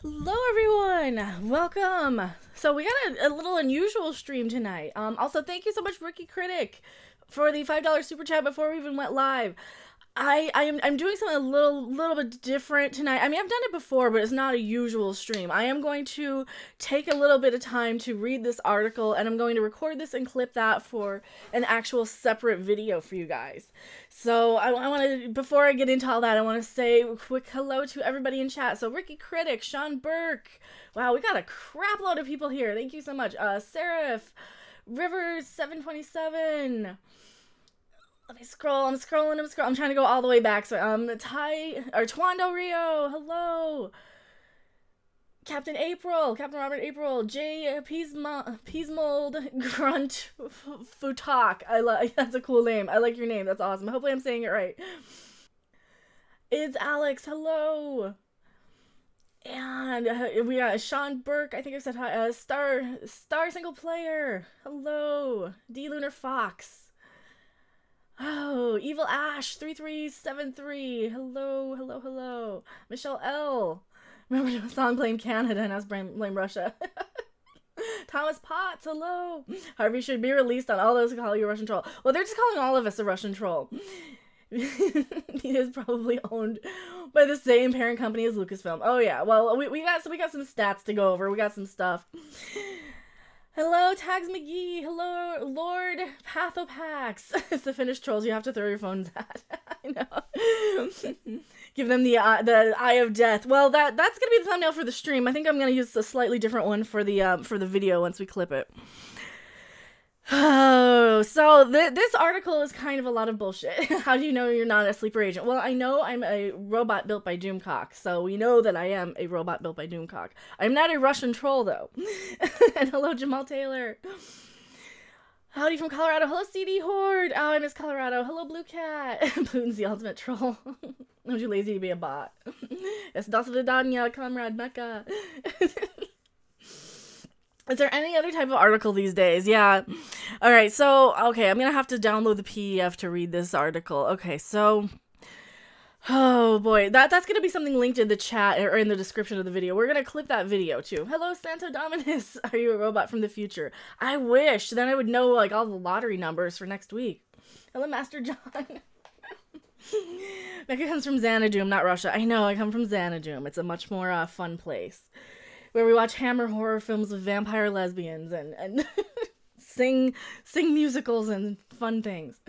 Hello everyone! Welcome! So we got a little unusual stream tonight. Also thank you so much Rookie Critic for the $5 super chat before we even went live. I'm doing something a little bit different tonight. I mean, I've done it before, but it's not a usual stream. I am going to take a little bit of time to read this article, and I'm going to record this and clip that for an actual separate video for you guys. So I want to, before I get into all that, I want to say a quick hello to everybody in chat. So Ricky Critic, Sean Burke. Wow, we got a crap load of people here. Thank you so much. Seraph, Rivers 727. Let me scroll. I'm scrolling. I'm trying to go all the way back. So, Twando Rio. Hello. Captain Robert April, J. Peasmold, Grunt, Futak. That's a cool name. I like your name. That's awesome. Hopefully I'm saying it right. It's Alex. Hello. And we got Sean Burke. I think I said hi. Star Single Player. Hello. D. Lunar Fox. Oh, Evil Ash 3373. Hello. Michelle L. Remember the song Blame Canada and us blame Russia. Thomas Potts, hello. Harvey should be released on all those who call you a Russian troll. Well, they're just calling all of us a Russian troll. He is probably owned by the same parent company as Lucasfilm. Oh yeah. Well, we got some stats to go over. We got some stuff. Hello, Tags McGee. Hello, Lord Pathopax. It's the Finnish trolls you have to throw your phones at. I know. Give them the eye of death. Well, that's gonna be the thumbnail for the stream. I think I'm gonna use a slightly different one for the video once we clip it. Oh, so this article is kind of a lot of bullshit. How do you know you're not a sleeper agent? Well, I know I'm a robot built by Doomcock, so we know that I am a robot built by Doomcock. I'm not a Russian troll, though. And hello, Jamal Taylor. Howdy from Colorado. Hello, CD Horde. Oh, I miss Colorado. Hello, Blue Cat. Putin's the ultimate troll. I'm too lazy to be a bot. Yes, das vidanya, comrade Mecca. Is there any other type of article these days? Yeah. All right. So, okay, I'm going to have to download the PDF to read this article. Okay. So, oh boy, that's going to be something linked in the chat or in the description of the video. We're going to clip that video too. Hello, Santo Dominus. Are you a robot from the future? I wish. Then I would know like all the lottery numbers for next week. Hello, Master John. Mecca comes from Xanadu, not Russia. I know, I come from Xanadu. It's a much more fun place. Where we watch Hammer horror films with vampire lesbians and sing musicals and fun things.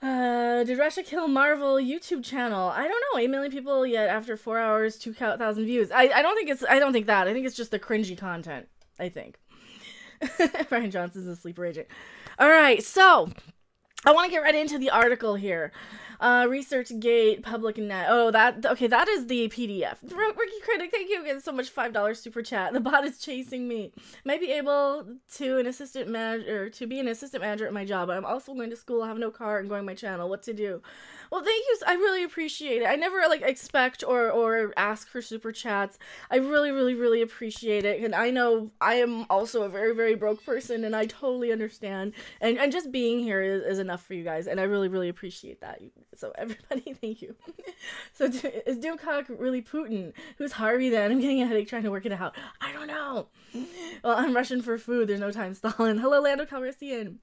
Did Russia kill Marvel YouTube channel? I don't know. 8 million people yet after 4 hours, 2,000 views. I don't think that. I think it's just the cringy content. I think. Brian Johnson's a sleeper agent. All right, so I want to get right into the article here. ResearchGate, Public Net. Oh, okay, that is the PDF. Ricky Critic, thank you again so much. $5 super chat. The bot is chasing me. Might be able to be an assistant manager at my job. I'm also going to school, I have no car, and going my channel. What to do? Well, thank you. I really appreciate it. I never expect or ask for super chats. I really appreciate it. And I know I am also a very broke person, and I totally understand. And just being here is enough for you guys, and I really appreciate that. So everybody, thank you. So is Doomcock really Putin? Who's Harvey then? I'm getting a headache trying to work it out. I don't know. Well, I'm Russian for food. There's no time, Stalin. Hello, Lando Calrissian.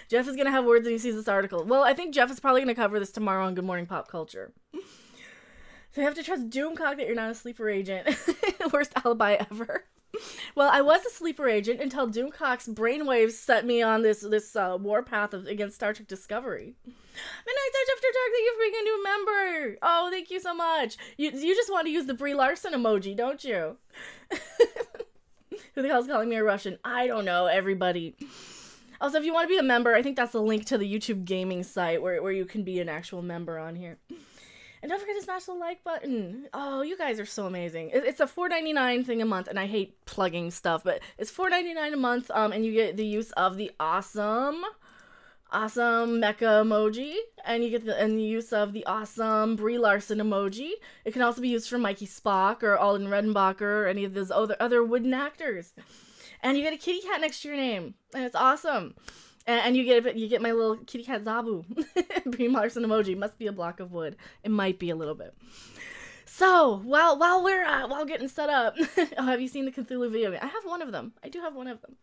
Jeff is going to have words when he sees this article. Well, I think Jeff is probably going to cover this tomorrow on Good Morning Pop Culture. So you have to trust Doomcock that you're not a sleeper agent. Worst alibi ever. Well, I was a sleeper agent until Doomcock's brainwaves set me on this war path against Star Trek Discovery. Midnight Touch After Dark, thank you for being a new member. Oh, thank you so much. You just want to use the Brie Larson emoji, don't you? Who the hell's calling me a Russian? I don't know, everybody. Also, if you want to be a member, I think that's the link to the YouTube gaming site where you can be an actual member on here. And don't forget to smash the like button. Oh, you guys are so amazing. It's a $4.99 thing a month, and I hate plugging stuff, but it's $4.99 a month, and you get the use of the awesome mecha emoji, and you get the use of the awesome Brie Larson emoji. It can also be used for Mikey Spock or Alden Redenbacher or any of those other wooden actors. And you get a kitty cat next to your name, and it's awesome. And you get my little kitty cat Zabu. Brie Larson emoji. Must be a block of wood. It might be a little bit. So while getting set up, oh, have you seen the Cthulhu video? I have one of them. I do have one of them.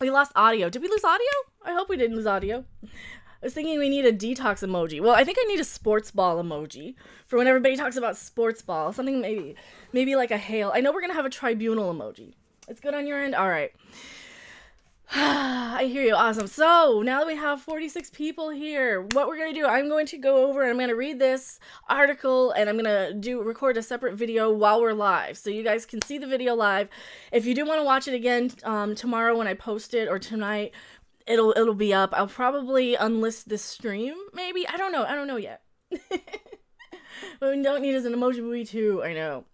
We lost audio. Did we lose audio? I hope we didn't lose audio. I was thinking we need a detox emoji. Well, I think I need a sports ball emoji for when everybody talks about sports ball. Something maybe like a hail. I know we're gonna have a tribunal emoji. It's good on your end? All right. I hear you. Awesome. So now that we have 46 people here, what we're going to do, I'm going to go over and I'm going to read this article and I'm going to record a separate video while we're live. So you guys can see the video live. If you do want to watch it again tomorrow when I post it, or tonight, it'll be up. I'll probably unlist this stream, maybe. I don't know yet. What we don't need is an emoji buoy too. I know.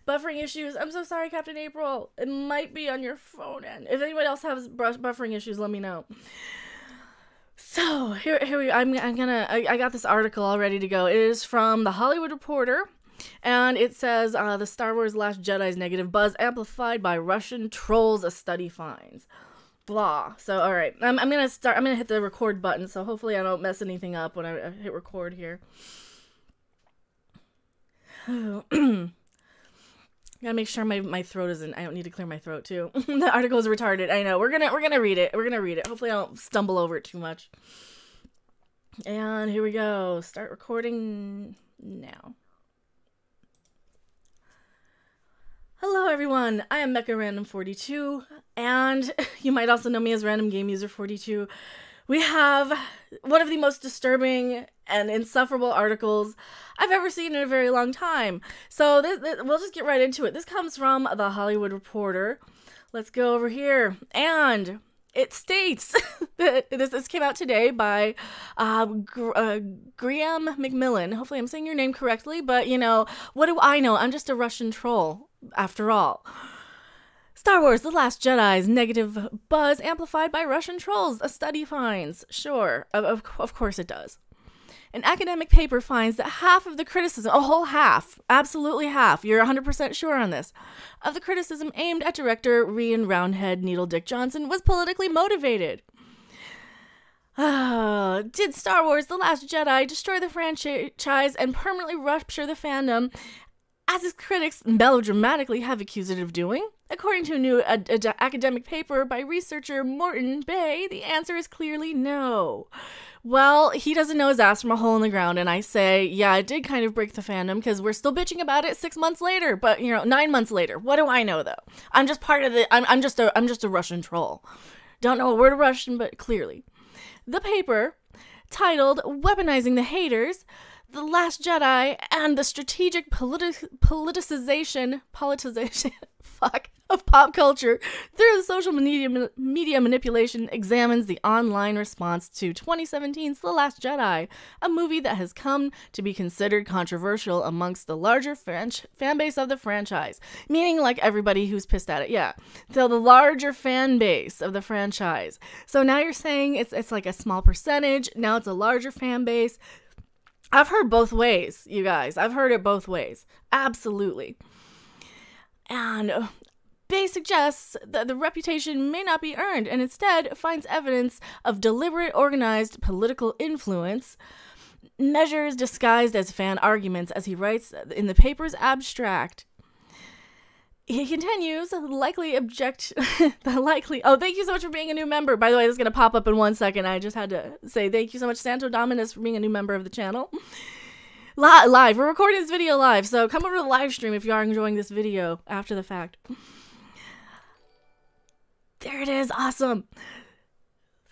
Buffering issues. I'm so sorry, Captain April. It might be on your phone end. If anyone else has buffering issues, let me know. So here we. I got this article all ready to go. It is from The Hollywood Reporter, and it says the Star Wars: Last Jedi's negative buzz amplified by Russian trolls. A study finds. Blah. So all right, I'm gonna hit the record button. So hopefully I don't mess anything up when I hit record here. Gotta make sure my throat isn't. I don't need to clear my throat too. The article is retarded. I know. We're gonna read it. We're gonna read it. Hopefully I don't stumble over it too much. And here we go. Start recording now. Hello everyone. I am Mecha Random 42, and you might also know me as Random Game User 42. We have one of the most disturbing and insufferable articles I've ever seen in a very long time. So we'll just get right into it. This comes from The Hollywood Reporter. Let's go over here. And it states that this came out today by Graham McMillan. Hopefully I'm saying your name correctly, but you know, what do I know? I'm just a Russian troll, after all. Star Wars: The Last Jedi's negative buzz amplified by Russian trolls. A study finds. Sure, of course it does. An academic paper finds that half of the criticism, a whole half, absolutely half, you're 100% sure on this, of the criticism aimed at director Rian Roundhead Needle Dick Johnson was politically motivated. Did Star Wars: The Last Jedi destroy the franchise and permanently rupture the fandom, as its critics melodramatically have accused it of doing? According to a new academic paper by researcher Morton Bay, the answer is clearly no. Well, he doesn't know his ass from a hole in the ground, and I say, yeah, it did kind of break the fandom, because we're still bitching about it 6 months later, but, 9 months later. What do I know, though? I'm just part of the, I'm just a Russian troll. Don't know a word of Russian, but clearly. The paper, titled Weaponizing the Haters, The Last Jedi, and the Strategic Politicization of pop culture through the social media manipulation, examines the online response to 2017's The Last Jedi, a movie that has come to be considered controversial amongst the larger fan base of the franchise. Meaning like everybody who's pissed at it, yeah. So the larger fan base of the franchise. So now you're saying it's like a small percentage, now it's a larger fan base. I've heard both ways, you guys. I've heard it both ways. Absolutely. And Bay suggests that the reputation may not be earned and instead finds evidence of deliberate, organized political influence, measures disguised as fan arguments, as he writes in the paper's abstract. He continues, oh, thank you so much for being a new member. By the way, this is going to pop up in 1 second. I just had to say thank you so much, Santo Dominus, for being a new member of the channel. Live. We're recording this video live, so come over to the live stream if you are enjoying this video after the fact. There it is. Awesome.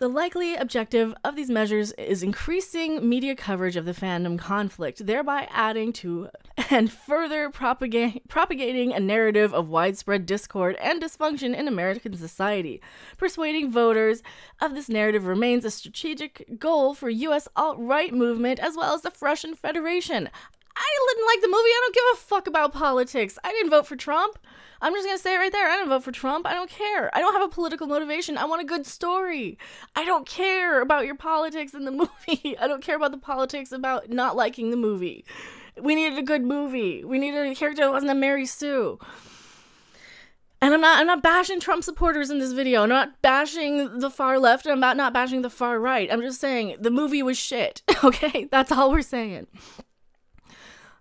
The likely objective of these measures is increasing media coverage of the fandom conflict, thereby adding to and further propagating a narrative of widespread discord and dysfunction in American society. Persuading voters of this narrative remains a strategic goal for U.S. alt-right movement as well as the Russian Federation. I didn't like the movie. I don't give a fuck about politics. I didn't vote for Trump. I'm just going to say it right there. I didn't vote for Trump. I don't care. I don't have a political motivation. I want a good story. I don't care about your politics in the movie. I don't care about the politics about not liking the movie. We needed a good movie. We needed a character that wasn't a Mary Sue. And I'm not bashing Trump supporters in this video. I'm not bashing the far left. And I'm not bashing the far right. I'm just saying the movie was shit. Okay? That's all we're saying.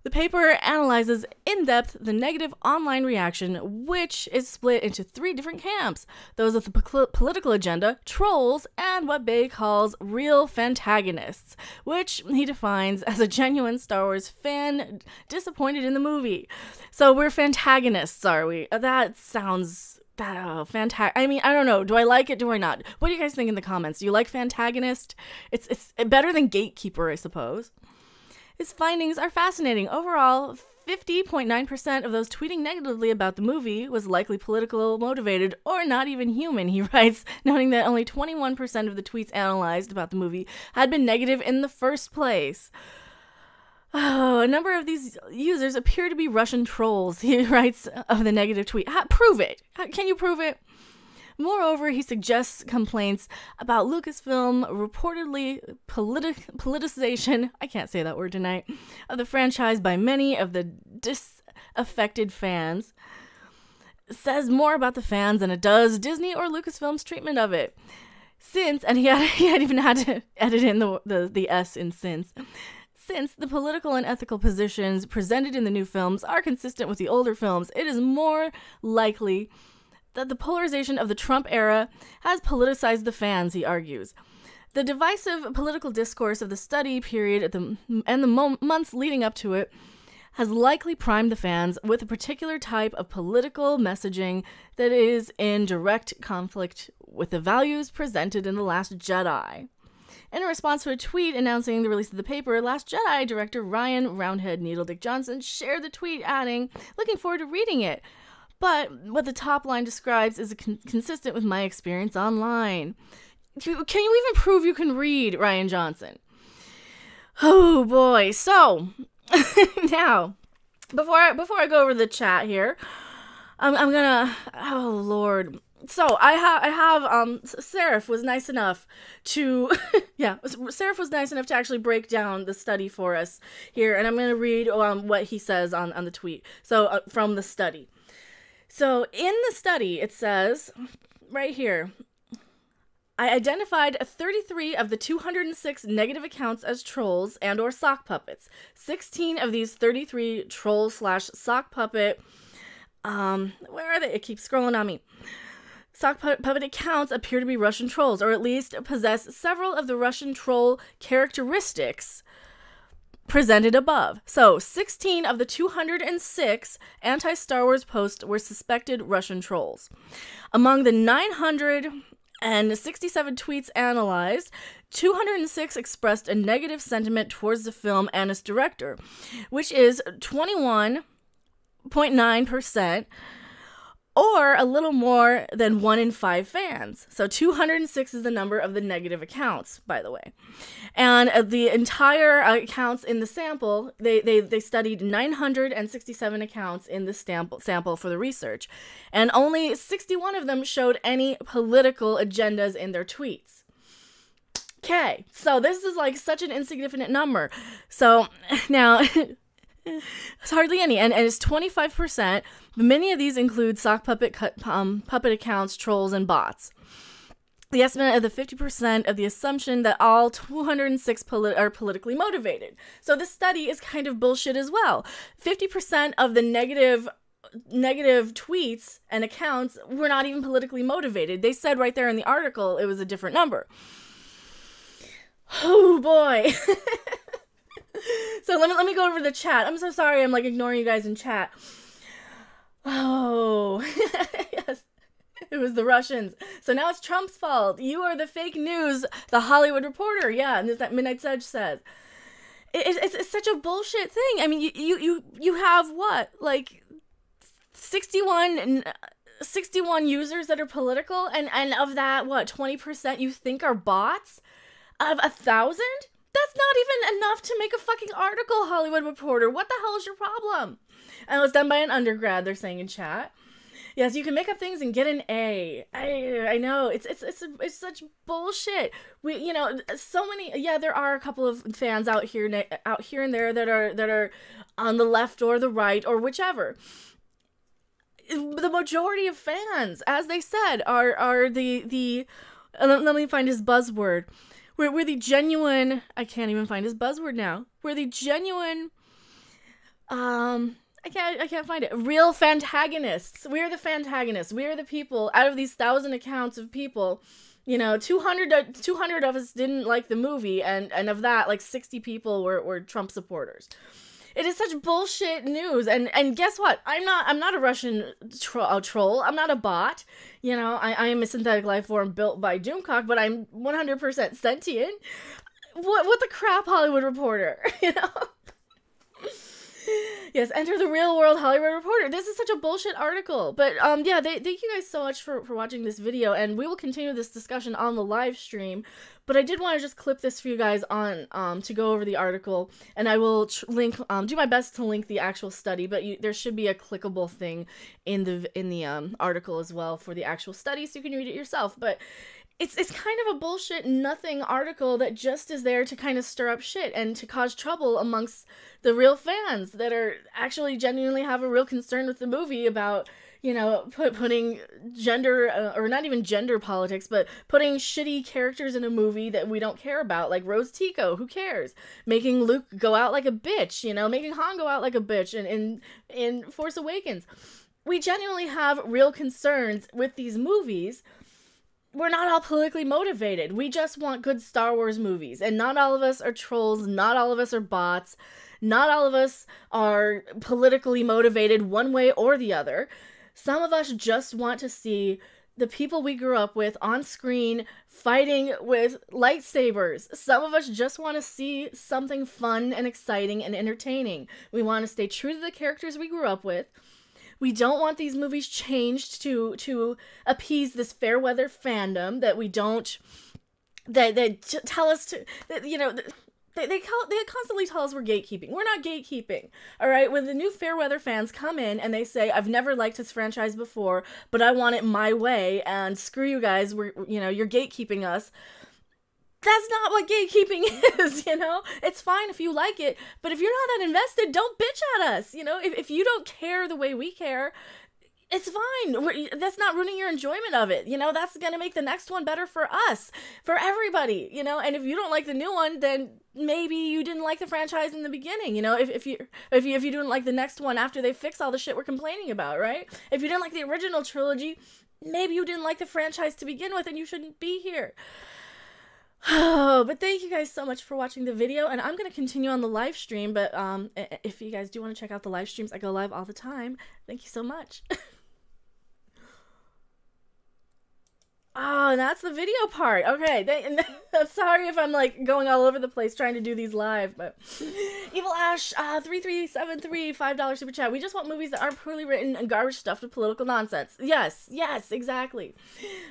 The paper analyzes in depth the negative online reaction, which is split into 3 different camps: those with the political agenda, trolls, and what Bay calls real fantagonists, which he defines as a genuine Star Wars fan disappointed in the movie. So we're fantagonists, are we? That sounds fantastic. I mean, I don't know. Do I like it? Do I not? What do you guys think in the comments? Do you like fantagonist? It's better than gatekeeper, I suppose. His findings are fascinating. Overall, 50.9% of those tweeting negatively about the movie was likely political motivated or not even human, he writes, noting that only 21% of the tweets analyzed about the movie had been negative in the first place. Oh, a number of these users appear to be Russian trolls, he writes of the negative tweet. Prove it. Can you prove it? Moreover, he suggests complaints about Lucasfilm reportedly politicization, I can't say that word tonight, of the franchise by many of the disaffected fans. Says more about the fans than it does Disney or Lucasfilm's treatment of it. Since, and he had even had to edit in the S in since the political and ethical positions presented in the new films are consistent with the older films, it is more likely that the polarization of the Trump era has politicized the fans, he argues. The divisive political discourse of the study period and the months leading up to it has likely primed the fans with a particular type of political messaging that is in direct conflict with the values presented in The Last Jedi. In a response to a tweet announcing the release of the paper, Last Jedi director Ryan Roundhead Needledick Johnson shared the tweet, adding, "Looking forward to reading it. But what the top line describes is consistent with my experience online." Can you even prove you can read, Ryan Johnson? Oh boy. So now, before I go over the chat here, I'm gonna. Oh Lord. So I have Seraph was nice enough to Seraph was nice enough to actually break down the study for us here, and I'm gonna read what he says on the tweet. So from the study. So in the study, it says right here, I identified 33 of the 206 negative accounts as trolls and or sock puppets. 16 of these 33 troll/sock puppet, where are they? It keeps scrolling on me. Sock puppet accounts appear to be Russian trolls, or at least possess several of the Russian troll characteristics presented above. So 16 of the 206 anti-Star Wars posts were suspected Russian trolls. Among the 967 tweets analyzed, 206 expressed a negative sentiment towards the film and its director, which is 21.9%, or a little more than 1 in 5 fans. So 206 is the number of the negative accounts, by the way. And the entire accounts in the sample, they studied 967 accounts in the sample for the research. And only 61 of them showed any political agendas in their tweets. Okay, so this is like such an insignificant number. So now... It's hardly any, and it's 25%. Many of these include sock puppet accounts, trolls, and bots. The estimate of the 50% of the assumption that all 206 are politically motivated. So this study is kind of bullshit as well. 50% of the negative tweets and accounts were not even politically motivated. They said right there in the article it was a different number. Oh boy. So let me go over the chat. I'm so sorry I'm like ignoring you guys in chat. Oh, yes. It was the Russians. So now it's Trump's fault. You are the fake news, the Hollywood Reporter. Yeah, and that Midnight Sedge says. It's such a bullshit thing. I mean, you have what? Like 61 users that are political, and of that, what, 20% you think are bots? Of 1,000? That's not even enough to make a fucking article, Hollywood Reporter. What the hell is your problem? And it was done by an undergrad, they're saying in chat. Yes, you can make up things and get an A. I know, it's such bullshit. So many. Yeah, there are a couple of fans out here and there that are on the left or the right or whichever. The majority of fans, as they said, are the. Let me find his buzzword. We're the genuine. I can't even find his buzzword now. We're the genuine I can't find it. Real fantagonists. We are the fantagonists. We are the people out of these 1,000 accounts of people. You know, 200 of us didn't like the movie, and of that, like 60 people were Trump supporters. It is such bullshit news, and guess what? I'm not a Russian troll. I'm not a bot. You know, I am a synthetic life form built by Doomcock, but I'm 100% sentient. What the crap, Hollywood Reporter? You know. Yes, enter the real world Hollywood Reporter. This is such a bullshit article. But yeah, thank you guys so much for watching this video, and we will continue this discussion on the live stream. But I did want to just clip this for you guys on to go over the article, and I will link do my best to link the actual study. But there should be a clickable thing in the article as well for the actual study, so you can read it yourself. But it's kind of a bullshit nothing article that just is there to kind of stir up shit and to cause trouble amongst the real fans that are actually genuinely have a real concern with the movie about, you know, putting gender, or not even gender politics, but putting shitty characters in a movie that we don't care about, like Rose Tico, who cares? Making Luke go out like a bitch, you know, making Han go out like a bitch in Force Awakens. We genuinely have real concerns with these movies. We're not all politically motivated. We just want good Star Wars movies. And not all of us are trolls. Not all of us are bots. Not all of us are politically motivated one way or the other. Some of us just want to see the people we grew up with on screen fighting with lightsabers. Some of us just want to see something fun and exciting and entertaining. We want to stay true to the characters we grew up with. We don't want these movies changed to appease this fair weather fandom that we don't, that tell us to, that, you know, they constantly tell us we're gatekeeping. We're not gatekeeping, all right? When the new fair weather fans come in and they say, I've never liked this franchise before, but I want it my way, and screw you guys, you're gatekeeping us. That's not what gatekeeping is, you know? It's fine if you like it, but if you're not that invested, don't bitch at us, you know? If you don't care the way we care, it's fine. That's not ruining your enjoyment of it, you know? That's gonna make the next one better for us, for everybody, you know? And if you don't like the new one, then maybe you didn't like the franchise in the beginning, you know? If you didn't like the next one after they fix all the shit we're complaining about, right? If you didn't like the original trilogy, maybe you didn't like the franchise to begin with and you shouldn't be here. Oh, but thank you guys so much for watching the video, and I'm going to continue on the live stream, but if you guys do want to check out the live streams, I go live all the time. Thank you so much. Oh, and that's the video part. Okay, I'm sorry if I'm like going all over the place trying to do these live, but Evil Ash 3373 $5 super chat. We just want movies that aren't poorly written and garbage stuffed with political nonsense. Yes, exactly.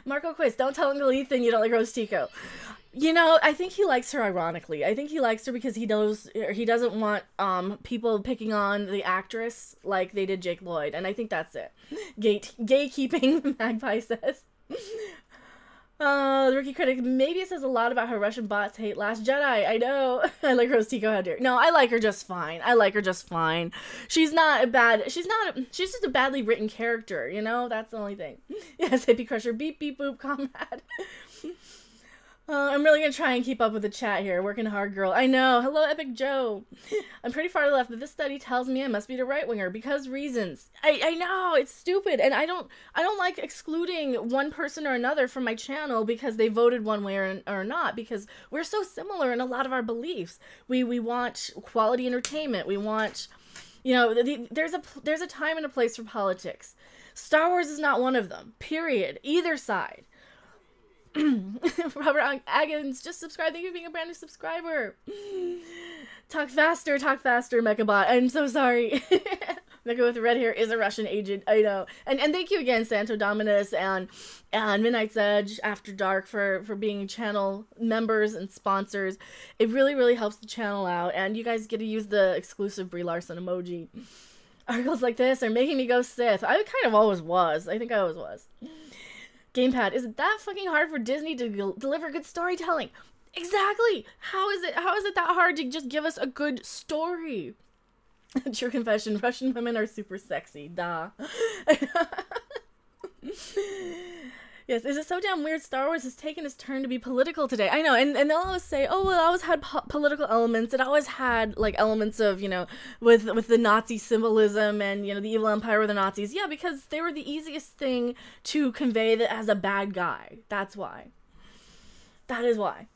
Marco Quiz, don't tell Uncle Ethan you don't like Rose Tico. You know, I think he likes her ironically. I think he likes her because he knows, or he doesn't want people picking on the actress like they did Jake Lloyd, and I think that's it. Gatekeeping, Magpie says. The Rookie Critic, maybe it says a lot about how Russian bots hate Last Jedi. I know. I like Rose Tico, how dare. No, I like her just fine. She's just a badly written character, you know? That's the only thing. Yes, Hippie Crusher, beep, beep, boop, comrade. I'm really gonna try and keep up with the chat here. Working hard, girl. I know. Hello, Epic Joe. I'm pretty far left, but this study tells me I must be the right winger because reasons. I know, it's stupid, and I don't like excluding one person or another from my channel because they voted one way or not, because we're so similar in a lot of our beliefs. We want quality entertainment. We want, you know, there's a time and a place for politics. Star Wars is not one of them. Period. Either side. Robert Agons, just subscribe. Thank you for being a brand new subscriber. Talk faster, Mechabot. I'm so sorry. Mecha with red hair is a Russian agent. I know. And thank you again, Santo Dominus and Midnight's Edge, After Dark for being channel members and sponsors. It really, really helps the channel out. And you guys get to use the exclusive Brie Larson emoji. Articles like this are making me go Sith. I kind of always was. I think I always was. Gamepad, is it that fucking hard for Disney to deliver good storytelling? Exactly. How is it that hard to just give us a good story? True confession, Russian women are super sexy. Duh. Yes, is it so damn weird Star Wars has taken its turn to be political today? I know, and they'll always say, oh, well, it always had political elements. It always had, like, elements of, you know, with the Nazi symbolism and, you know, the evil empire of the Nazis. Yeah, because they were the easiest thing to convey that as a bad guy. That's why. That is why.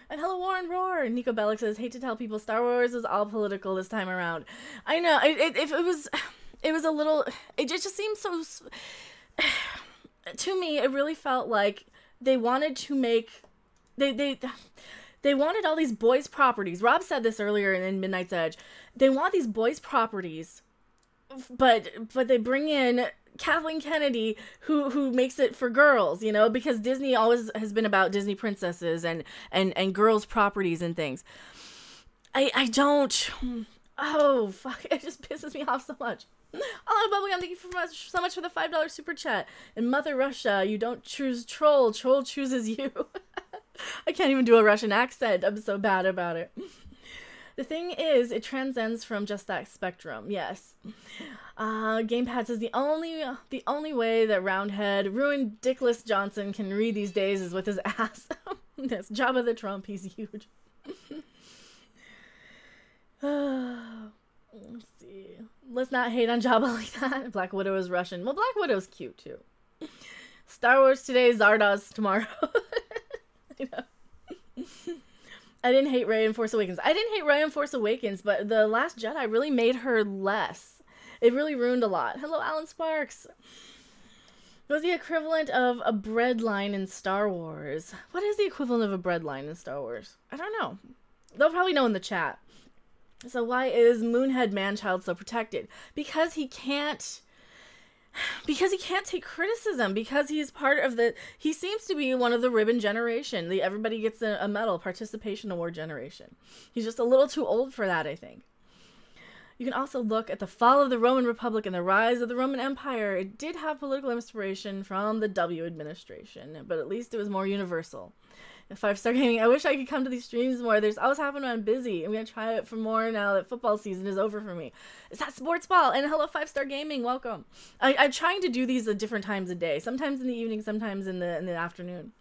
And hello, Warren Roar. Nico Bellic says, hate to tell people Star Wars is all political this time around. I know, it was a little, it just seemed so... To me, it really felt like they wanted to make they wanted all these boys' properties. Rob said this earlier in Midnight's Edge. They want these boys' properties, but they bring in Kathleen Kennedy, who makes it for girls, you know, because Disney always has been about Disney princesses and girls' properties and things. I don't. Oh fuck! It just pisses me off so much. Oh, Bubblegum, thank you so much for the $5 super chat. In Mother Russia, you don't choose Troll. Troll chooses you. I can't even do a Russian accent. I'm so bad about it. The thing is, it transcends from just that spectrum. Yes. Gamepad says the only way that Roundhead, ruined Dickless Johnson can read these days is with his ass. Yes, Jabba the Trump. He's huge. Let's see. Let's not hate on Jabba like that. Black Widow is Russian. Well, Black Widow's cute too. Star Wars today, Zardoz tomorrow. I know. I didn't hate Rey in Force Awakens. I didn't hate Rey in Force Awakens, but The Last Jedi really made her less. It really ruined a lot. Hello, Alan Sparks. What was the equivalent of a bread line in Star Wars? What is the equivalent of a bread line in Star Wars? I don't know. They'll probably know in the chat. So why is Moonhead Manchild so protected? Because he can't take criticism, because he's part of he seems to be one of the ribbon generation. Everybody gets a medal, participation award generation. He's just a little too old for that, I think. You can also look at the fall of the Roman Republic and the rise of the Roman Empire. It did have political inspiration from the W administration, but at least it was more universal. 5-star gaming. I wish I could come to these streams more. There's always happening when I'm busy. I'm going to try it for more now that football season is over for me. Is that sports ball? And hello, 5-star gaming. Welcome. I'm trying to do these at different times a day. Sometimes in the evening, sometimes in the afternoon.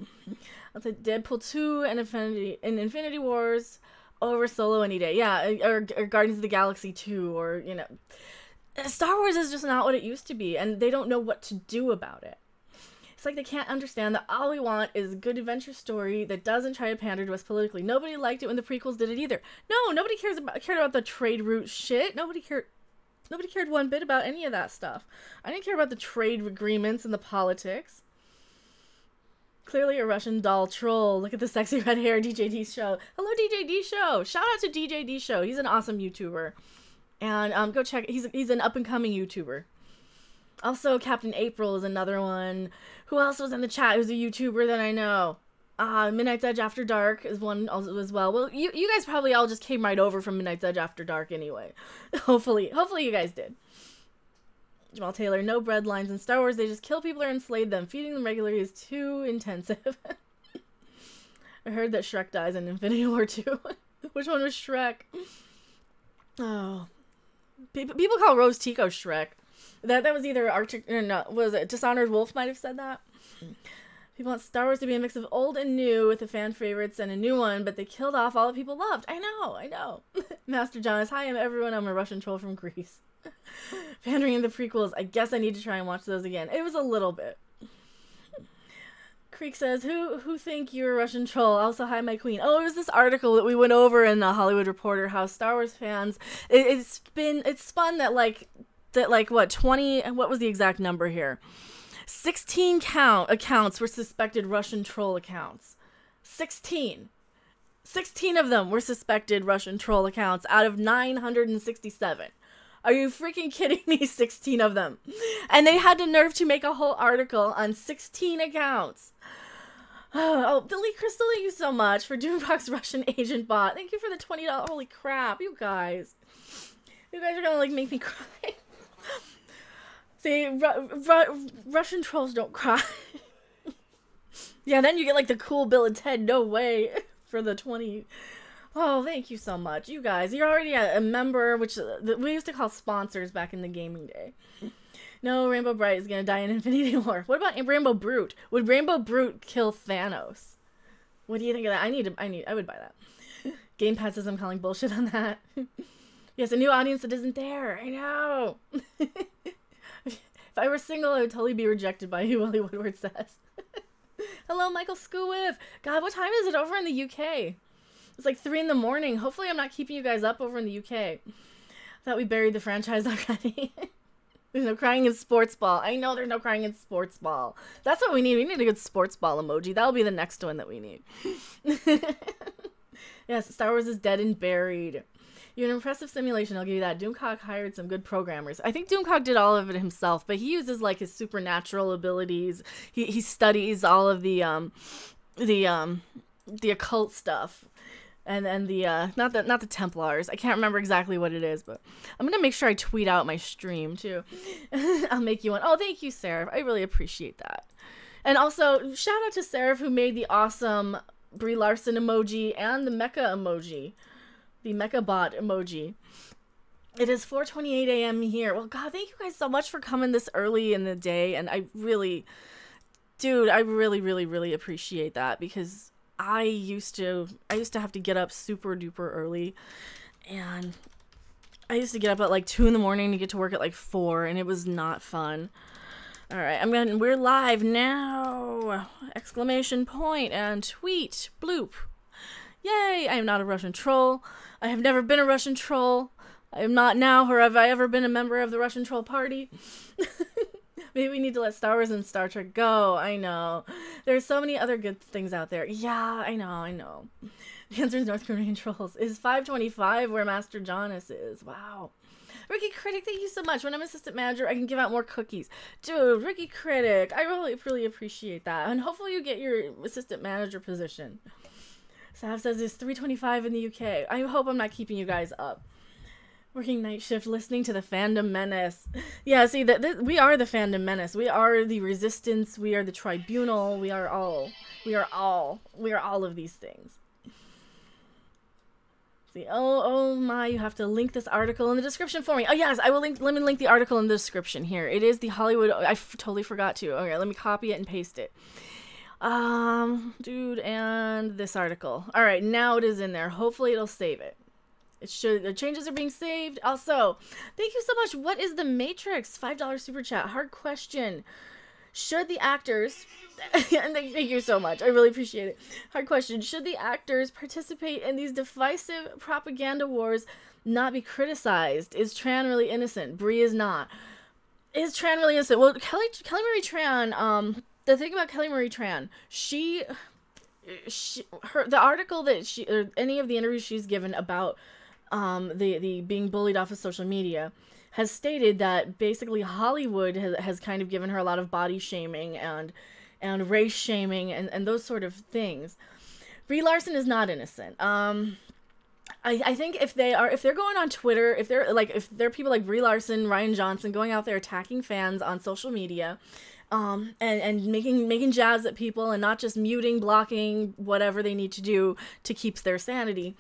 I'll take Deadpool 2 and Infinity Wars over Solo any day. Yeah, or Guardians of the Galaxy 2, or, you know. Star Wars is just not what it used to be, and they don't know what to do about it. It's like they can't understand that all we want is a good adventure story that doesn't try to pander to us politically. Nobody liked it when the prequels did it either. No, nobody cared about the trade route shit. Nobody cared one bit about any of that stuff. I didn't care about the trade agreements and the politics. Clearly a Russian doll troll. Look at the sexy red hair, DJ D Show. Hello, DJ D Show. Shout out to DJ D Show. He's an awesome YouTuber. And go check. He's an up-and-coming YouTuber. Also, Captain April is another one. Who else was in the chat who's a YouTuber that I know? Midnight's Edge After Dark is one also as well. Well, you guys probably all just came right over from Midnight's Edge After Dark anyway. Hopefully you guys did. Jamal Taylor, no bread lines in Star Wars. They just kill people or enslave them. Feeding them regularly is too intensive. I heard that Shrek dies in Infinity War 2. Which one was Shrek? Oh. People call Rose Tico Shrek. That was either was it Dishonored Wolf might have said that. People want Star Wars to be a mix of old and new with the fan favorites and a new one, but they killed off all the people loved. I know. Master John is, hi, I'm everyone. I'm a Russian troll from Greece. Pandering in the prequels. I guess I need to try and watch those again. It was a little bit. Creek says, who think you're a Russian troll? Also, hi, my queen. Oh, it was this article that we went over in the Hollywood Reporter, how Star Wars fans, it's spun that what, 20, what was the exact number here? 16 accounts were suspected Russian troll accounts. 16 of them were suspected Russian troll accounts out of 967. Are you freaking kidding me? 16 of them. And they had the nerve to make a whole article on 16 accounts. Oh, Billy Crystal, thank you so much for Doombox Russian Agent Bot. Thank you for the $20. Holy crap, you guys. You guys are gonna, like, make me cry. See, Russian trolls don't cry. Yeah, then you get, like, the cool Bill and Ted, no way, for the 20. Oh, thank you so much. You guys, you're already a member, which we used to call sponsors back in the gaming day. No, Rainbow Bright is gonna die in Infinity War. What about Rainbow Brute? Would Rainbow Brute kill Thanos? What do you think of that? I would buy that. Game Pass says I'm calling bullshit on that. Yes, a new audience that isn't there. I know. If I were single, I would totally be rejected by who Willie Woodward says. Hello, Michael Scowiff. God, what time is it over in the UK? It's like 3 in the morning. Hopefully I'm not keeping you guys up over in the UK. I thought we buried the franchise already. There's no crying in sports ball. I know there's no crying in sports ball. That's what we need. We need a good sports ball emoji. That'll be the next one that we need. Yes, Star Wars is dead and buried. You're an impressive simulation, I'll give you that. Doomcock hired some good programmers. I think Doomcock did all of it himself, but he uses like his supernatural abilities. He studies all of the occult stuff. And the not the Templars. I can't remember exactly what it is, but I'm gonna make sure I tweet out my stream too. I'll make you one. Oh, thank you, Seraph. I really appreciate that. And also shout out to Seraph who made the awesome Brie Larson emoji and the mecha emoji, the mecha bot emoji. It is 4:28 a.m. here. Well, God, thank you guys so much for coming this early in the day, and I really, dude, I really, really, really appreciate that because I used to have to get up super duper early, and I used to get up at like 2 in the morning to get to work at like 4, and it was not fun. All right, we're live now! Exclamation point and tweet bloop. Yay! I am not a Russian troll. I have never been a Russian troll. I am not now, or have I ever been a member of the Russian troll party? Maybe we need to let Star Wars and Star Trek go. I know. There's so many other good things out there. Yeah, I know. The answer is North Korean trolls. Is 525 where Master Jonas is. Wow. Ricky Critic, thank you so much. When I'm assistant manager, I can give out more cookies. Dude, Ricky Critic, I really, really appreciate that. And hopefully you get your assistant manager position. Sav says it's 3:25 in the UK. I hope I'm not keeping you guys up. Working night shift, listening to the fandom menace. Yeah, see, we are the fandom menace. We are the resistance. We are the tribunal. We are all of these things. See, oh my, you have to link this article in the description for me. Oh yes, I will link. Let me link the article in the description here. It is the Hollywood. I totally forgot to. Okay, let me copy it and paste it. Dude, and this article. All right, now it is in there. Hopefully it'll save it. It should. The changes are being saved. Also, thank you so much. What is the Matrix? $5 super chat. Hard question. Should the actors... and thank you so much. I really appreciate it. Hard question. Should the actors participate in these divisive propaganda wars not be criticized? Is Tran really innocent? Brie is not. Is Tran really innocent? Well, Kelly Marie Tran, the thing about Kelly Marie Tran, the article that or any of the interviews she's given about the being bullied off of social media has stated that basically Hollywood has kind of given her a lot of body shaming and race shaming and those sort of things. Brie Larson is not innocent. I think if they're going on Twitter, if they're people like Brie Larson, Ryan Johnson going out there attacking fans on social media, and making jabs at people and not just muting, blocking, whatever they need to do to keep their sanity.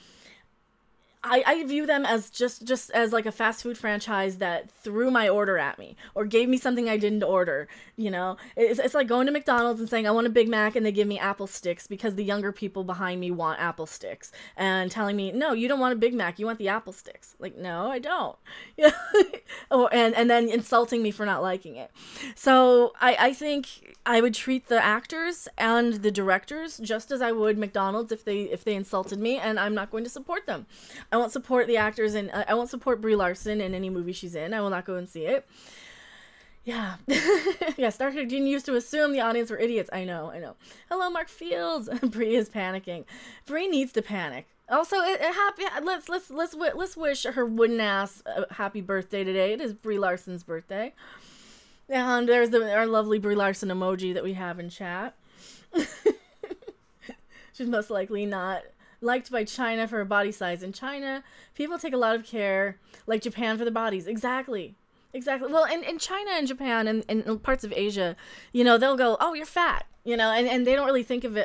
I view them as just as like a fast food franchise that threw my order at me or gave me something I didn't order. You know, it's like going to McDonald's and saying I want a Big Mac and they give me apple sticks because the younger people behind me want apple sticks and telling me, no, you don't want a Big Mac, you want the apple sticks. Like, no, I don't. Yeah. and then insulting me for not liking it. So I think I would treat the actors and the directors just as I would McDonald's if they insulted me, and I'm not going to support them. I won't support the actors, and I won't support Brie Larson in any movie she's in. I will not go and see it. Yeah. Yeah, Star Trek didn't used to assume the audience were idiots. I know. Hello, Mark Fields. Brie is panicking. Brie needs to panic. Also, let's wish her wooden ass a happy birthday today. It is Brie Larson's birthday. And there's our lovely Brie Larson emoji that we have in chat. She's most likely not liked by China for her body size. In China, people take a lot of care, like Japan, for their bodies. Exactly. Well, in China and Japan and in parts of Asia, you know, they'll go, oh, you're fat, you know, and they don't really think of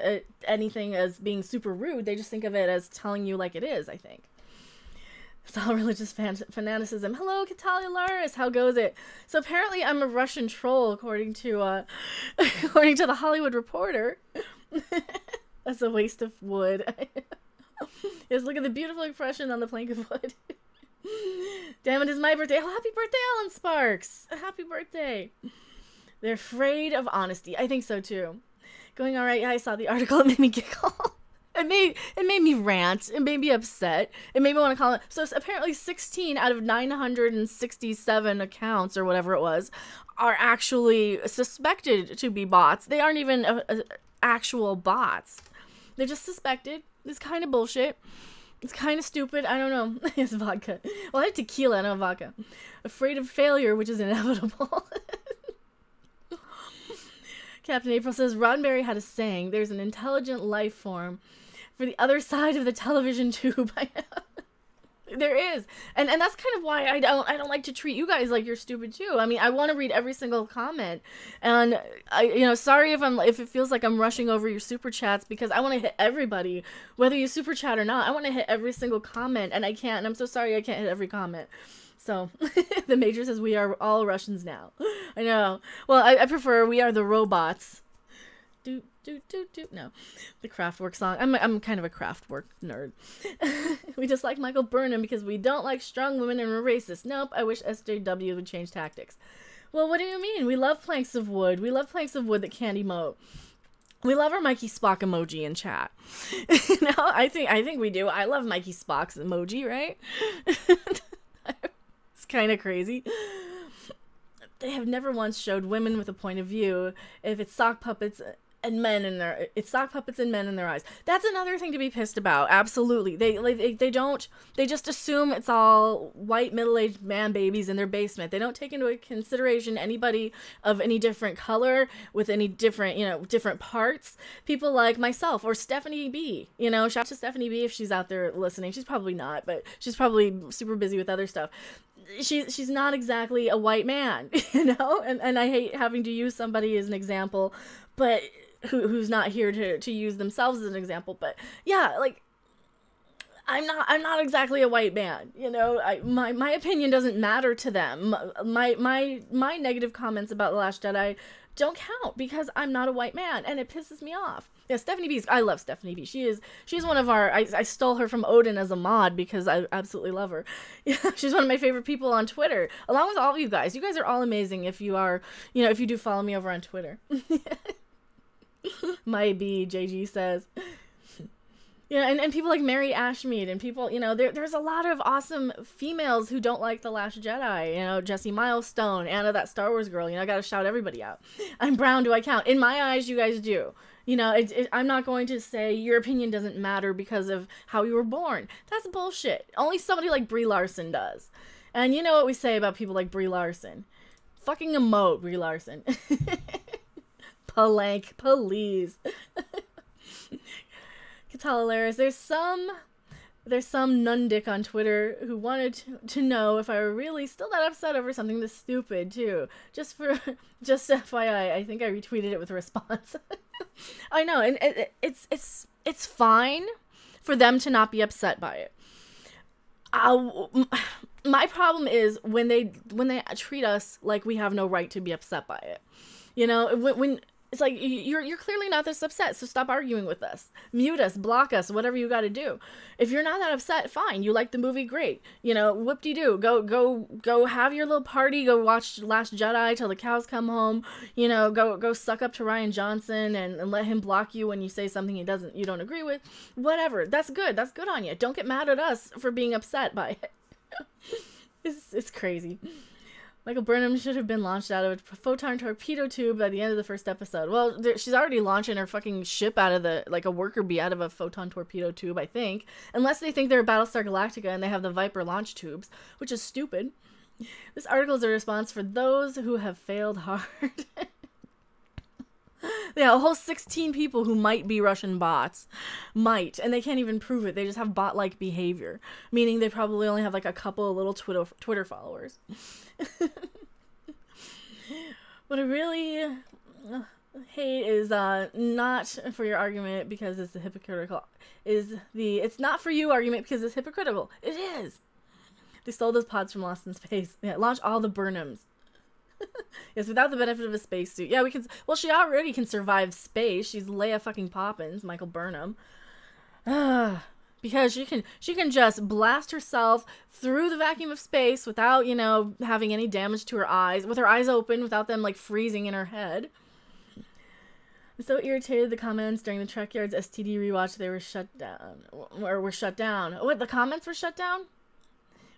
anything as being super rude. They just think of it as telling you like it is, I think. It's all religious fanaticism. Hello, Katalia Laris. How goes it? So apparently I'm a Russian troll, according to according to the Hollywood Reporter. That's a waste of wood. Yes, look at the beautiful expression on the plank of wood. Damn it, it's my birthday. Oh, happy birthday, Alan Sparks. Happy birthday. They're afraid of honesty. I think so, too. Going all right. Yeah, I saw the article. It made me giggle. It made me rant. It made me upset. It made me want to call it. So apparently 16 out of 967 accounts or whatever it was are actually suspected to be bots. They aren't even actual bots. They're just suspected. It's kind of bullshit. It's kind of stupid. I don't know. It's vodka. Well, I have tequila, not vodka. Afraid of failure, which is inevitable. Captain April says, Roddenberry had a saying, there's an intelligent life form for the other side of the television tube. There is. And that's kind of why I don't like to treat you guys like you're stupid too. I mean, I want to read every single comment. And sorry if it feels like I'm rushing over your super chats, because I want to hit everybody, whether you super chat or not. I want to hit every single comment, and I can't. And I'm so sorry I can't hit every comment. So, the Major says we are all Russians now. I know. Well, I prefer we are the robots. No, the Kraftwerk song. I'm kind of a Kraftwerk nerd. We just like Michael Burnham because we don't like strong women and we're racist. Nope, I wish SJW would change tactics. Well, what do you mean? We love planks of wood. We love planks of wood that can't emote. We love our Mikey Spock emoji in chat. No, I think we do. I love Mikey Spock's emoji, right? It's kind of crazy. They have never once showed women with a point of view. If it's sock puppets and men in their eyes. That's another thing to be pissed about. Absolutely. They just assume it's all white middle-aged man babies in their basement. They don't take into consideration anybody of any different color with any different, different parts. People like myself or Stephanie B. Shout out to Stephanie B if she's out there listening. She's probably not, but she's probably super busy with other stuff. She's not exactly a white man, and I hate having to use somebody as an example, but who's not here to use themselves as an example. But yeah, like I'm not exactly a white man, my opinion doesn't matter to them. My negative comments about The Last Jedi don't count because I'm not a white man, and it pisses me off. Yeah, Stephanie B. I love Stephanie B. She's one of our. I stole her from Odin as a mod because I absolutely love her. Yeah, she's one of my favorite people on Twitter, along with all of you guys. You guys are all amazing. If you are, if you do follow me over on Twitter. My B. JG says. Yeah, and people like Mary Ashmead and people, there's a lot of awesome females who don't like The Last Jedi. Jessie Milestone, Anna, that Star Wars girl. I gotta shout everybody out. I'm brown, do I count? In my eyes, you guys do. I'm not going to say your opinion doesn't matter because of how you were born. That's bullshit. Only somebody like Brie Larson does. And you know what we say about people like Brie Larson? Fucking emote, Brie Larson. Palank, please. Katalaris, there's some nundick on Twitter who wanted to know if I were really still that upset over something this stupid too. Just FYI, I think I retweeted it with a response. I know, and it's fine for them to not be upset by it. My problem is when they treat us like we have no right to be upset by it. When it's like, you're clearly not this upset, so stop arguing with us. Mute us, block us, whatever you gotta do. If you're not that upset, fine. You like the movie, great. Whoop-de-doo. Go have your little party. Go watch Last Jedi till the cows come home. Go suck up to Rian Johnson and let him block you when you say something you don't agree with. Whatever. That's good. That's good on you. Don't get mad at us for being upset by it. It's crazy. Michael Burnham should have been launched out of a photon torpedo tube by the end of the first episode. Well, she's already launching her fucking ship out of a worker bee out of a photon torpedo tube, I think. Unless they think they're Battlestar Galactica and they have the Viper launch tubes, which is stupid. This article is a response for those who have failed hard. Yeah, a whole 16 people who might be Russian bots. Might. And they can't even prove it. They just have bot-like behavior. Meaning they probably only have a couple of little Twitter followers. What I really hate is not for your argument because it's hypocritical. It's not for you argument because it's hypocritical. It is. They stole those pods from Lost in Space. Yeah, launch all the Burnhams. Yes, without the benefit of a spacesuit. Yeah, we can. Well, she already can survive space. She's Leia fucking Poppins, Michael Burnham. Because she can just blast herself through the vacuum of space without, you know, having any damage to her eyes, with her eyes open, without them like freezing in her head. I'm so irritated. The comments during the Trek Yards STD rewatch, they were shut down, or were shut down. What, the comments were shut down?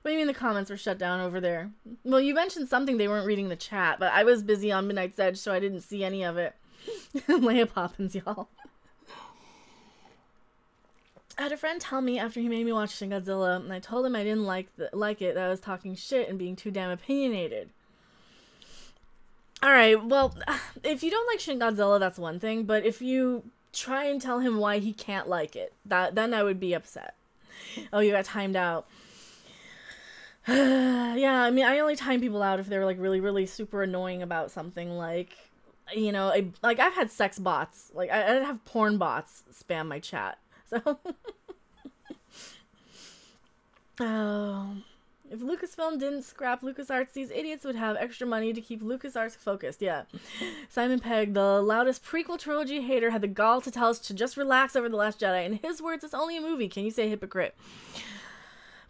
What do you mean the comments were shut down over there? Well, you mentioned something, they weren't reading the chat, but I was busy on Midnight's Edge, so I didn't see any of it. Leia Poppins, y'all. I had a friend tell me after he made me watch Shin Godzilla, and I told him I didn't like it, that I was talking shit and being too damn opinionated. Alright, well, if you don't like Shin Godzilla, that's one thing, but if you try and tell him why he can't like it, then I would be upset. Oh, you got timed out. Yeah, I mean, I only time people out if they're, like, really, really super annoying about something, like, you know, like, I've had sex bots, like, I'd have porn bots spam my chat, so. Oh, if Lucasfilm didn't scrap LucasArts, these idiots would have extra money to keep LucasArts focused, yeah. Simon Pegg, the loudest prequel trilogy hater, had the gall to tell us to just relax over The Last Jedi. In his words, it's only a movie. Can you say hypocrite?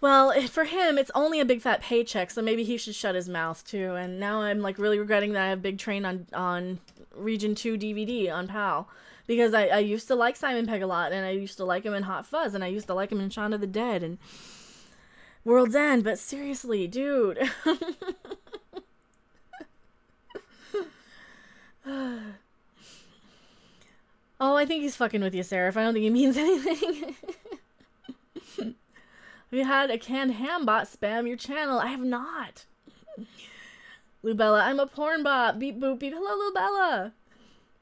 Well, for him, it's only a big fat paycheck, so maybe he should shut his mouth, too. And now I'm, like, really regretting that I have Big Train on Region 2 DVD on PAL. Because I used to like Simon Pegg a lot, and I used to like him in Hot Fuzz, and I used to like him in Shaun of the Dead, and World's End, but seriously, dude. Oh, I think he's fucking with you, Seraph. I don't think he means anything. Have you had a canned ham bot spam your channel? I have not. Lubella, I'm a porn bot. Beep boop beep. Hello, Lubella.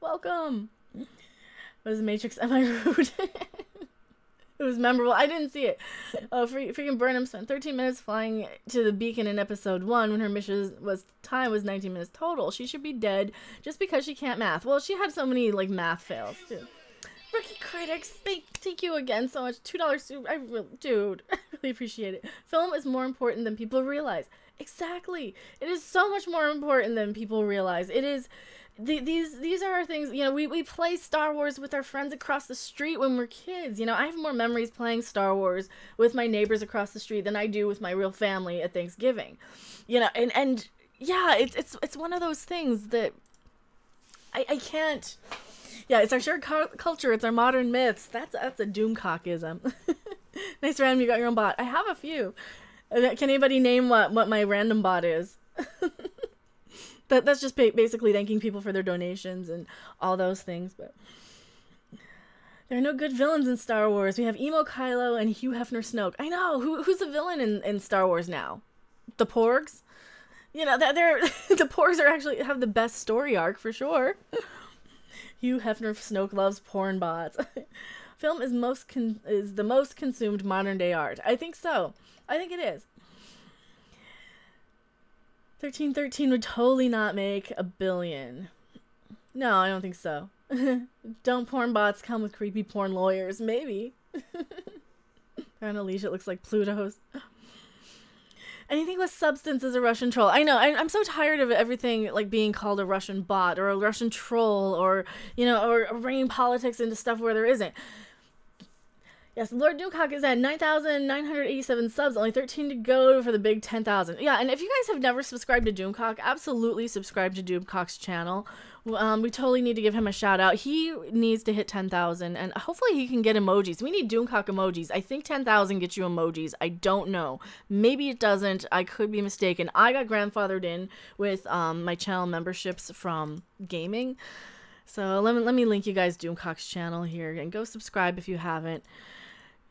Welcome. What is the Matrix? Am I rude? It was memorable. I didn't see it. Oh, freaking Burnham spent 13 minutes flying to the beacon in episode 1 when her mission was 19 minutes total. She should be dead just because she can't math. Well, she had so many, like, math fails, too. Rookie Critics, thank you again so much. $2 super. Dude, I really appreciate it. Film is more important than people realize. Exactly. It is so much more important than people realize. It is. These are our things, you know, we play Star Wars with our friends across the street when we're kids. You know, I have more memories playing Star Wars with my neighbors across the street than I do with my real family at Thanksgiving. You know, and yeah, it's one of those things that I can't. Yeah, it's our shared culture. It's our modern myths. That's a doomcockism. Nice random, you got your own bot. I have a few. Can anybody name what my random bot is? That's just basically thanking people for their donations and all those things. But there are no good villains in Star Wars. We have Emo Kylo and Hugh Hefner Snoke. I know. Who's the villain in Star Wars now? The Porgs? You know, the Porgs actually have the best story arc for sure. Hugh Hefner Snoke loves porn bots. Film is the most consumed modern day art. I think so. I think it is. 1313 would totally not make $1 billion. No, I don't think so. Don't porn bots come with creepy porn lawyers? Maybe. On Alicia, it looks like Pluto's. Anything with substance is a Russian troll. I know. I'm so tired of everything like being called a Russian bot or a Russian troll or, you know, or bringing politics into stuff where there isn't. Yes, Lord Doomcock is at 9,987 subs, only 13 to go for the big 10,000. Yeah, and if you guys have never subscribed to Doomcock, absolutely subscribe to Doomcock's channel. We totally need to give him a shout out. He needs to hit 10,000, and hopefully he can get emojis. We need Doomcock emojis. I think 10,000 gets you emojis. I don't know. Maybe it doesn't. I could be mistaken. I got grandfathered in with my channel memberships from gaming. So let me link you guys Doomcock's channel here, and go subscribe if you haven't.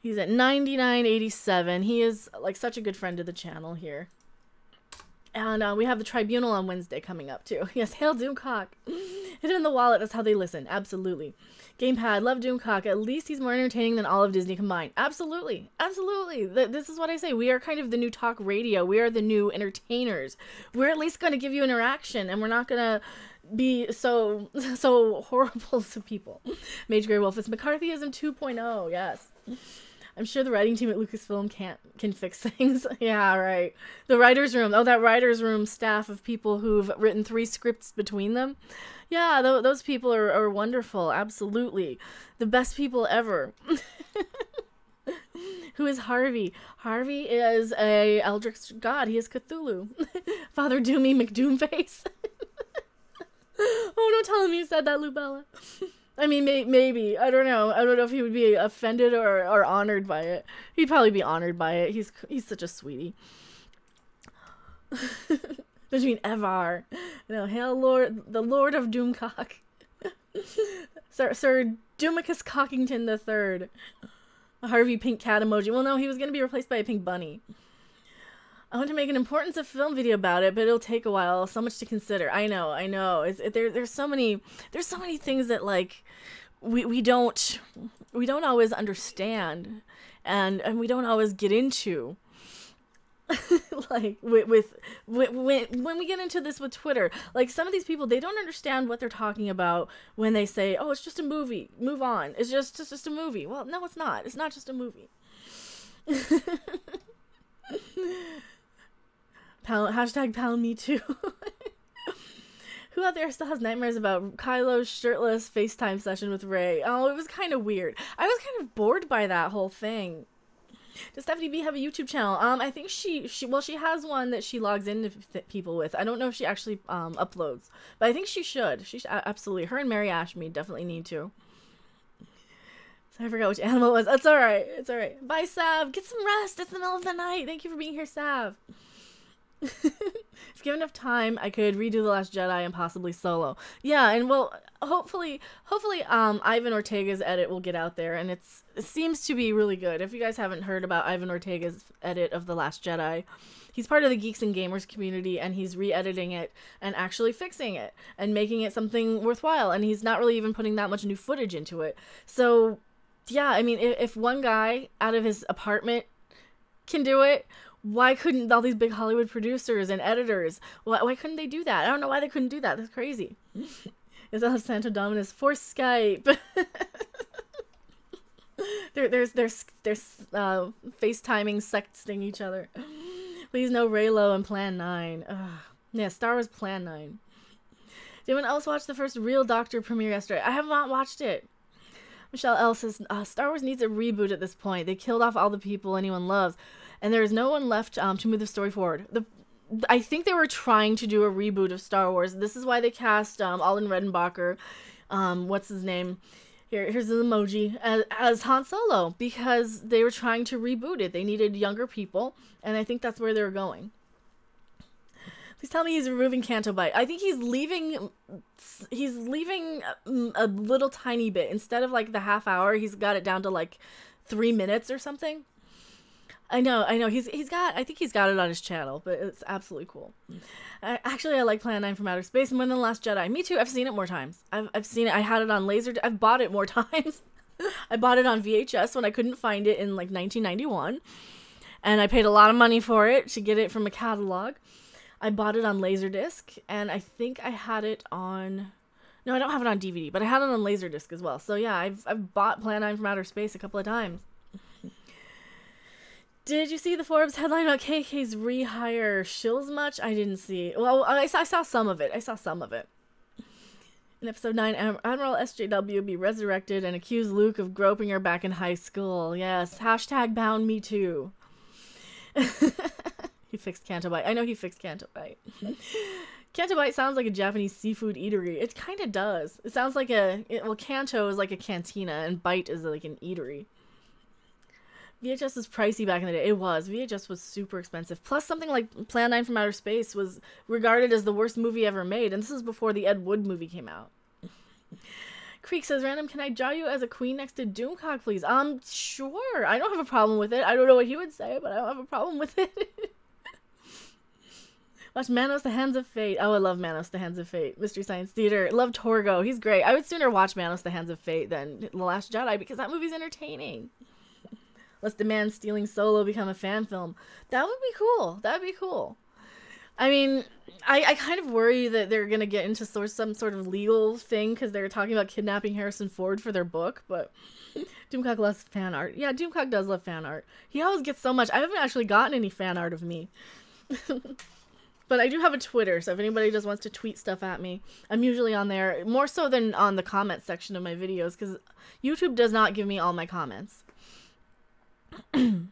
He's at 9987. He is like such a good friend to the channel here. And we have the Tribunal on Wednesday coming up too. Yes, hail Doomcock. Hit him in the wallet, that's how they listen. Absolutely. Gamepad, love Doomcock. At least he's more entertaining than all of Disney combined. Absolutely. Absolutely. This is what I say. We are kind of the new talk radio. We are the new entertainers. We're at least going to give you interaction, and we're not going to be so horrible to people. Mage Grey Wolf, it's McCarthyism 2.0. Yes. I'm sure the writing team at Lucasfilm can fix things. Yeah, right. The writer's room. Oh, that writer's room staff of people who've written 3 scripts between them. Yeah, those people are wonderful. Absolutely. The best people ever. Who is Harvey? Harvey is a eldritch god. He is Cthulhu. Father Doomy McDoomface. Oh, don't tell him you said that, Lubella. I mean, maybe. I don't know. I don't know if he would be offended or honored by it. He'd probably be honored by it. He's such a sweetie. Don't you mean Evar? No, hail Lord, the Lord of Doomcock. Sir Doomicus Cockington III. Harvey pink cat emoji. Well, no, he was going to be replaced by a pink bunny. I want to make an importance of film video about it, but it'll take a while. So much to consider. I know. There's so many things that like we don't always understand, and we don't always get into. Like when we get into this with Twitter, like some of these people, they don't understand what they're talking about when they say, "Oh, it's just a movie. Move on. It's just a movie." Well, no, it's not. It's not just a movie. Hashtag pound me too. Who out there still has nightmares about Kylo's shirtless FaceTime session with Rey? Oh, it was kind of weird. I was kind of bored by that whole thing. Does Stephanie B have a YouTube channel? I think she has one that she logs into people with. I don't know if she actually uploads, but I think she should. She should, absolutely. Her and Mary Ashmead definitely need to. So I forgot which animal it was. It's all right. It's all right. Bye, Sav. Get some rest. It's the middle of the night. Thank you for being here, Sav. If given enough time, I could redo The Last Jedi and possibly Solo. Yeah, and well, hopefully, Ivan Ortega's edit will get out there, and it seems to be really good. If you guys haven't heard about Ivan Ortega's edit of The Last Jedi, he's part of the Geeks and Gamers community, and he's re-editing it and actually fixing it and making it something worthwhile, and he's not really even putting that much new footage into it. So, yeah, I mean, if one guy out of his apartment can do it, why couldn't all these big Hollywood producers and editors, why couldn't they do that? I don't know why they couldn't do that. That's crazy. Is that Santo Dominus for Skype? they're FaceTiming, sexting each other. Please no Raylo and Plan 9. Ugh. Yeah, Star Wars Plan 9. Did anyone else watch the first Real Doctor premiere yesterday? I have not watched it. Michelle L says, Star Wars needs a reboot at this point. They killed off all the people anyone loves, and there is no one left to move the story forward. I think they were trying to do a reboot of Star Wars. This is why they cast Alden Redenbacher, what's his name? Here's an emoji, as Han Solo, because they were trying to reboot it. They needed younger people, and I think that's where they were going. Please tell me he's removing Canto Bite. I think he's leaving a little tiny bit. Instead of like the half hour, he's got it down to like 3 minutes or something. I know. I think he's got it on his channel, but it's absolutely cool. Actually, I like Plan 9 from Outer Space more than The Last Jedi. Me too. I've seen it more times. I've seen it. I had it on laser. I've bought it more times. I bought it on VHS when I couldn't find it in like 1991, and I paid a lot of money for it to get it from a catalog. I bought it on Laserdisc, and I think I had it on... No, I don't have it on DVD, but I had it on Laserdisc as well. So yeah, I've bought Plan 9 from Outer Space a couple of times. Did you see the Forbes headline about KK's rehire shills much? I didn't see. Well, I saw some of it. In episode 9, Admiral SJW will be resurrected and accuse Luke of groping her back in high school. Yes, hashtag bound me too. He fixed Canto Bite. I know he fixed Canto Bite. Canto Bite sounds like a Japanese seafood eatery. It kind of does. It sounds like Kanto is like a cantina, and Bite is like an eatery. VHS was pricey back in the day. It was. VHS was super expensive. Plus, something like Plan 9 from Outer Space was regarded as the worst movie ever made, and this was before the Ed Wood movie came out. Creek says, Random, can I draw you as a queen next to Doomcock, please? Sure. I don't have a problem with it. I don't know what he would say, but I don't have a problem with it. Watch Manos, The Hands of Fate. Oh, I love Manos, The Hands of Fate. Mystery Science Theater. Love Torgo. He's great. I would sooner watch Manos, The Hands of Fate than The Last Jedi because that movie's entertaining. Let's demand stealing Solo become a fan film. That would be cool. That'd be cool. I mean, I kind of worry that they're gonna get into some sort of legal thing because they're talking about kidnapping Harrison Ford for their book, but Doomcock loves fan art. Yeah, Doomcock does love fan art. He always gets so much. I haven't actually gotten any fan art of me. But I do have a Twitter, so if anybody just wants to tweet stuff at me, I'm usually on there, more so than on the comment section of my videos, because YouTube does not give me all my comments. I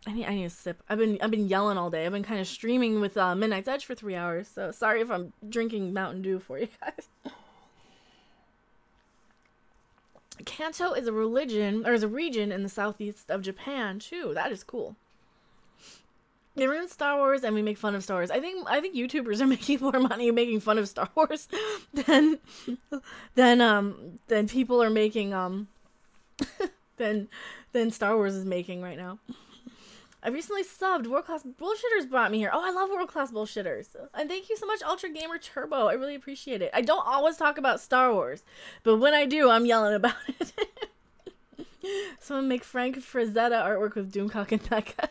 need a sip. I've been yelling all day. I've been kind of streaming with Midnight's Edge for 3 hours, so sorry if I'm drinking Mountain Dew for you guys. Kanto is a religion, or is a region in the southeast of Japan too. That is cool. They ruin Star Wars and we make fun of Star Wars. I think YouTubers are making more money making fun of Star Wars than people are making than Star Wars is making right now. I recently subbed. World Class Bullshitters brought me here. Oh, I love World Class Bullshitters. And thank you so much, Ultra Gamer Turbo. I really appreciate it. I don't always talk about Star Wars, but when I do, I'm yelling about it. Someone make Frank Frazetta artwork with Doomcock and Becca.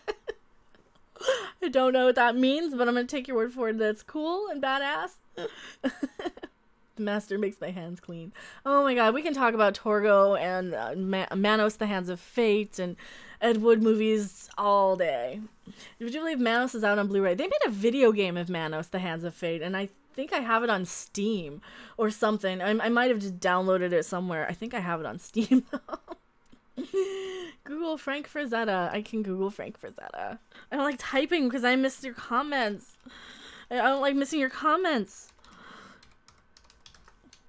I don't know what that means, but I'm going to take your word for it that it's cool and badass. The master makes my hands clean. Oh my god, we can talk about Torgo and Manos, the Hands of Fate, and Ed Wood movies all day. Would you believe Manos is out on Blu-ray? They made a video game of Manos, the Hands of Fate, and I think I have it on Steam or something. I might have just downloaded it somewhere. I think I have it on Steam, though. Google Frank Frazetta. I can Google Frank Frazetta. I don't like typing because I miss your comments. I don't like missing your comments.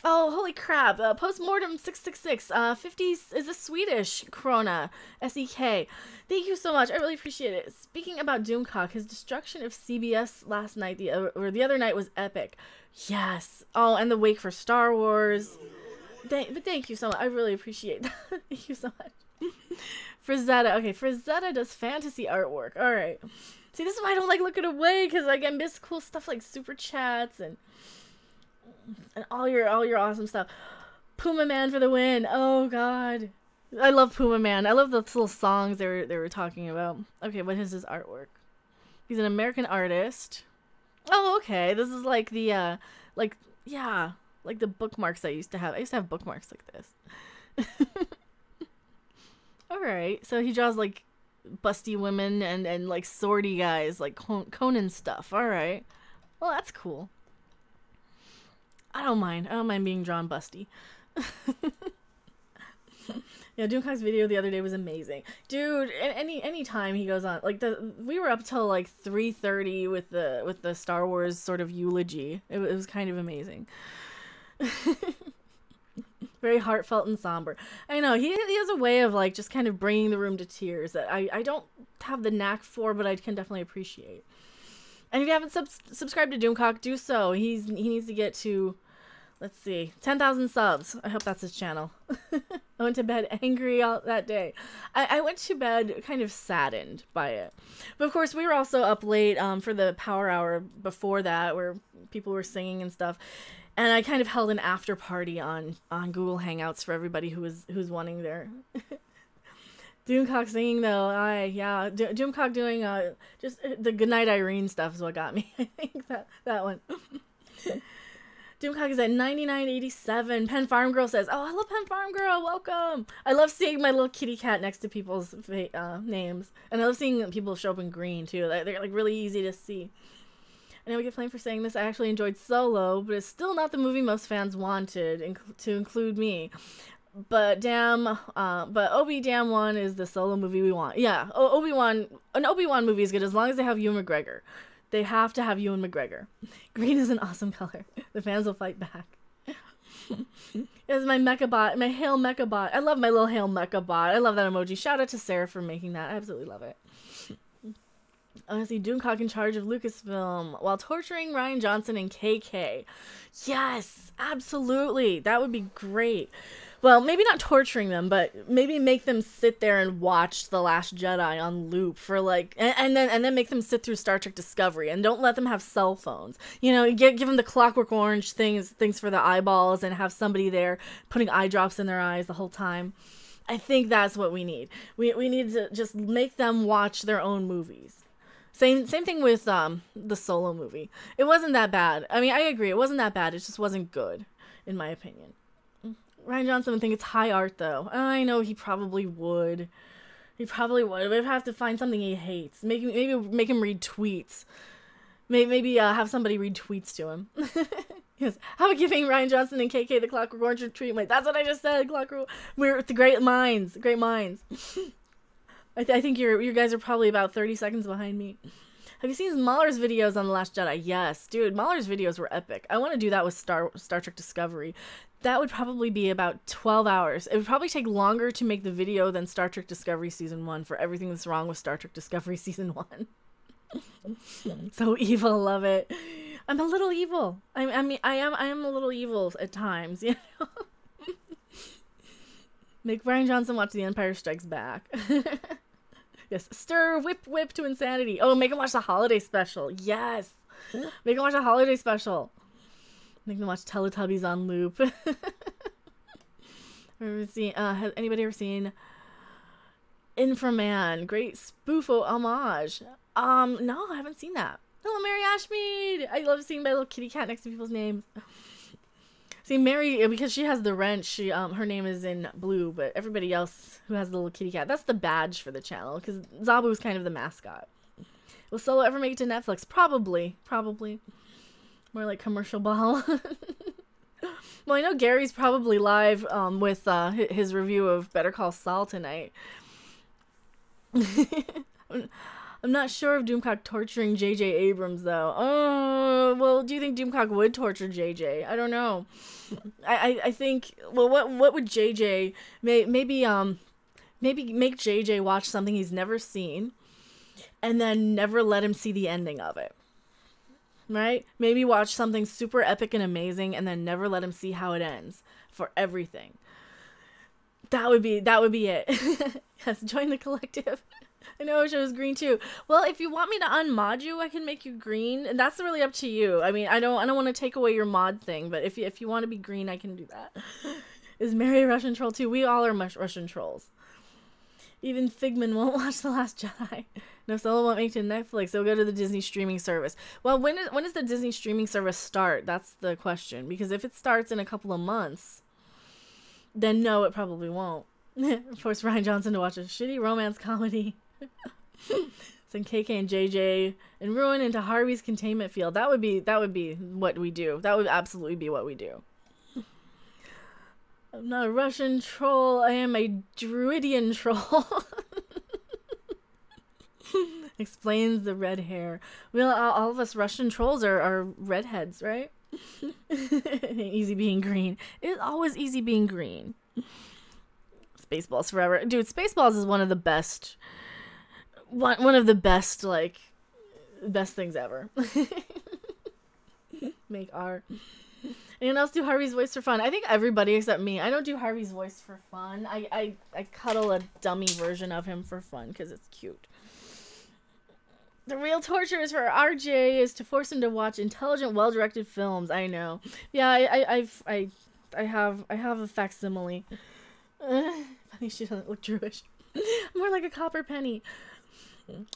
Oh, holy crap. Postmortem 666. 50 is a Swedish krona. SEK. Thank you so much. I really appreciate it. Speaking about Doomcock, his destruction of CBS last night, the other night, was epic. Yes. Oh, and the wake for Star Wars. But thank you so much. I really appreciate that. Thank you so much. Frazetta. Okay, Frazetta does fantasy artwork. All right. See, this is why I don't like looking away, because like, I miss cool stuff like super chats and all your awesome stuff. Puma Man for the win. Oh god, I love Puma Man. I love the little songs they were talking about. Okay, what is his artwork? He's an American artist. Oh, okay. This is like the like the bookmarks I used to have. I used to have bookmarks like this. All right, so he draws like busty women and like swordy guys, like Conan stuff. All right, well that's cool. I don't mind being drawn busty. Yeah, Doomcock's video the other day was amazing, dude. Any time he goes on, like we were up till like 3:30 with the Star Wars sort of eulogy. It was kind of amazing. Very heartfelt and somber. I know he has a way of like just kind of bringing the room to tears that I don't have the knack for, but I can definitely appreciate. And if you haven't subscribed to Doomcock, do so. He needs to get to, let's see, 10,000 subs. I hope that's his channel. I went to bed angry all that day. I went to bed kind of saddened by it. But of course, we were also up late for the power hour before that, where people were singing and stuff. And I kind of held an after party on Google Hangouts for everybody who's wanting their Doomcock singing though. Doomcock doing just the Goodnight Irene stuff is what got me. I think that one. Doomcock is at 99.87. Pen Farm Girl says, "Oh, hello, Pen Farm Girl. Welcome." I love seeing my little kitty cat next to people's names, and I love seeing people show up in green too. They're like really easy to see. I know we get blamed for saying this. I actually enjoyed Solo, but it's still not the movie most fans wanted, to include me. But Obi-Damn 1 is the Solo movie we want. Yeah, an Obi-Wan movie is good as long as they have Ewan McGregor. They have to have Ewan McGregor. Green is an awesome color. The fans will fight back. It's my Mechabot, my Hail Mechabot. I love my little Hail Mechabot. I love that emoji. Shout out to Sarah for making that. I absolutely love it. Honestly, Doomcock in charge of Lucasfilm while torturing Rian Johnson and KK. Yes, absolutely. That would be great. Well, maybe not torturing them, but maybe make them sit there and watch The Last Jedi on loop for like, and then make them sit through Star Trek Discovery, and don't let them have cell phones. You know, give them the Clockwork Orange things for the eyeballs, and have somebody there putting eye drops in their eyes the whole time. I think that's what we need. We need to just make them watch their own movies. Same thing with the Solo movie. It wasn't that bad. I mean, I agree. It wasn't that bad. It just wasn't good, in my opinion. Rian Johnson would think it's high art, though. I know he probably would. He probably would. But I'd have to find something he hates. Maybe make him read tweets. Maybe have somebody read tweets to him. Yes. How about giving Rian Johnson and KK the Clockwork Orange treatment? That's what I just said. We're the great minds. Great minds. I think you guys are probably about 30 seconds behind me. Have you seen Mahler's videos on The Last Jedi? Yes, dude. Mahler's videos were epic. I want to do that with Star Trek Discovery. That would probably be about 12 hours. It would probably take longer to make the video than Star Trek Discovery Season 1 for everything that's wrong with Star Trek Discovery Season 1. So evil, love it. I'm a little evil. I am a little evil at times, you know. Make Rian Johnson watch The Empire Strikes Back. Yes, stir, whip to insanity. Oh, make him watch the holiday special. Yes, make him watch the holiday special. Make them watch Teletubbies on loop. Has anybody ever seen Inframan? Great spoofo homage. No, I haven't seen that. Hello, Mary Ashmead. I love seeing my little kitty cat next to people's names. See, Mary, because she has the wrench, she her name is in blue, but everybody else who has the little kitty cat, that's the badge for the channel, because Zabu's kind of the mascot. Will Solo ever make it to Netflix? Probably. More like commercial ball. Well, I know Gary's probably live with his review of Better Call Saul tonight. I'm not sure of Doomcock torturing J.J. Abrams, though. Oh, well, do you think Doomcock would torture J.J.? I don't know. I think, well, what would J.J. Maybe make J.J. watch something he's never seen, and then never let him see the ending of it. Right? Maybe watch something super epic and amazing, and then never let him see how it ends for everything. That would be it. Yes, join the collective. I know I wish I was green too. Well, if you want me to unmod you, I can make you green, and that's really up to you. I mean, I don't want to take away your mod thing, but if you want to be green, I can do that. Is Mary a Russian troll too? We all are Russian trolls. Even Figman won't watch The Last Jedi. No, Solo won't make it to Netflix. They'll go to the Disney streaming service. Well, when does the Disney streaming service start? That's the question. Because if it starts in a couple of months, then no, it probably won't. Force Rian Johnson to watch a shitty romance comedy. Send KK and JJ and ruin into Harvey's containment field. That would be what we do. That would absolutely be what we do. I'm not a Russian troll. I am a Druidian troll. Explains the red hair. Well, all of us Russian trolls are redheads, right? Easy being green. It's always easy being green. Spaceballs forever. Dude, Spaceballs is one of the best... One of the best, like, best things ever. Make art. Anyone else do Harvey's voice for fun? I think everybody except me. I don't do Harvey's voice for fun. I cuddle a dummy version of him for fun because it's cute. The real torture is for RJ is to force him to watch intelligent, well-directed films. I know. Yeah, I have a facsimile. Funny she doesn't look Jewish. More like a copper penny.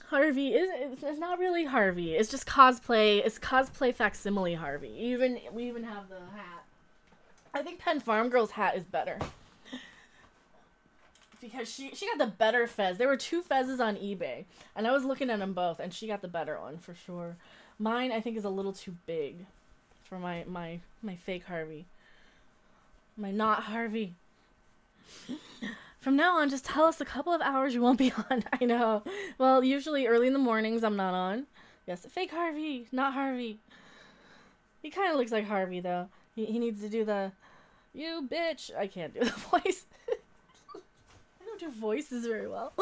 Harvey it's not really Harvey. It's just cosplay. It's cosplay facsimile Harvey. We even have the hat. I think Penn Farm Girl's hat is better because she got the better fez. There were 2 fezzes on eBay, and I was looking at them both, and she got the better one for sure. Mine I think is a little too big for my fake Harvey. My not Harvey. From now on, just tell us a couple of hours you won't be on. I know. Well, usually early in the mornings I'm not on. Yes, fake Harvey, not Harvey. He kind of looks like Harvey, though. He needs to do the, you bitch. I can't do the voice. I don't do voices very well.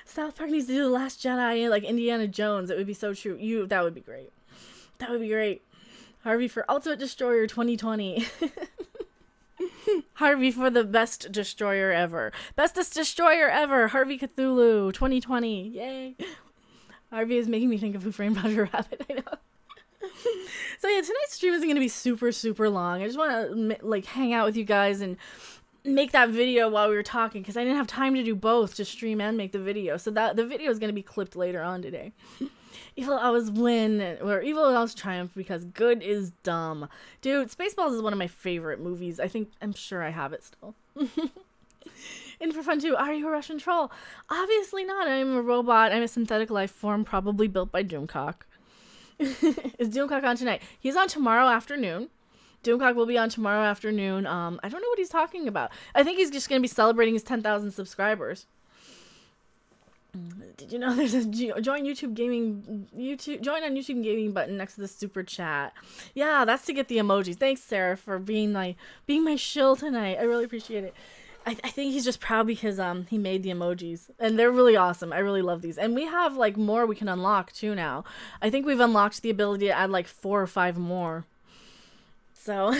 South Park needs to do The Last Jedi, like Indiana Jones. It would be so true. That would be great. That would be great. Harvey for Ultimate Destroyer 2020. Harvey for the best destroyer ever. Bestest destroyer ever. Harvey Cthulhu 2020. Yay. Harvey is making me think of Who Framed Roger Rabbit. I know. So yeah, tonight's stream isn't going to be super, super long. I just want to like hang out with you guys and make that video while we were talking because I didn't have time to do both, to stream and make the video. So that the video is going to be clipped later on today. Evil always win, or evil always triumph because good is dumb. Dude, Spaceballs is one of my favorite movies. I'm sure I have it still. And for fun too, are you a Russian troll? Obviously not. I'm a robot. I'm a synthetic life form, probably built by Doomcock. Is Doomcock on tonight? He's on tomorrow afternoon. Doomcock will be on tomorrow afternoon. I don't know what he's talking about. I think he's just going to be celebrating his 10,000 subscribers. Did you know there's a join on YouTube gaming button next to the super chat? Yeah, that's to get the emojis. Thanks, Sarah, for being my shill tonight. I really appreciate it. I think he's just proud because he made the emojis, and they're really awesome. I really love these, and we have like more we can unlock too now. I think we've unlocked the ability to add like 4 or 5 more. So,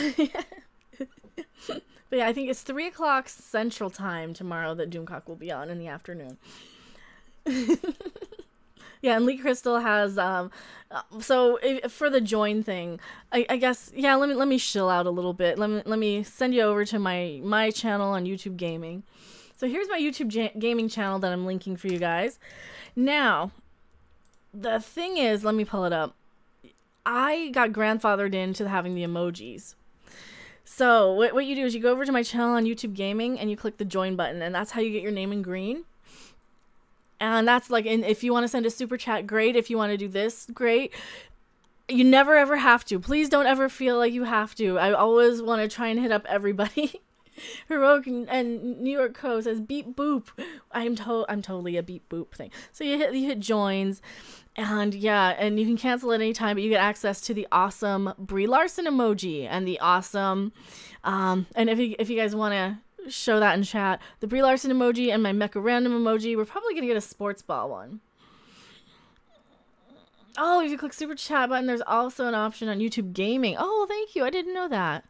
but yeah, I think it's 3 o'clock Central Time tomorrow that Doomcock will be on in the afternoon. Yeah, and Lee Crystal has so for the join thing, I guess, yeah, let me chill out a little bit. Let me send you over to my channel on YouTube Gaming. So here's my YouTube gaming channel that I'm linking for you guys. Now, the thing is, let me pull it up. I got grandfathered into having the emojis. So what you do is you go over to my channel on YouTube Gaming and you click the join button, and that's how you get your name in green. And that's like, if you want to send a super chat, great. If you want to do this, great. You never ever have to. Please don't ever feel like you have to. I always want to try and hit up everybody. Heroic and New York Co says beep boop. I'm totally a beep boop thing. So you hit joins, and yeah, and you can cancel at any time, but you get access to the awesome Brie Larson emoji and the awesome and if you guys want to show that in chat, the Brie Larson emoji and my Mecha Random emoji. We're probably gonna get a sports ball one. Oh, if you click super chat button, there's also an option on YouTube Gaming. Oh, thank you. I didn't know that.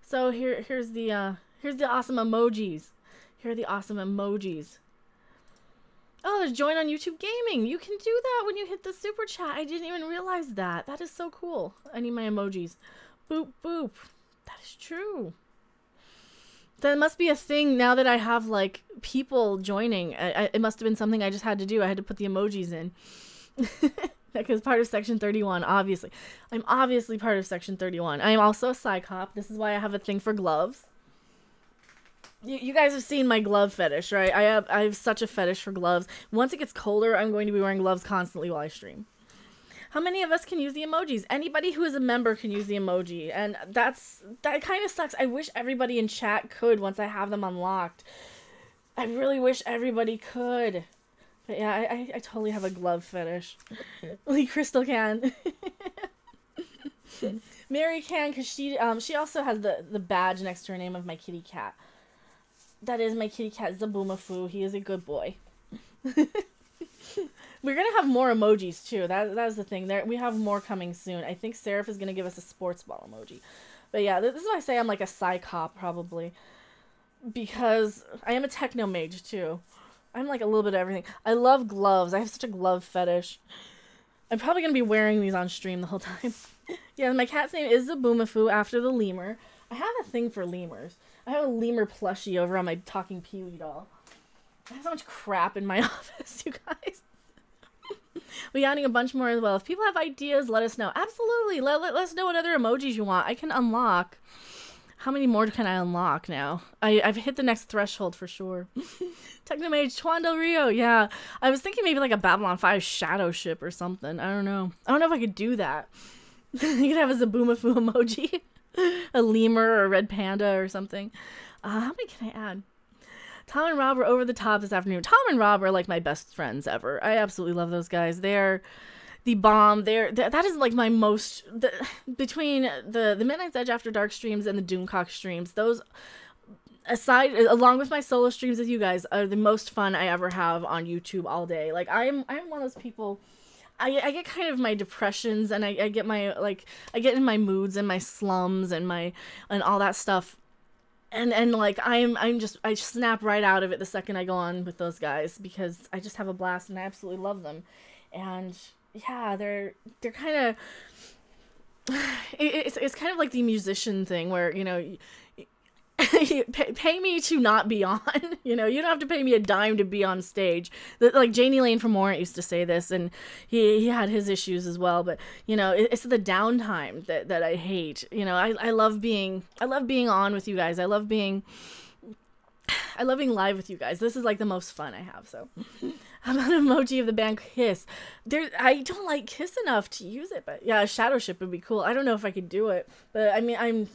So here's the awesome emojis. Here are the awesome emojis. Oh, there's join on YouTube Gaming. You can do that when you hit the super chat. I didn't even realize that. That is so cool. I need my emojis. Boop boop. That is true. That must be a thing now that I have like people joining. It must have been something I just had to do. I had to put the emojis in. Because part of Section 31, obviously. I'm obviously part of Section 31. I am also a psychop. This is why I have a thing for gloves. You guys have seen my glove fetish, right? I have such a fetish for gloves. Once it gets colder, I'm going to be wearing gloves constantly while I stream. How many of us can use the emojis? Anybody who is a member can use the emoji. And that kind of sucks. I wish everybody in chat could once I have them unlocked. I really wish everybody could. But yeah, I totally have a glove fetish. Lee Crystal can. Mary can, because she also has the badge next to her name of my kitty cat. That is my kitty cat, Zaboomafoo. He is a good boy. We're going to have more emojis, too. That is the thing. We have more coming soon. I think Seraph is going to give us a sports ball emoji. But yeah, this is why I say I'm like a psychop, probably. Because I am a techno mage, too. I'm like a little bit of everything. I love gloves. I have such a glove fetish. I'm probably going to be wearing these on stream the whole time. Yeah, my cat's name is Zaboomafoo after the lemur. I have a thing for lemurs. I have a lemur plushie over on my talking Pee-wee doll. I have so much crap in my office, you guys. We're adding a bunch more as well. If people have ideas, let us know. Absolutely. Let us know what other emojis you want. I can unlock. How many more can I unlock now? I've hit the next threshold for sure. Technomage, Juan Del Rio. Yeah. I was thinking maybe like a Babylon 5 shadow ship or something. I don't know. I don't know if I could do that. You could have a Zaboomafoo emoji. A lemur or a red panda or something. How many can I add? Tom and Rob are over the top this afternoon. Tom and Rob are like my best friends ever. I absolutely love those guys. They're the bomb. That is like my most between the Midnight's Edge After Dark streams and the Doomcock streams. Those aside, along with my solo streams with you guys, are the most fun I ever have on YouTube all day. Like I'm one of those people. I get kind of my depressions and I get my I get in my moods and my slums and all that stuff. And like I snap right out of it the second I go on with those guys because I just have a blast and I absolutely love them. And yeah, they're kind of it's kind of like the musician thing where, you know, pay me to not be on. You know, you don't have to pay me a dime to be on stage. Like Janie Lane from Warrant used to say this, and he had his issues as well. But you know, it's the downtime that I hate. You know, I love being on with you guys. I love being live with you guys. This is like the most fun I have. So I'm an emoji of the band Kiss. I don't like Kiss enough to use it, but yeah, a shadow ship would be cool. I don't know if I could do it, but I mean, I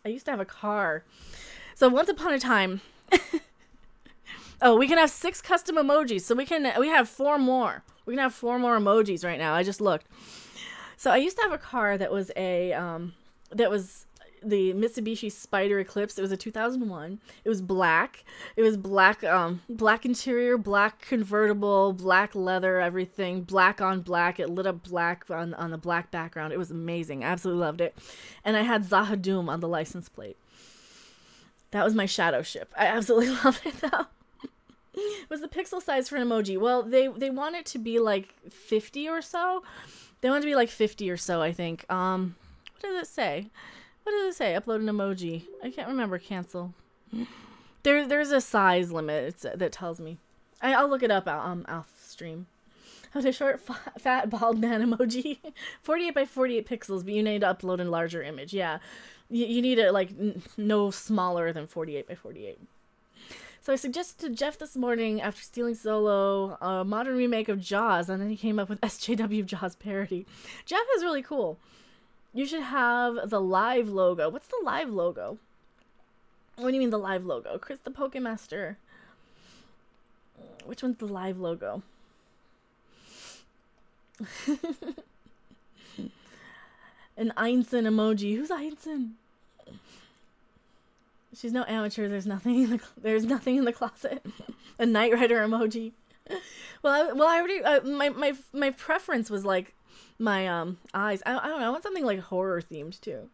used to have a car. So once upon a time, oh, we can have 6 custom emojis. So we have 4 more. We can have 4 more emojis right now. I just looked. So I used to have a car that was the Mitsubishi Spider Eclipse. It was a 2001. It was black. It was black, black interior, black convertible, black leather, everything, black on black. It lit up black on the black background. It was amazing. I absolutely loved it. And I had Zahadum on the license plate. That was my shadow ship. I absolutely loved it though. It was the pixel size for an emoji. Well, they want it to be like 50 or so. They want it to be like 50 or so, I think. What does it say? What does it say? Upload an emoji. I can't remember. Cancel. There's a size limit that tells me. I'll look it up off stream. How's a short, fat, bald man emoji? 48 by 48 pixels, but you need to upload a larger image. Yeah, you need it like no smaller than 48 by 48. So I suggested to Jeff this morning after stealing Solo a modern remake of Jaws, and then he came up with SJW Jaws parody. Jeff is really cool. You should have the live logo. What's the live logo? What do you mean the live logo? Chris the Pokemaster. Which one's the live logo? An Einstein emoji. Who's Einstein? She's no amateur. There's nothing in the closet. A Knight Rider emoji. I already my preference was like my eyes. I don't know. I want something like horror themed too.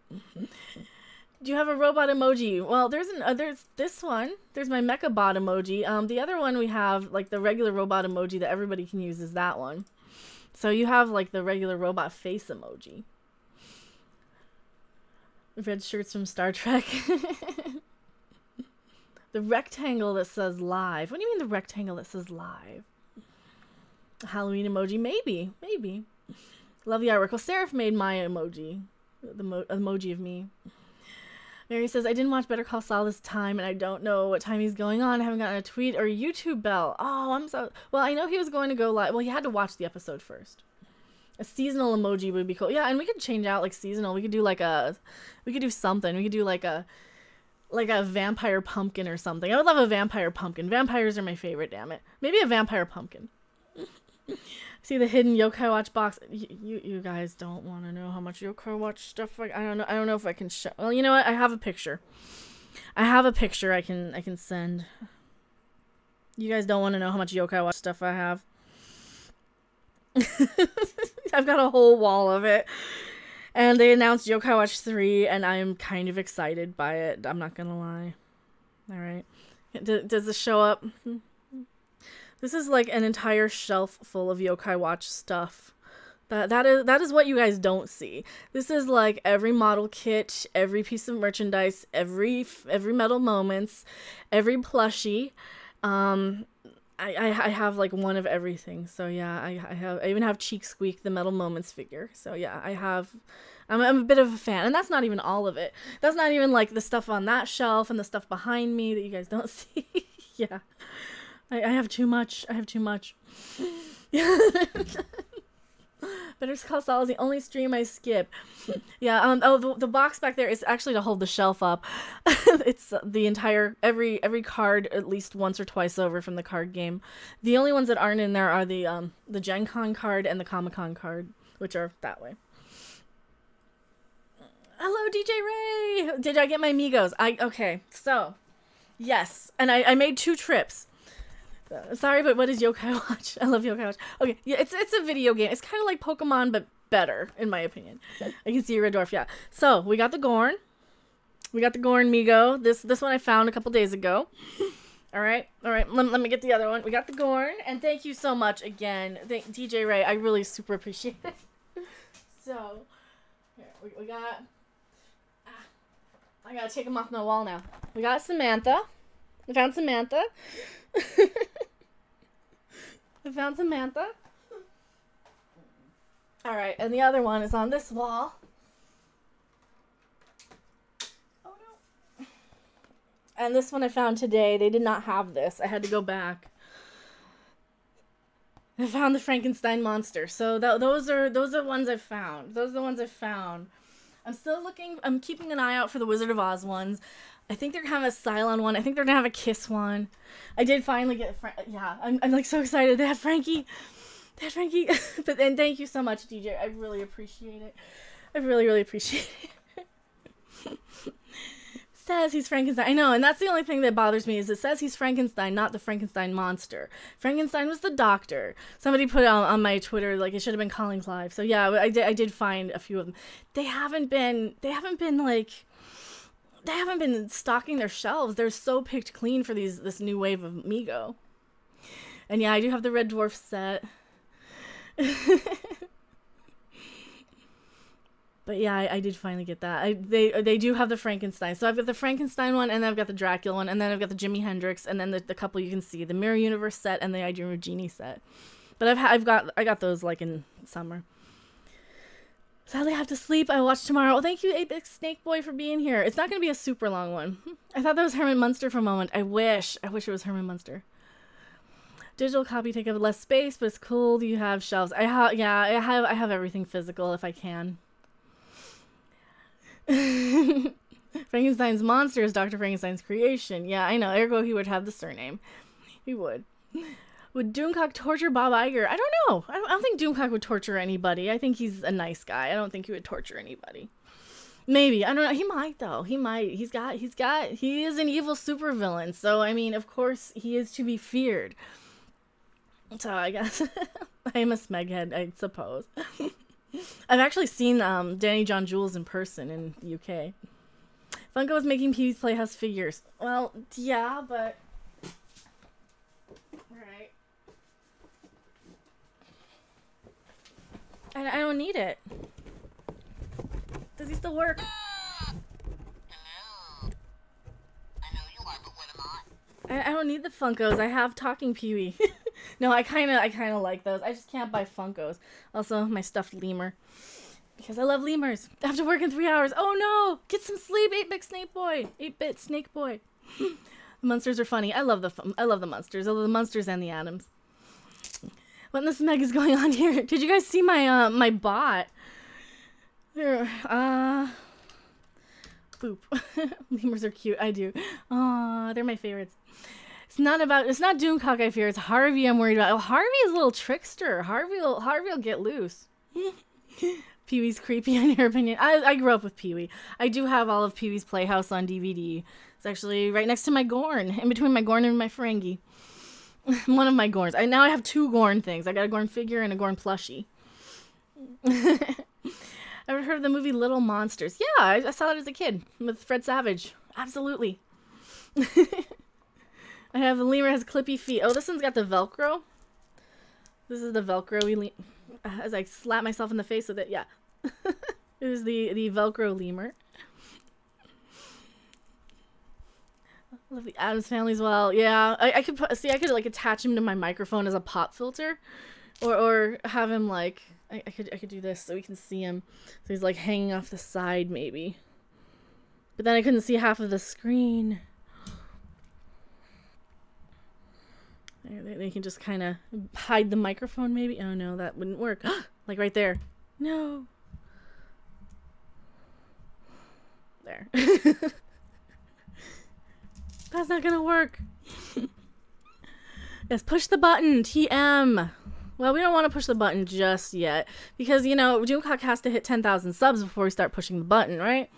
Do you have a robot emoji? Well, there's this one. There's my mecha bot emoji. The other one we have like the regular robot emoji that everybody can use is that one. So you have like the regular robot face emoji. Red shirts from Star Trek. The rectangle that says live. What do you mean the rectangle that says live? A Halloween emoji? Maybe. Love the artwork. Well, Seraph made my emoji. The emoji of me. Mary says, I didn't watch Better Call Saul this time, and I don't know what time he's going on. I haven't gotten a tweet or YouTube bell. Oh, I'm so... Well, I know he was going to go live. Well, you had to watch the episode first. A seasonal emoji would be cool. Yeah, and we could change out, like, seasonal. We could do, like, we could do something. We could do, like a vampire pumpkin or something. I would love a vampire pumpkin. Vampires are my favorite, damn it. Maybe a vampire pumpkin. See the hidden Yokai Watch box. You guys don't want to know how much Yokai Watch stuff I don't know if I can show. Well, you know what? I have a picture. I can send. You guys don't want to know how much Yokai Watch stuff I have. I've got a whole wall of it. And they announced Yokai Watch 3, and I'm kind of excited by it. I'm not gonna lie. All right. Does this show up? This is like an entire shelf full of Yokai Watch stuff. That is what you guys don't see. This is like every model kit, every piece of merchandise, every metal moments, every plushie. I have like one of everything. So yeah, I even have Cheek Squeak, the Metal Moments figure. So yeah, I'm a bit of a fan, and that's not even all of it. That's not even like the stuff on that shelf and the stuff behind me that you guys don't see. Yeah. I have too much. Better Call Saul is the only stream I skip. Yeah. The box back there is actually to hold the shelf up. It's the entire every card at least once or twice over from the card game. The only ones that aren't in there are the Gen Con card and the Comic Con card, which are that way. Hello, DJ Ray. Did I get my Migos? Okay. So, yes, and I made 2 trips. Sorry, but what is Yokai Watch? I love Yokai Watch. Okay, yeah, it's a video game. It's kind of like Pokemon, but better, in my opinion. I can see you, Red Dwarf, yeah. So, we got the Gorn. We got the Gorn Migo. This one I found a couple days ago. All right. Let me get the other one. We got the Gorn, and thank you so much again. DJ Ray, I really super appreciate it. So, here, we got... I gotta take them off my wall now. We got Samantha. We found Samantha. I found Samantha. Alright, and the other one is on this wall. Oh no. And this one I found today. They did not have this. I had to go back. I found the Frankenstein monster. So those are the ones I've found. Those are the ones I've found. I'm still looking. I'm keeping an eye out for the Wizard of Oz ones. I think they're gonna have a Cylon one. I think they're gonna have a Kiss one. I did finally get yeah. I'm like so excited. They had Frankie. They had Frankie. But then thank you so much, DJ. I really appreciate it. I really, really appreciate it. Says he's Frankenstein. I know, and that's the only thing that bothers me is it says he's Frankenstein, not the Frankenstein monster. Frankenstein was the doctor. Somebody put it on my Twitter like it should have been Collins Live. So yeah, I did find a few of them. They haven't been stocking their shelves. They're so picked clean for this new wave of Mego. And yeah, I do have the Red Dwarf set. But yeah, I did finally get that. They do have the Frankenstein. So I've got the Frankenstein one, and then I've got the Dracula one, and then I've got the Jimi Hendrix, and then the couple you can see, the Mirror Universe set and the I Dream of Jeannie set. But I got those like in summer. Sadly, I have to sleep. I will watch tomorrow. Oh, thank you, 8-Bit Snake Boy, for being here. It's not going to be a super long one. I thought that was Herman Munster for a moment. I wish it was Herman Munster. Digital copy take up less space, but it's cool. Do you have shelves? I have everything physical if I can. Frankenstein's monster is Dr. Frankenstein's creation. Yeah, I know. Ergo, he would have the surname. He would. Would Doomcock torture Bob Iger? I don't know. I don't think Doomcock would torture anybody. I think he's a nice guy. I don't think he would torture anybody. Maybe. I don't know. He might, though. He might. He is an evil supervillain. So, I mean, of course, he is to be feared. So, I guess I am a smeghead, I suppose. I've actually seen Danny John Jules in person in the UK. Funko was making Pee-wee's Playhouse figures. Well, yeah, but... Right. I don't need it. Does he still work? Hello. I know you are, but what am I? I don't need the Funkos. I have Talking Pee-wee. No, I kind of like those. I just can't buy Funkos. Also, my stuffed lemur. Because I love lemurs. I have to work in 3 hours. Oh no! Get some sleep, 8-Bit Snake Boy. 8-Bit Snake Boy. The monsters are funny. I love the monsters. I love the monsters and the atoms. What in the smeg is going on here? Did you guys see my my bot? There, boop. Lemurs are cute. I do. Aw, they're my favorites. It's not Doomcock I fear. It's Harvey I'm worried about. Oh, Harvey is a little trickster. Harvey will get loose. Pee-wee's creepy in your opinion. I grew up with Pee-wee. I do have all of Pee-wee's Playhouse on DVD. It's actually right next to my Gorn, in between my Gorn and my Ferengi. One of my Gorns. Now I have 2 Gorn things. I got a Gorn figure and a Gorn plushie. Ever heard of the movie Little Monsters? Yeah, I saw it as a kid with Fred Savage. Absolutely. I have the lemur has clippy feet. Oh, this one's got the Velcro. This is the Velcro. As I slap myself in the face with it, yeah. It is the Velcro lemur. I love the Addams Family as well. Yeah, I could like attach him to my microphone as a pop filter, or have him like I could do this so we can see him. So he's like hanging off the side maybe. But then I couldn't see half of the screen. They can just kind of hide the microphone maybe. Oh no, that wouldn't work. Like right there. No. There. That's not gonna work. Yes, push the button, TM. Well, we don't want to push the button just yet because, you know, Doomcock has to hit 10,000 subs before we start pushing the button, right?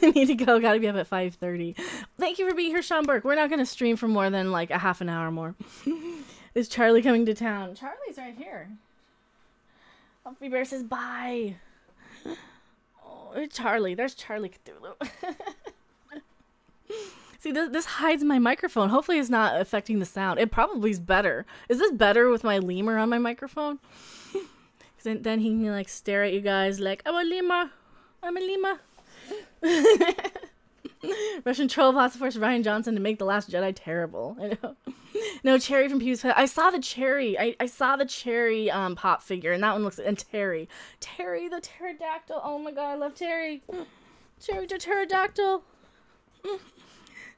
Need to go. Gotta be up at 5:30. Thank you for being here, Sean Burke. We're not going to stream for more than like a half an hour more. Is Charlie coming to town? Charlie's right here. Humphrey Bear says bye. Oh, Charlie. There's Charlie Cthulhu. See, this hides my microphone. Hopefully it's not affecting the sound. It probably is better. Is this better with my lemur on my microphone? Then he can like stare at you guys like, I'm a lemur. I'm a lemur. Russian troll bots forced Ryan Johnson to make The Last Jedi terrible. I know. No, Cherry from Pew's. I saw the Cherry. I saw the Cherry pop figure, and that one looks. And Terry the pterodactyl. Oh my god, I love Terry. Cherry the pterodactyl.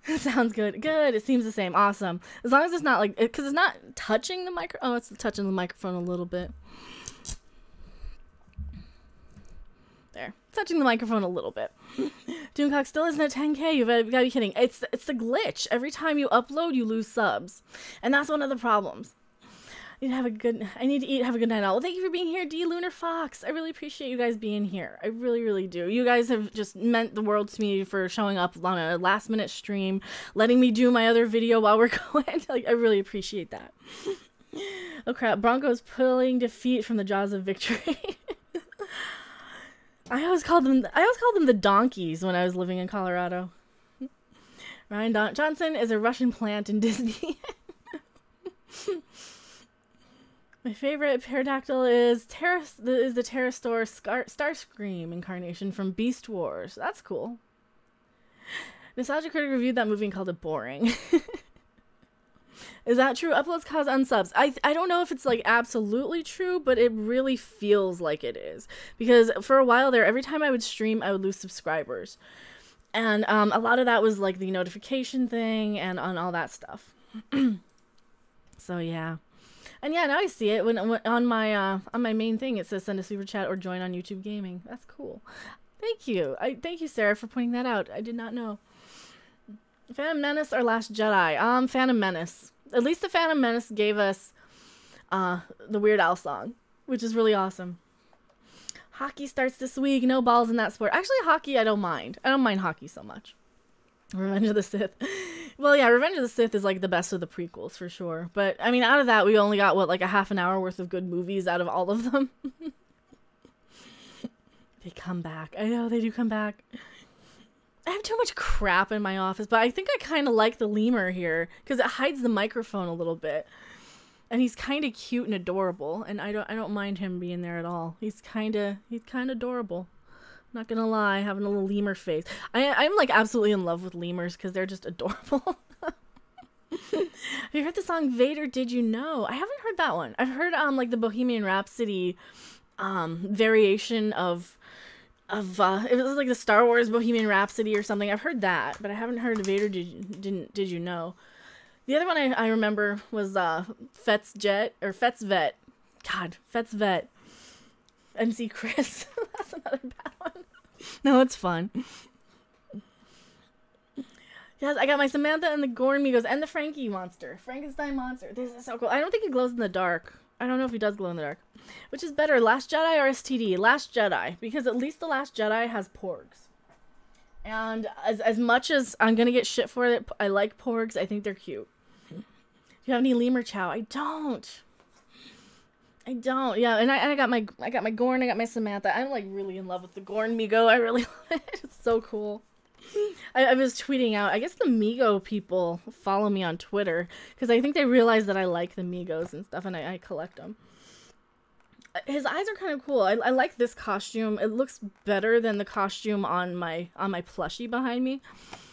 That sounds good. Good. It seems the same. Awesome. As long as it's not like, because it's not touching the micro. Oh, it's touching the microphone a little bit. There. Touching the microphone a little bit. Doomcock still isn't at 10K. You've got to be kidding. It's the glitch. Every time you upload, you lose subs. And that's one of the problems. I need to eat, have a good night all. Well, thank you for being here, D Lunar Fox. I really appreciate you guys being here. I really, really do. You guys have just meant the world to me for showing up on a last minute stream, letting me do my other video while we're going. Like, I really appreciate that. Oh crap, Broncos pulling defeat from the jaws of victory. I always called them the donkeys when I was living in Colorado. Ryan Johnson is a Russian plant in Disney. My favorite pterodactyl is the Pterosaur Starscream incarnation from Beast Wars. That's cool. Nostalgia Critic reviewed that movie and called it boring. Is that true? Uploads cause unsubs. I don't know if it's like absolutely true, but it really feels like it is. Because for a while there, every time I would stream, I would lose subscribers. And a lot of that was like the notification thing and on all that stuff. So yeah. And yeah, now I see it when on my main thing. It says send a super chat or join on YouTube Gaming. That's cool. Thank you. Thank you, Sarah, for pointing that out. I did not know. Phantom Menace or Last Jedi? Phantom Menace. At least the Phantom Menace gave us the Weird Al song, which is really awesome. Hockey starts this week. No balls in that sport. Actually, hockey I don't mind. I don't mind hockey so much. Revenge of the Sith. Well, yeah, Revenge of the Sith is like the best of the prequels for sure. But I mean, out of that, we only got what, like a half an hour worth of good movies out of all of them. They come back. I know they do come back. I have too much crap in my office, but I think I kind of like the lemur here because it hides the microphone a little bit, and he's kind of cute and adorable, and I don't mind him being there at all. He's kind of adorable. Not gonna lie, having a little lemur face. I'm like absolutely in love with lemurs because they're just adorable. Have you heard the song Vader Did You Know? I haven't heard that one. I've heard like the Bohemian Rhapsody variation of it was like the Star Wars Bohemian Rhapsody or something. I've heard that, but I haven't heard Vader Did You Know? The other one I remember was Fet's Vet. God, Fet's Vet. MC Chris. That's another bad one. No, it's fun. Yes, I got my Samantha and the Gorn Migos and the Frankenstein monster. This is so cool. I don't think he glows in the dark. I don't know if he does glow in the dark. Which is better, Last Jedi or STD? Last Jedi, because at least the Last Jedi has porgs. And as much as I'm gonna get shit for it, I like porgs. I think they're cute. Do you have any lemur chow? I don't. Yeah, and I got my Gorn, I got my Samantha. I'm like really in love with the Gorn Migo. I really love it. It's so cool. I was tweeting out, I guess the Migo people follow me on Twitter because I think they realize that I like the Migos and stuff, and I collect them. His eyes are kind of cool. I like this costume. It looks better than the costume on my plushie behind me.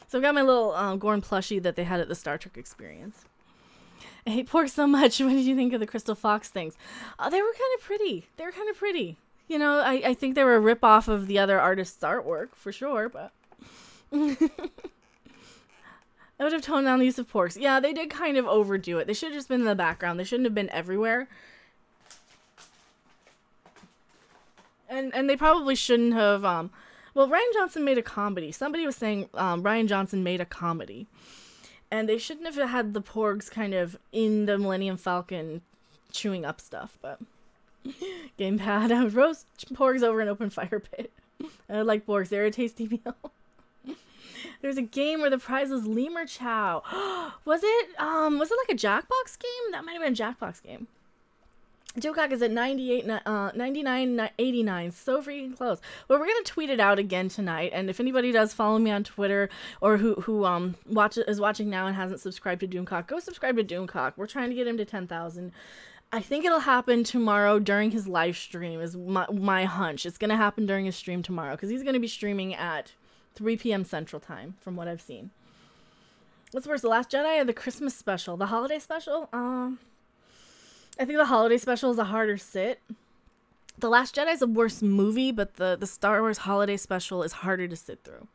So I've got my little Gorn plushie that they had at the Star Trek Experience. I hate pork so much. What did you think of the Crystal Fox things? They were kind of pretty. You know, I think they were a rip-off of the other artist's artwork, for sure, but... I would have toned down the use of porks. Yeah, they did kind of overdo it. They should have just been in the background. They shouldn't have been everywhere. And they probably shouldn't have... Well, Ryan Johnson made a comedy. Somebody was saying Ryan Johnson made a comedy. And they shouldn't have had the porgs kind of in the Millennium Falcon chewing up stuff, but... Gamepad, I would roast porgs over an open fire pit. I like porgs, they're a tasty meal. There's a game where the prize was lemur chow. Was it like a Jackbox game? That might have been a Jackbox game. Joecock is at 99.89, so freaking close. Well, we're gonna tweet it out again tonight, and if anybody does follow me on Twitter or who is watching now and hasn't subscribed to Doomcock, go subscribe to Doomcock. We're trying to get him to 10,000. I think it'll happen tomorrow during his live stream. Is my hunch. It's gonna happen during his stream tomorrow because he's gonna be streaming at 3 p.m. Central Time, from what I've seen. What's worse, The Last Jedi or the Christmas special? The holiday special? I think the holiday special is a harder sit. The Last Jedi is a worse movie, but the Star Wars holiday special is harder to sit through.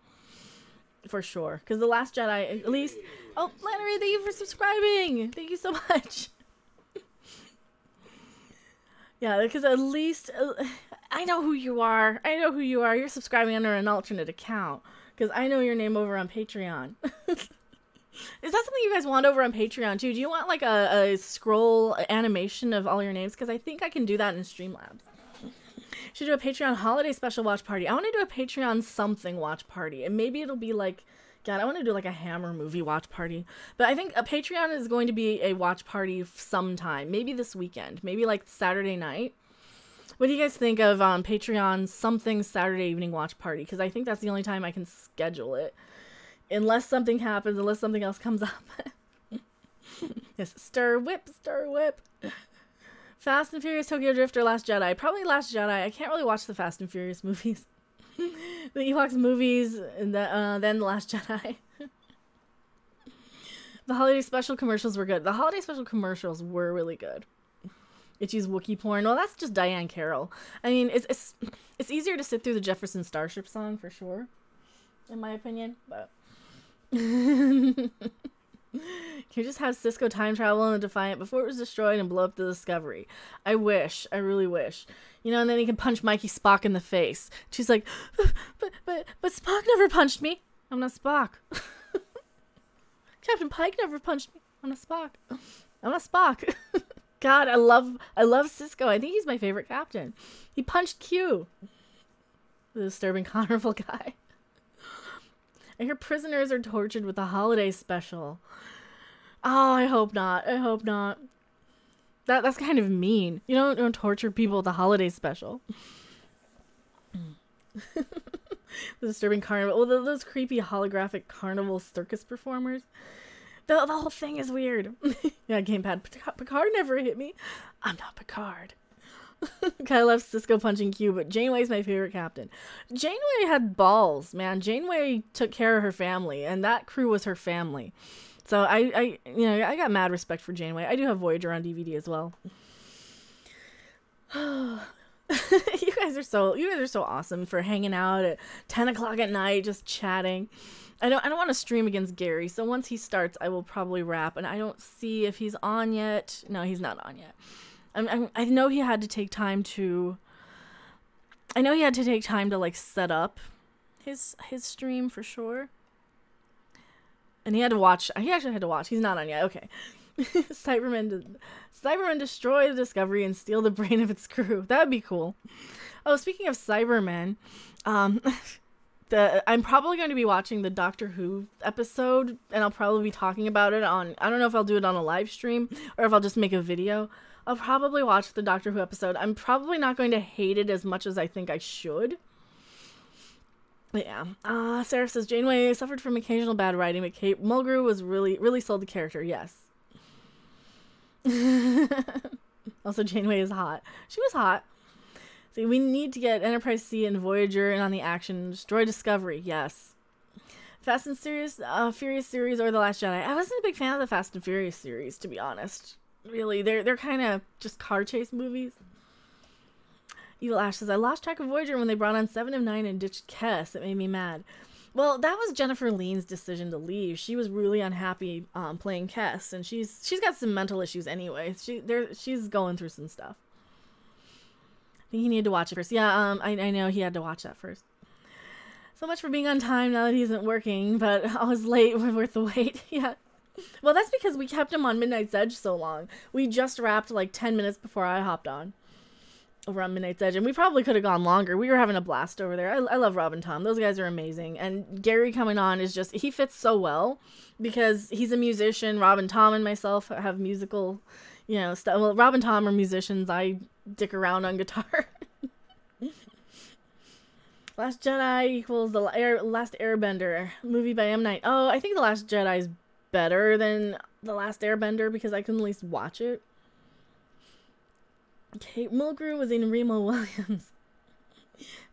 For sure. Because The Last Jedi, at least... Oh, Lannery, thank you for subscribing! Thank you so much! Yeah, because at least... I know who you are. I know who you are. You're subscribing under an alternate account. Because I know your name over on Patreon. Is that something you guys want over on Patreon, too? Do you want, like, a scroll animation of all your names? Because I think I can do that in Streamlabs. Should do a Patreon holiday special watch party. I want to do a Patreon something watch party. And maybe it'll be like... God, I want to do like a Hammer movie watch party. But I think a Patreon is going to be a watch party sometime. Maybe this weekend. Maybe like Saturday night. What do you guys think of Patreon something Saturday evening watch party? Because I think that's the only time I can schedule it. Unless something happens, unless something else comes up. Yes, stir whip, stir whip. Fast and Furious, Tokyo Drift, or Last Jedi? Probably Last Jedi. I can't really watch the Fast and Furious movies. The Ewoks movies, and then The Last Jedi. The holiday special commercials were good. The holiday special commercials were really good. Itchy's Wookiee porn. Well, that's just Diane Carroll. I mean, it's easier to sit through the Jefferson Starship song for sure, in my opinion. But can you just have Cisco time travel in the Defiant before it was destroyed and blow up the Discovery? I wish. I really wish. You know, and then he can punch Mikey Spock in the face. She's like, but Spock never punched me. I'm not Spock. Captain Pike never punched me. I'm not Spock. I'm not Spock. God, I love Cisco. I think he's my favorite captain. He punched Q. The disturbing carnival guy. I hear prisoners are tortured with the holiday special. Oh, I hope not. I hope not. That's kind of mean. You don't torture people with the holiday special. The disturbing carnival. Well, those creepy holographic carnival circus performers. The whole thing is weird. Yeah, gamepad. Picard never hit me. I'm not Picard. I love Cisco punching Q, but Janeway's my favorite captain. Janeway had balls, man. Janeway took care of her family, and that crew was her family. So I got mad respect for Janeway. I do have Voyager on DVD as well. You guys are so awesome for hanging out at 10 o'clock at night, just chatting. I don't want to stream against Gary, so once he starts, I will probably wrap. And I don't see if he's on yet. No, he's not on yet. I know he had to take time to. I know he had to take time to like set up his stream for sure. And he had to watch. He actually had to watch. He's not on yet. Okay. Cybermen destroy the Discovery and steal the brain of its crew. That would be cool. Oh, speaking of Cybermen, I'm probably going to be watching the Doctor Who episode, and I'll probably be talking about it on. I don't know if I'll do it on a live stream or if I'll just make a video. I'll probably watch the Doctor Who episode. I'm probably not going to hate it as much as I think I should. But yeah. Sarah says, Janeway suffered from occasional bad writing, but Kate Mulgrew was really sold the character. Yes. Also, Janeway is hot. She was hot. See, we need to get Enterprise C and Voyager in on the action. Destroy Discovery. Yes. Fast and Furious series or The Last Jedi. I wasn't a big fan of the Fast and Furious series, to be honest. Really, they're kind of just car chase movies. Evil Ash says, I lost track of Voyager when they brought on 7 of 9 and ditched Kess. It made me mad. Well, that was Jennifer Lean's decision to leave. She was really unhappy playing Kess, and she's got some mental issues anyway. She's going through some stuff. I think he needed to watch it first. Yeah, I know he had to watch that first. So much for being on time now that he isn't working, but I was late. Worth the wait. Yeah. Well, that's because we kept him on Midnight's Edge so long. We just wrapped like 10 minutes before I hopped on over on Midnight's Edge, and we probably could have gone longer. We were having a blast over there. I love Rob and Tom. Those guys are amazing. And Gary coming on is just, he fits so well because he's a musician. Rob and Tom and myself have musical, stuff. Well, Rob and Tom are musicians. I dick around on guitar. Last Jedi equals the Last Airbender movie by M. Night. Oh, I think The Last Jedi is better than The Last Airbender because I can at least watch it. Kate Mulgrew was in Remo Williams.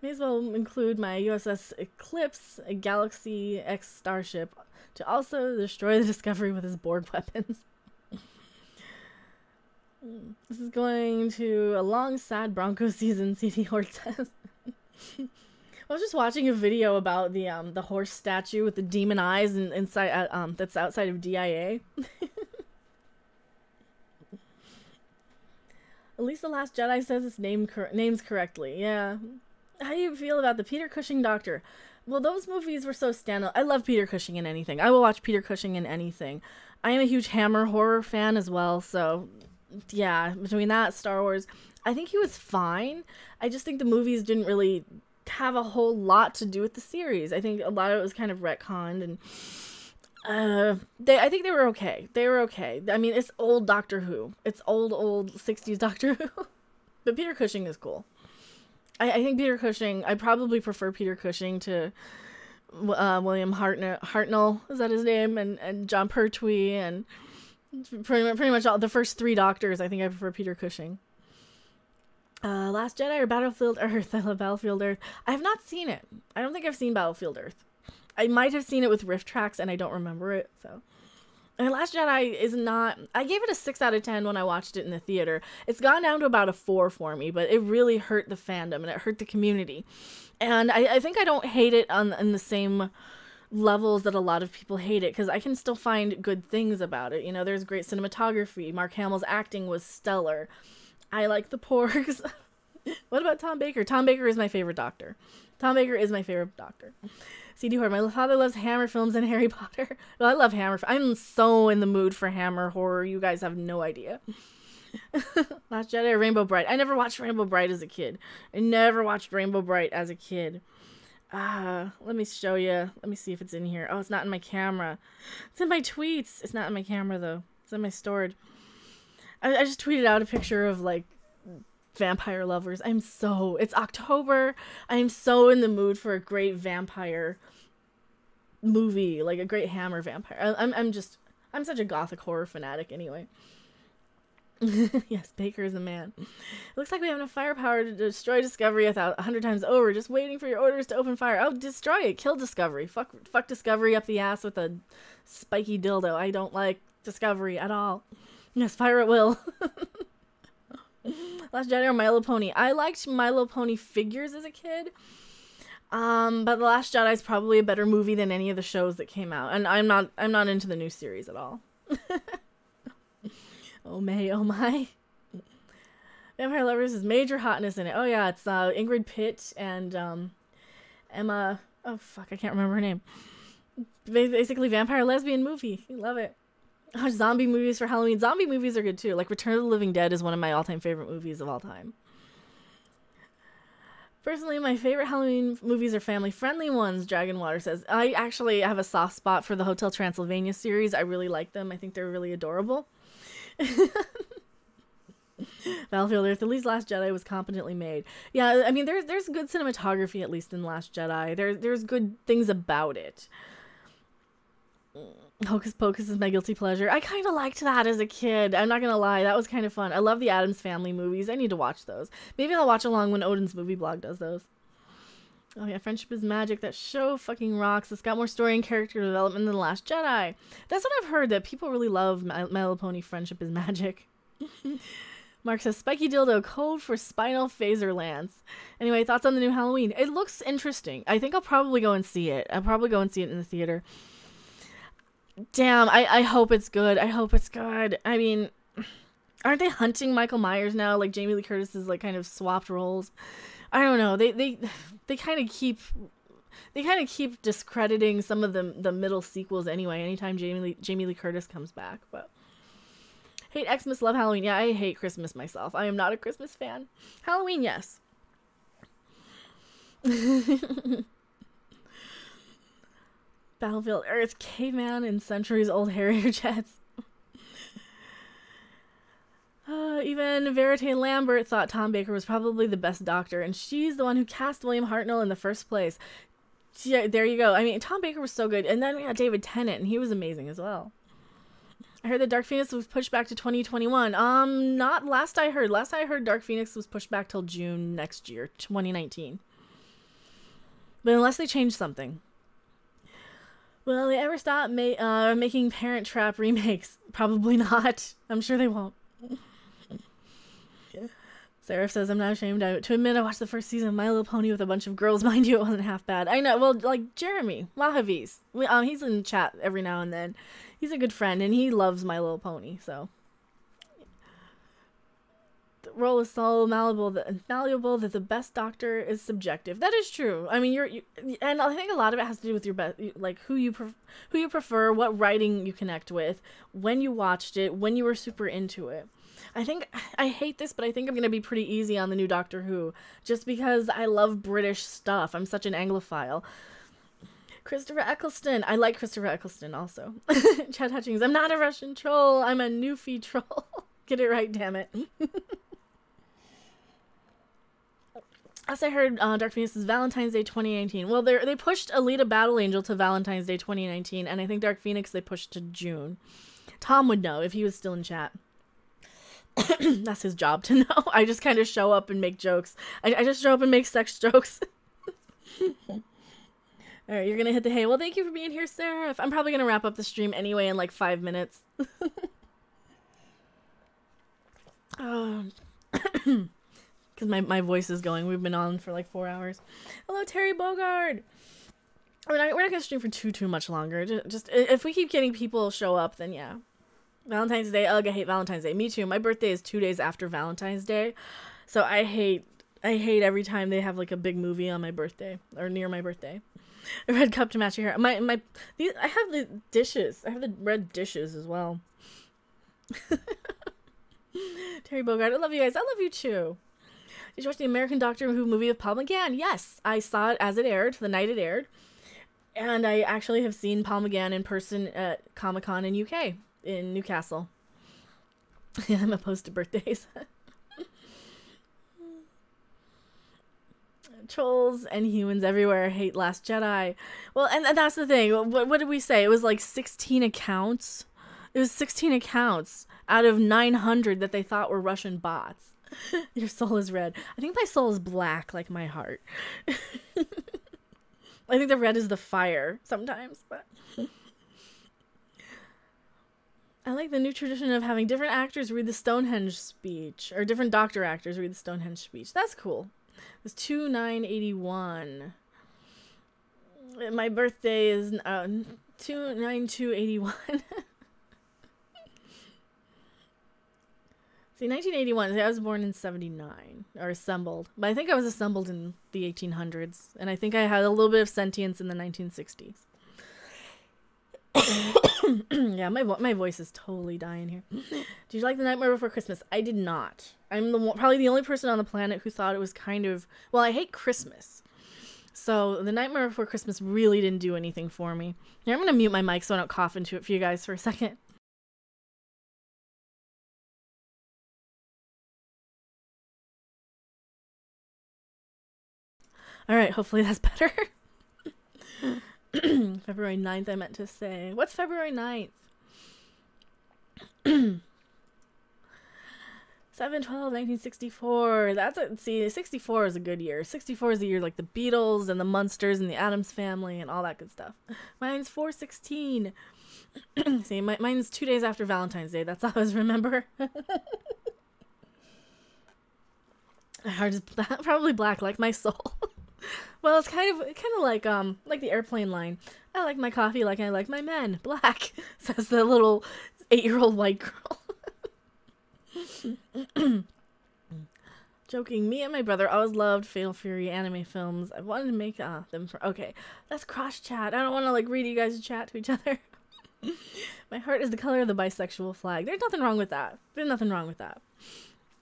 May as well include my USS Eclipse, a Galaxy X starship, to also destroy the Discovery with his Borg weapons. This is going to a long, sad Bronco season, CD Horde says. I was just watching a video about the horse statue with the demon eyes inside that's outside of DIA. At least The Last Jedi says its names correctly. Yeah. How do you feel about the Peter Cushing Doctor? Well, those movies were so standout. I love Peter Cushing in anything. I will watch Peter Cushing in anything. I am a huge Hammer horror fan as well, so yeah, between that, Star Wars, I think he was fine. I just think the movies didn't really have a whole lot to do with the series. I think a lot of it was kind of retconned, and I think they were okay. They were okay. I mean, it's old Doctor Who. It's old 60s Doctor Who. But Peter Cushing is cool. I think Peter Cushing, I probably prefer Peter Cushing to William Hartnell, is that his name? And John Pertwee, and pretty much all the first three Doctors. I think I prefer Peter Cushing. Last Jedi or Battlefield Earth? I love Battlefield Earth. I have not seen it. I don't think I've seen Battlefield Earth. I might have seen it with riff tracks and I don't remember it, so. And Last Jedi is not... I gave it a 6 out of 10 when I watched it in the theater. It's gone down to about a 4 for me, but it really hurt the fandom and it hurt the community. And I think I don't hate it in the same levels that a lot of people hate it, because I can still find good things about it. You know, there's great cinematography. Mark Hamill's acting was stellar. I like the porgs. What about Tom Baker? Tom Baker is my favorite Doctor. Tom Baker is my favorite Doctor. CD Horror. My father loves Hammer films and Harry Potter. Well, I love Hammer. I'm so in the mood for Hammer horror. You guys have no idea. Last Jedi or Rainbow Bright? I never watched Rainbow Bright as a kid. Let me show you. Let me see if it's in here. Oh, it's not in my camera. It's in my tweets. It's not in my camera, though. It's in my stored. I just tweeted out a picture of, like, vampire lovers. It's October. I'm so in the mood for a great vampire movie, like a great Hammer vampire. I'm such a gothic horror fanatic anyway. Yes, Baker is the man. It looks like we have enough firepower to destroy Discovery 100 times over, just waiting for your orders to open fire. Oh, destroy it. Kill Discovery. Fuck Discovery up the ass with a spiky dildo. I don't like Discovery at all. Yes, fire at will. Last Jedi or Milo Pony? I liked Milo Pony figures as a kid. But The Last Jedi is probably a better movie than any of the shows that came out. And I'm not into the new series at all. Oh my. Vampire Lovers is major hotness in it. Oh yeah, it's Ingrid Pitt and Emma, oh fuck, I can't remember her name. Basically vampire lesbian movie. Love it. Oh, zombie movies for Halloween. Zombie movies are good too. Like Return of the Living Dead is one of my all-time favorite movies of all time. Personally, my favorite Halloween movies are family-friendly ones, Dragonwater says. I actually have a soft spot for the Hotel Transylvania series. I really like them. I think they're really adorable. Battlefield Earth, at least Last Jedi was competently made. Yeah, I mean, there's good cinematography, at least in Last Jedi. There's good things about it. Hocus Pocus is my guilty pleasure. I kind of liked that as a kid. I'm not gonna lie, that was kind of fun. I love the Addams Family movies. I need to watch those. Maybe I'll watch along when Odin's Movie Blog does those. Oh yeah, Friendship is Magic. That show fucking rocks. It's got more story and character development than The Last Jedi. That's what I've heard, that people really love My Little Pony Friendship is Magic. Mark says, Spiky Dildo, code for Spinal Phaser Lance. Anyway, thoughts on the new Halloween? It looks interesting. I think I'll probably go and see it. I'll probably go and see it in the theater. Damn, I hope it's good. I hope it's good. I mean, aren't they hunting Michael Myers now? Like Jamie Lee Curtis is like kind of swapped roles. I don't know. They kind of keep discrediting some of the middle sequels anyway. Anytime Jamie Lee Curtis comes back, but hate Xmas, love Halloween. Yeah, I hate Christmas myself. I am not a Christmas fan. Halloween, yes. Battlefield Earth, caveman, and centuries-old Harrier jets. Even Verite Lambert thought Tom Baker was probably the best Doctor, and she's the one who cast William Hartnell in the first place. Yeah, there you go. I mean, Tom Baker was so good, and then we got David Tennant, and he was amazing as well. I heard that Dark Phoenix was pushed back to 2021. Not last I heard. Last I heard, Dark Phoenix was pushed back till June next year, 2019. But unless they change something. Will they ever stop making Parent Trap remakes? Probably not. I'm sure they won't. Sarah says, I'm not ashamed to admit I watched the first season of My Little Pony with a bunch of girls. Mind you, it wasn't half bad. I know. Well, like Jeremy Wahavis. He's in chat every now and then. He's a good friend, and he loves My Little Pony, so. The role is so malleable that the best doctor is subjective. That is true. I mean, and I think a lot of it has to do with your like who you prefer, what writing you connect with, when you watched it, when you were super into it. I hate this, but I think I'm going to be pretty easy on the new Doctor Who, just because I love British stuff. I'm such an Anglophile. Christopher Eccleston. I like Christopher Eccleston also. Chad Hutchings. I'm not a Russian troll. I'm a Newfie troll. Get it right, damn it. As I heard, Dark Phoenix is Valentine's Day 2019. Well, they pushed Alita Battle Angel to Valentine's Day 2019, and I think Dark Phoenix they pushed to June. Tom would know if he was still in chat. That's his job to know. I just kind of show up and make jokes. I just show up and make sex jokes. Alright, you're gonna hit the hay. Well, thank you for being here, Sarah. I'm probably gonna wrap up the stream anyway in like 5 minutes. Because my voice is going. We've been on for like 4 hours. Hello, Terry Bogard. We're not gonna stream for too much longer. Just if we keep getting people show up, then yeah. Valentine's Day. Ugh, I hate Valentine's Day. Me too. My birthday is 2 days after Valentine's Day, so I hate every time they have like a big movie on my birthday or near my birthday. A red cup to match your hair. I have the dishes. I have the red dishes as well. Terry Bogard, I love you guys. I love you too. Did you watch the American Doctor Who movie with Paul McGann? Yes, I saw it as it aired, the night it aired, and I actually have seen Paul McGann in person at Comic-Con in UK. In Newcastle. I'm opposed to birthdays. Trolls and humans everywhere hate Last Jedi. Well, and that's the thing. What did we say? It was like 16 accounts. It was 16 accounts out of 900 that they thought were Russian bots. Your soul is red. I think my soul is black, like my heart. I think the red is the fire sometimes, but... I like the new tradition of having different actors read the Stonehenge speech, or different Doctor actors read the Stonehenge speech. That's cool. It was 2/9/81. My birthday is 2/9/2/81. See, 1981. I was born in 79, or assembled, but I think I was assembled in the 1800s, and I think I had a little bit of sentience in the 1960s. Yeah, my voice is totally dying here. Did you like The Nightmare Before Christmas? I did not. I'm probably the only person on the planet who thought it was kind of... Well, I hate Christmas. So The Nightmare Before Christmas really didn't do anything for me. Here, I'm going to mute my mic so I don't cough into it for you guys for a second. Alright, hopefully that's better. February 9th, I meant to say. What's February 9th? 7/12/1964. See, 64 is a good year. 64 is a year like the Beatles and the Munsters and the Addams Family and all that good stuff. Mine's 4/16. See, mine's 2 days after Valentine's Day. That's all I always remember. My heart is probably black like my soul. Well, it's kind of like the airplane line. I like my coffee like I like my men. Black, says the little 8-year-old white girl. Joking. Me and my brother always loved Fatal Fury anime films. I wanted to make them for... Okay, that's cross chat. I don't want to like read you guys chat to each other. My heart is the color of the bisexual flag. There's nothing wrong with that. There's nothing wrong with that.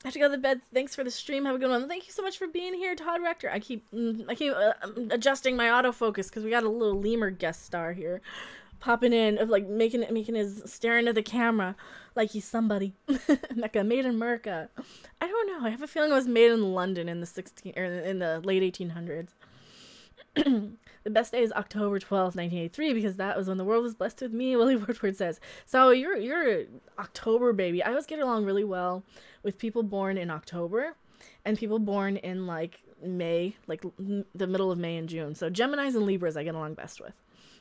I have to go to bed. Thanks for the stream. Have a good one. Thank you so much for being here, Todd Rector. I keep adjusting my autofocus because we got a little lemur guest star here, popping in, of like making his staring at the camera like he's somebody. Like made in America. I don't know. I have a feeling it was made in London in the late 1800s. The best day is October 12th, 1983, because that was when the world was blessed with me, Willie Woodward says. So you're an October baby. I always get along really well with people born in October. and people born in like May, like the middle of May and June. So Geminis and Libras I get along best with.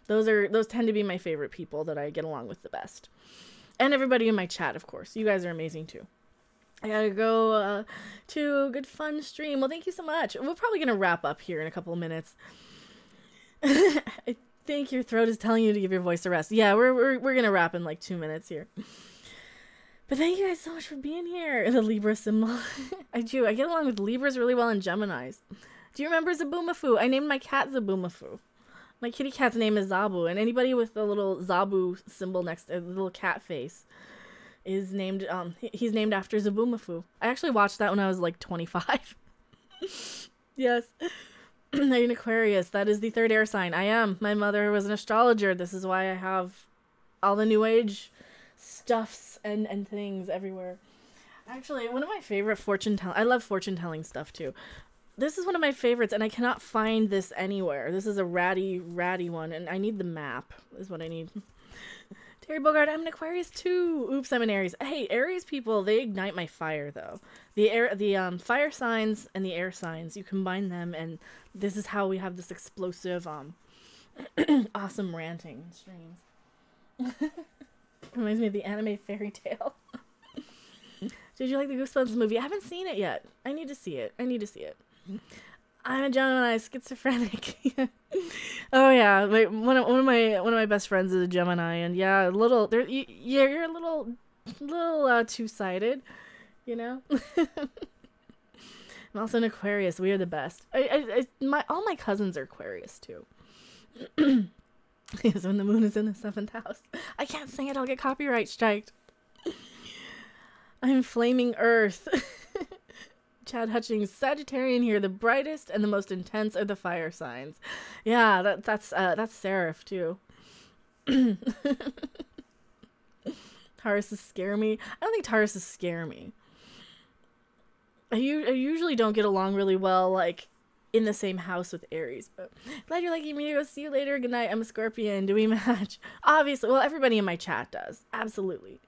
Those tend to be my favorite people that I get along with the best. And everybody in my chat, of course. You guys are amazing too. I gotta go to a good fun stream. Well, thank you so much. We're probably gonna wrap up here in a couple of minutes. I think your throat is telling you to give your voice a rest. Yeah, we're gonna wrap in like 2 minutes here. But thank you guys so much for being here. The Libra symbol. I do. I get along with Libras really well and Geminis. Do you remember Zaboomafoo? I named my cat Zaboomafoo. My kitty cat's name is Zabu, and anybody with the little Zabu symbol next to the little cat face is named, he's named after Zaboomafoo. I actually watched that when I was like 25. Yes. I'm an Aquarius. That is the third air sign. I am. My mother was an astrologer. This is why I have all the new age stuffs and things everywhere. Actually, one of my favorite I love fortune telling stuff too. This is one of my favorites, and I cannot find this anywhere. This is a ratty one, and I need the map, is what I need. Terry Bogart, I'm an Aquarius too. Oops, I'm an Aries. Hey, Aries people, they ignite my fire, though. The fire signs and the air signs, you combine them, and this is how we have this explosive, awesome ranting streams. Reminds me of the anime fairy tale. Did you like the Goosebumps movie? I haven't seen it yet. I need to see it. I'm a Gemini, schizophrenic. Oh yeah, one of my best friends is a Gemini, and yeah, you're a little two-sided, you know. I'm also an Aquarius. We are the best. All my cousins are Aquarius too. Yes, when the moon is in the 7th house. I can't sing it. I'll get copyright striked. I'm flaming Earth. Chad Hutchings, Sagittarian here. The brightest and the most intense are the fire signs. Yeah, that's Seraph too. Tauruses scare me. I don't think Tauruses scare me. I usually don't get along really well, like, in the same house with Aries, but glad you're liking me. See you later. Good night. I'm a Scorpion. Do we match? Obviously. Well, everybody in my chat does. Absolutely.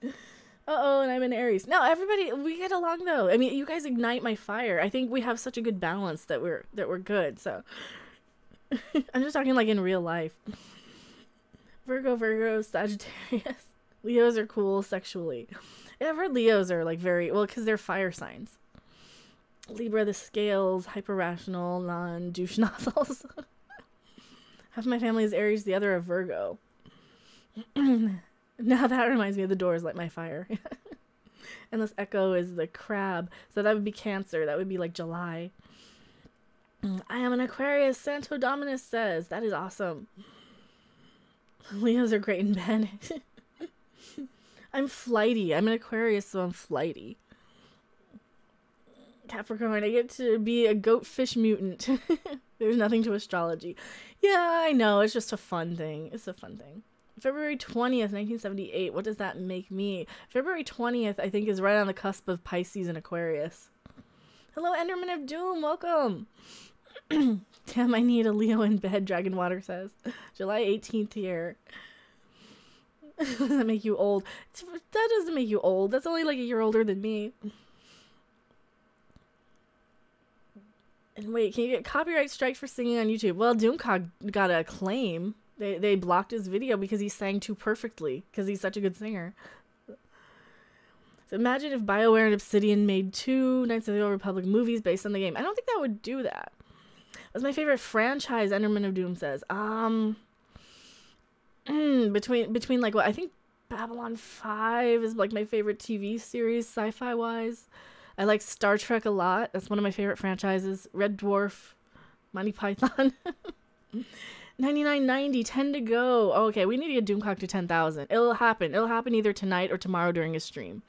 Uh-oh, and I'm an Aries. No, everybody, we get along though. I mean, you guys ignite my fire. I think we have such a good balance that we're good. So I'm just talking like in real life. Virgo, Sagittarius. Leos are cool sexually. Yeah, I've heard Leos are like very well because they're fire signs. Libra, the scales, hyper-rational, non-douche nozzles. Half my family is Aries, the other a Virgo. Now that reminds me of the Doors, Light My Fire. Endless Echo is the crab, so that would be Cancer. That would be like July. I am an Aquarius, Santo Dominus says. That is awesome. Leos are great in bed. I'm flighty. I'm an Aquarius, so I'm flighty. Capricorn, I get to be a goatfish mutant. There's nothing to astrology. Yeah, I know. It's just a fun thing. It's a fun thing. February 20th, 1978. What does that make me? February 20th, I think, is right on the cusp of Pisces and Aquarius. Hello, Enderman of Doom. Welcome. Damn, I need a Leo in bed, Dragon Water says. July 18th here. Does that make you old? That doesn't make you old. That's only like a year older than me. And wait, can you get copyright strike for singing on YouTube? Well, Doomcog got a claim. They blocked his video because he sang too perfectly, because he's such a good singer. So imagine if BioWare and Obsidian made 2 Knights of the Old Republic movies based on the game. I don't think that would do that. That's my favorite franchise, Enderman of Doom says. Between like what I think Babylon 5 is like my favorite TV series sci-fi wise. I like Star Trek a lot. That's one of my favorite franchises. Red Dwarf, Monty Python. 99.90, 10 to go. Oh, okay, we need to get Doomcock to 10,000. It'll happen. It'll happen either tonight or tomorrow during a stream.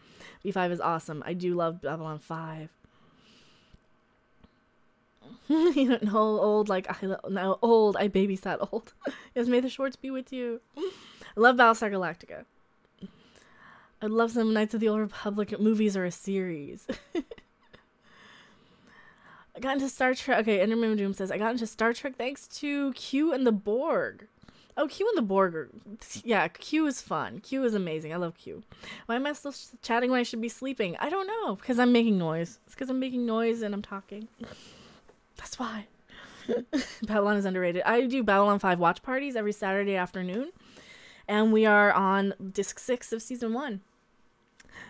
B5 is awesome. I do love Babylon 5. You don't know old like old. I babysat old. Yes, may the Schwartz be with you. I love Battlestar Galactica. I'd love some Knights of the Old Republic movies or a series. I got into Star Trek. Okay, Enderman Doom says, I got into Star Trek thanks to Q and the Borg. Oh, Q and the Borg are... Yeah, Q is fun. Q is amazing. I love Q. Why am I still chatting when I should be sleeping? I don't know. Because I'm making noise. It's because I'm making noise and I'm talking. That's why. Babylon is underrated. I do Babylon 5 watch parties every Saturday afternoon. And we are on disc 6 of season 1.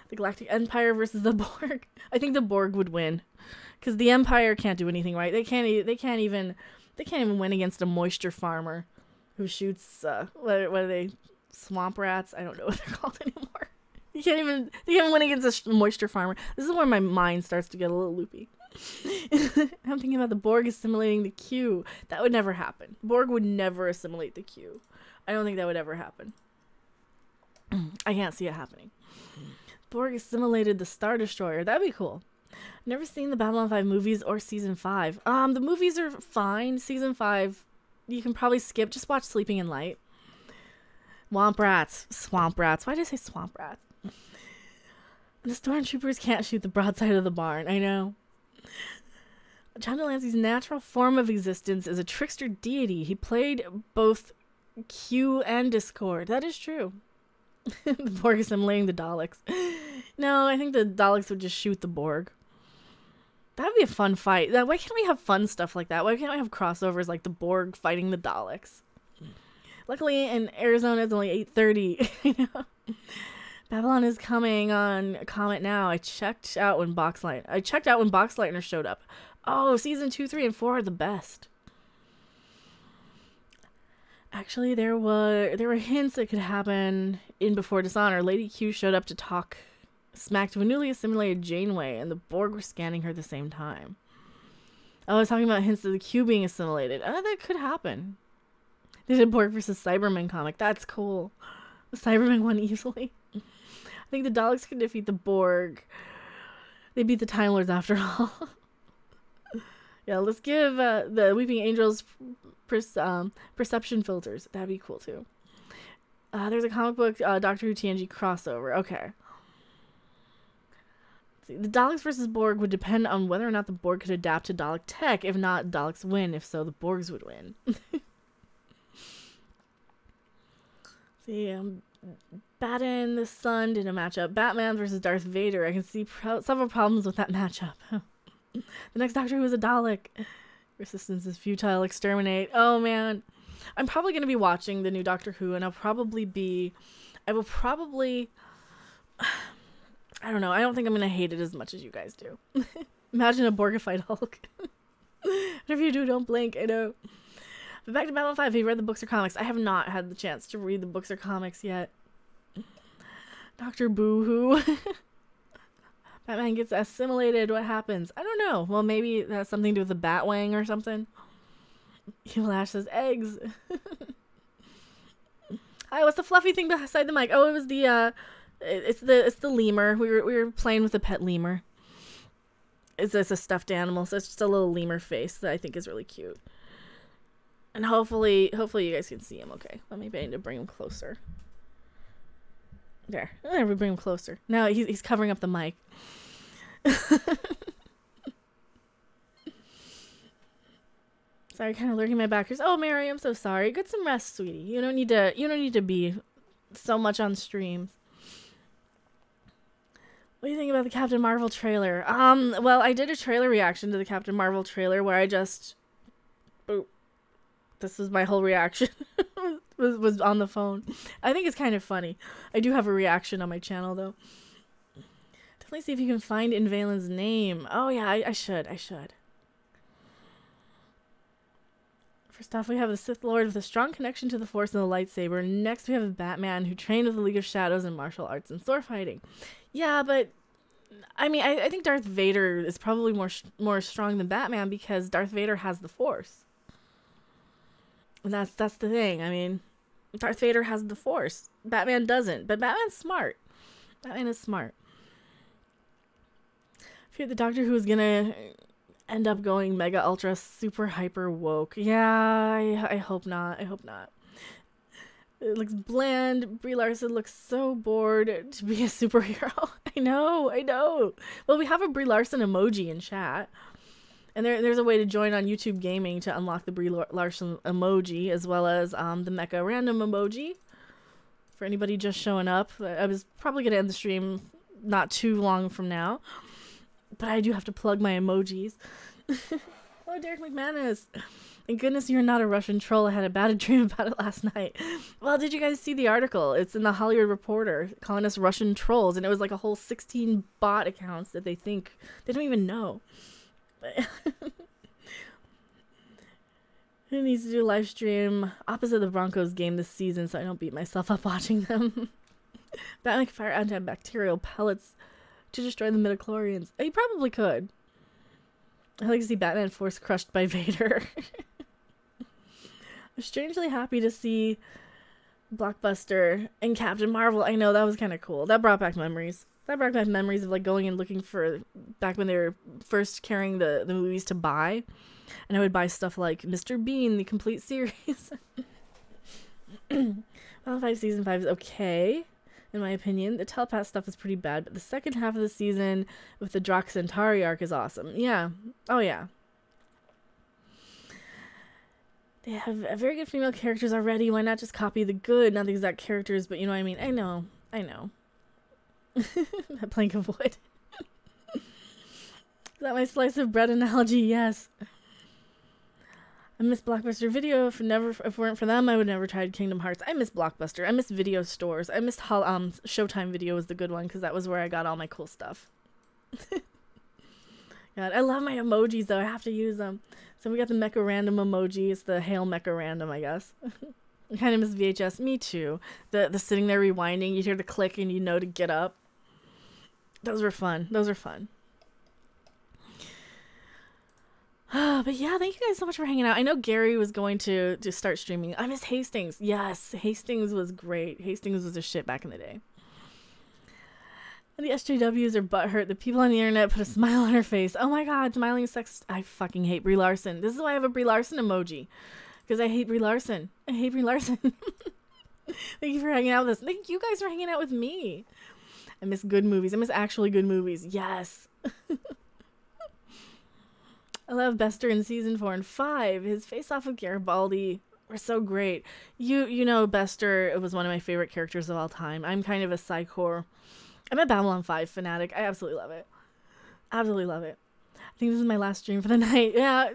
The Galactic Empire versus the Borg. I think the Borg would win. Because the Empire can't do anything right. They can't even win against a moisture farmer who shoots what are they? Swamp rats? I don't know what they're called anymore. They can't even win against a moisture farmer. This is where my mind starts to get a little loopy. I'm thinking about the Borg assimilating the Q. That would never happen. Borg would never assimilate the Q. I don't think that would ever happen. I can't see it happening. Borg assimilated the Star Destroyer. That'd be cool. I've never seen the Babylon 5 movies or season 5. The movies are fine. Season 5, you can probably skip. Just watch Sleeping in Light. Swamp rats. Why did I say swamp rats? The stormtroopers can't shoot the broadside of the barn. I know. John Delancey's natural form of existence is a trickster deity. He played both Q and Discord. That is true. The Borg assimilating the Daleks. No, I think the Daleks would just shoot the Borg. That would be a fun fight. Why can't we have fun stuff like that? Why can't we have crossovers like the Borg fighting the Daleks? Luckily, in Arizona, it's only 8:30. You know? Babylon is coming on Comet Now. I checked out when Boxlightner showed up. Oh, season 2, 3, and 4 are the best. Actually, there were hints that could happen in Before Dishonor. Lady Q showed up to talk smack to a newly assimilated Janeway, and the Borg were scanning her at the same time. I was talking about hints of the Q being assimilated. That could happen. They did Borg versus Cybermen comic. That's cool. The Cybermen won easily. I think the Daleks could defeat the Borg. They beat the Time Lords after all. Yeah, let's give the Weeping Angels perception filters. That'd be cool too. There's a comic book Doctor Who TNG crossover. Okay. See, the Daleks versus Borg would depend on whether or not the Borg could adapt to Dalek tech. If not, Daleks win. If so, the Borgs would win. See, Batten the Sun did a matchup. Batman versus Darth Vader. I can see several problems with that matchup. The next Doctor Who is a Dalek. Resistance is futile. Exterminate. Oh man, I'm probably gonna be watching the new Doctor Who, and I will probably. I don't know. I don't think I'm gonna hate it as much as you guys do. Imagine a Borgified Hulk. Whatever you do, don't blink. I know. But back to Babylon 5. Have you read the books or comics? I have not had the chance to read the books or comics yet. Dr. Boo-hoo. Batman gets assimilated. What happens? I don't know. Well, maybe that has something to do with the Batwing or something. Evil Ash says eggs. Hi, what's the fluffy thing beside the mic? Oh, it was the it's the lemur. We were playing with a pet lemur. It's a stuffed animal, so it's just a little lemur face that I think is really cute. And hopefully you guys can see him okay. Let me need to bring him closer. There we bring him closer. Now he's covering up the mic. Sorry, kind of lurking my backers. Oh, Mary, I'm so sorry. Get some rest, sweetie. You don't need to be so much on streams. What do you think about the Captain Marvel trailer? Well, I did a trailer reaction to the Captain Marvel trailer where I just this was my whole reaction. was on the phone. I think it's kind of funny. I do have a reaction on my channel though. Definitely see if you can find Invalin's name. Oh yeah, I should. First off, we have the Sith Lord with a strong connection to the Force and the lightsaber. Next, we have a Batman who trained with the League of Shadows in martial arts and sword fighting. Yeah, but I mean, I think Darth Vader is probably more strong than Batman because Darth Vader has the Force. And that's the thing. I mean, Darth Vader has the Force. Batman doesn't, but Batman's smart. Batman is smart. I fear the Doctor Who is gonna end up going mega ultra super hyper woke. Yeah, I hope not. It looks bland. Brie Larson looks so bored to be a superhero. I know. Well, we have a Brie Larson emoji in chat. And there's a way to join on YouTube Gaming to unlock the Brie Larson emoji, as well as the Mecha Random emoji. For anybody just showing up, I was probably going to end the stream not too long from now. But I do have to plug my emojis. Hello, Derek McManus. Thank goodness you're not a Russian troll. I had a bad dream about it last night. Well, did you guys see the article? It's in the Hollywood Reporter calling us Russian trolls. And it was like a whole 16 bot accounts that they think they don't even know. Who needs to do a live stream opposite the Broncos game this season so I don't beat myself up watching them? Batman can fire antibacterial pellets to destroy the midichlorians. He probably could. I'd like to see Batman force crushed by Vader. I'm strangely happy to see Blockbuster and Captain Marvel. I know, that was kind of cool. That brought back memories. That brought back memories of like going and looking for back when they were first carrying the movies to buy. And I would buy stuff like Mr. Bean, the complete series. Well, season 5 is okay, in my opinion. The telepath stuff is pretty bad, but the second half of the season with the Drox Centauri arc is awesome. Yeah. Oh, yeah. They have very good female characters already. Why not just copy the good, not the exact characters, but you know what I mean? I know. That plank of wood. Is that my slice of bread analogy? Yes. I miss Blockbuster Video. If it weren't for them, I would never tried Kingdom Hearts. I miss Blockbuster. I miss video stores. I missed Showtime Video was the good one because that was where I got all my cool stuff. God, I love my emojis though. I have to use them. So we got the Mecha Random emoji. It's the Hail Mecha Random, I guess. I kind of miss VHS. Me too. The sitting there rewinding. You'd hear the click and you know to get up. Those were fun. But yeah, thank you guys so much for hanging out. I know Gary was going to start streaming. I miss Hastings. Yes, Hastings was great. Hastings was a shit back in the day. And the SJWs are butthurt. The people on the internet put a smile on her face. Oh my god, smiling sex. I fucking hate Brie Larson. This is why I have a Brie Larson emoji. Because I hate Brie Larson. Thank you for hanging out with us. Thank you guys for hanging out with me. I miss good movies. I miss actually good movies. Yes. I love Bester in season 4 and 5. His face-off with Garibaldi were so great. You know Bester was one of my favorite characters of all time. I'm kind of a Psychor. I'm a Babylon 5 fanatic. I absolutely love it. Absolutely love it. I think this is my last stream for the night. Yeah.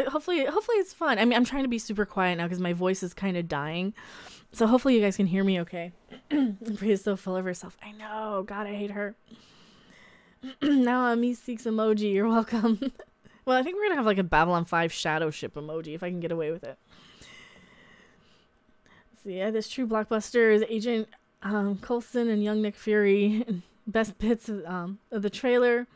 Hopefully it's fun. I mean, I'm trying to be super quiet now because my voice is kind of dying. So hopefully you guys can hear me okay. Brie is so full of herself. I know. God, I hate her. Now me seeks emoji. You're welcome. Well, I think we're going to have like a Babylon 5 shadow ship emoji if I can get away with it. Let's see, yeah, this true Blockbuster is Agent Coulson and young Nick Fury. Best bits of the trailer.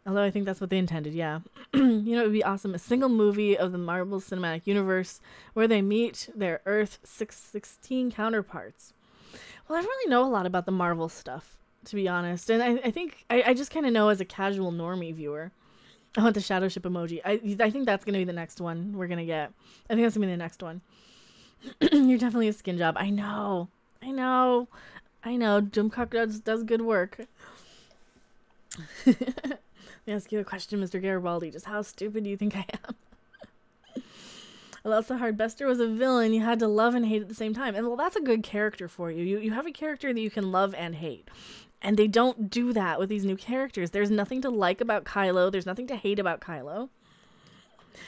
Although I think that's what they intended, yeah. You know, it would be awesome. A single movie of the Marvel Cinematic Universe where they meet their Earth 616 counterparts. Well, I don't really know a lot about the Marvel stuff, to be honest. And I think I just kind of know as a casual normie viewer. I want the shadow ship emoji. I think that's going to be the next one we're going to get. I think that's going to be the next one. You're definitely a skin job. I know. Doomcock does good work. Let me ask you a question, Mr. Garibaldi. Just how stupid do you think I am? Well, that's so hard. Bester was a villain you had to love and hate at the same time. And well, that's a good character for you. You have a character that you can love and hate. And they don't do that with these new characters. There's nothing to like about Kylo. There's nothing to hate about Kylo.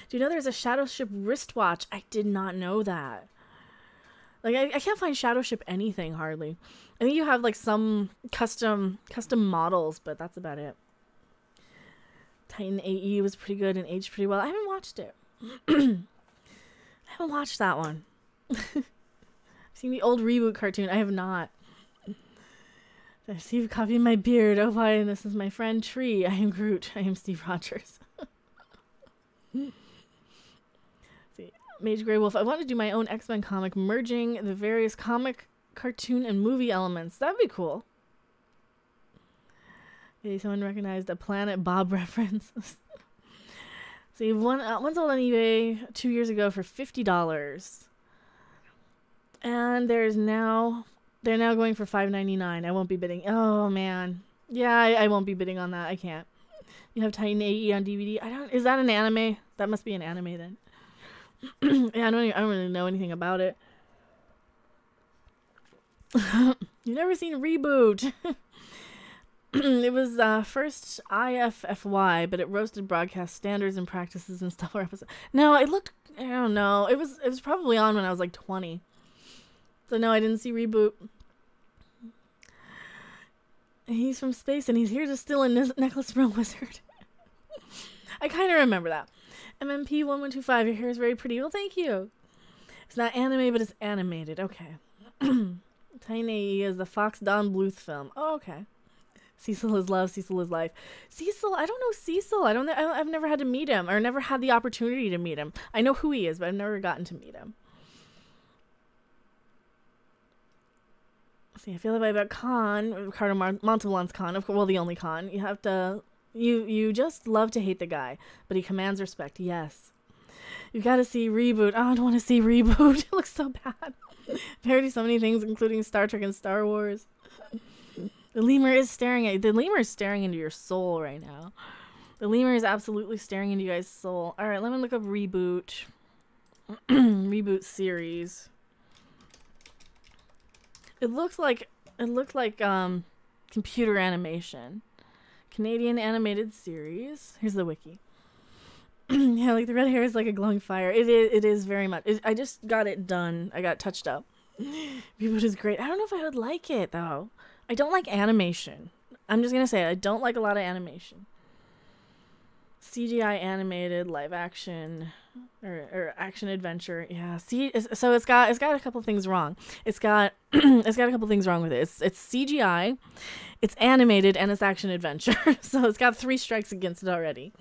Do you know there's a Shadow Ship wristwatch? I did not know that. Like, I can't find Shadow Ship anything, hardly. I think you have, like, some custom models, but that's about it. Titan AE was pretty good and aged pretty well. I haven't watched it. I haven't watched that one. I've seen the old reboot cartoon. I have not. I see you copying my beard. Oh, why? And this is my friend Tree. I am Groot. I am Steve Rogers. See, Mage Grey Wolf. I want to do my own X-Men comic, merging the various comic, cartoon, and movie elements. That'd be cool. Okay, someone recognized a Planet Bob reference. See, one sold on eBay 2 years ago for $50, and they're now going for $5.99. I won't be bidding. Oh man, yeah, I won't be bidding on that. I can't. You have Titan AE on DVD. Is that an anime? That must be an anime then. Yeah, I don't really know anything about it. You've never seen Reboot. It was first IFFY, but it roasted broadcast standards and practices and stuff. No, I don't know. It was probably on when I was like 20. So no, I didn't see Reboot. He's from space and he's here to steal a necklace from a wizard. I kind of remember that. MMP 1125, your hair is very pretty. Well, thank you. It's not anime, but it's animated. Okay. Tiny is the Fox Don Bluth film. Oh, okay. Cecil is love. Cecil is life. Cecil, I don't know Cecil. I've never had to meet him or never had the opportunity to meet him. I know who he is, but I've never gotten to meet him. See, I feel that way about Khan, Ricardo Montalban's Khan. Of course, well, the only Khan. You have to, you just love to hate the guy, but he commands respect. Yes. You've got to see Reboot. Oh, I don't want to see Reboot. It looks so bad. Parody so many things, including Star Trek and Star Wars. The lemur is staring into your soul right now. The lemur is absolutely staring into you guys' soul. All right, let me look up Reboot. Reboot series. It looked like computer animation. Canadian animated series. Here's the wiki. Yeah, like the red hair is like a glowing fire. It is very much. I just got it done. I got touched up. Reboot is great. I don't know if I would like it though. I don't like animation. I'm just gonna say it. I don't like a lot of animation. CGI animated, live action, or action adventure. Yeah. See, so it's got a couple things wrong. It's got a couple things wrong with it. It's CGI, it's animated, and it's action adventure. So it's got 3 strikes against it already.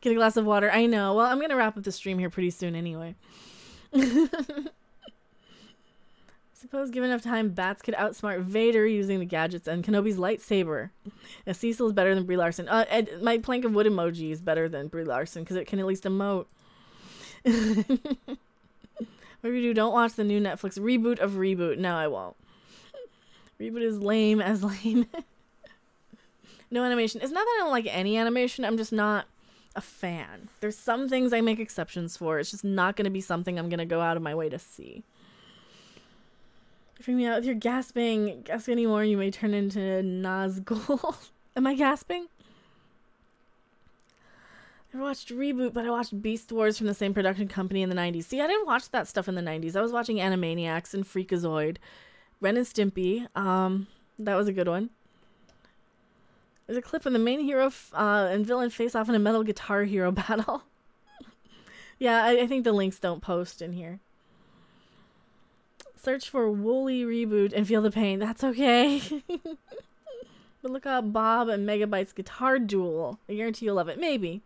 Get a glass of water. I know. Well, I'm gonna wrap up the stream here pretty soon anyway. Suppose given enough time, bats could outsmart Vader using the gadgets and Kenobi's lightsaber. Yeah, Cecil is better than Brie Larson. My plank of wood emoji is better than Brie Larson because it can at least emote. Whatever you do, don't watch the new Netflix reboot of Reboot. No, I won't. Reboot is lame as lame. No animation. It's not that I don't like any animation. I'm just not a fan. There's some things I make exceptions for. It's just not going to be something I'm going to go out of my way to see. Freak me out with your gasping. Gasp anymore, you may turn into Nazgul. Am I gasping? I watched Reboot, but I watched Beast Wars from the same production company in the 90s. See, I didn't watch that stuff in the 90s. I was watching Animaniacs and Freakazoid. Ren and Stimpy. That was a good one. There's a clip of the main hero and villain face off in a Metal Guitar Hero battle. Yeah, I think the links don't post in here. Search for Woolly Reboot and feel the pain. That's okay. But look up Bob and Megabyte's Guitar Duel. I guarantee you'll love it. Maybe.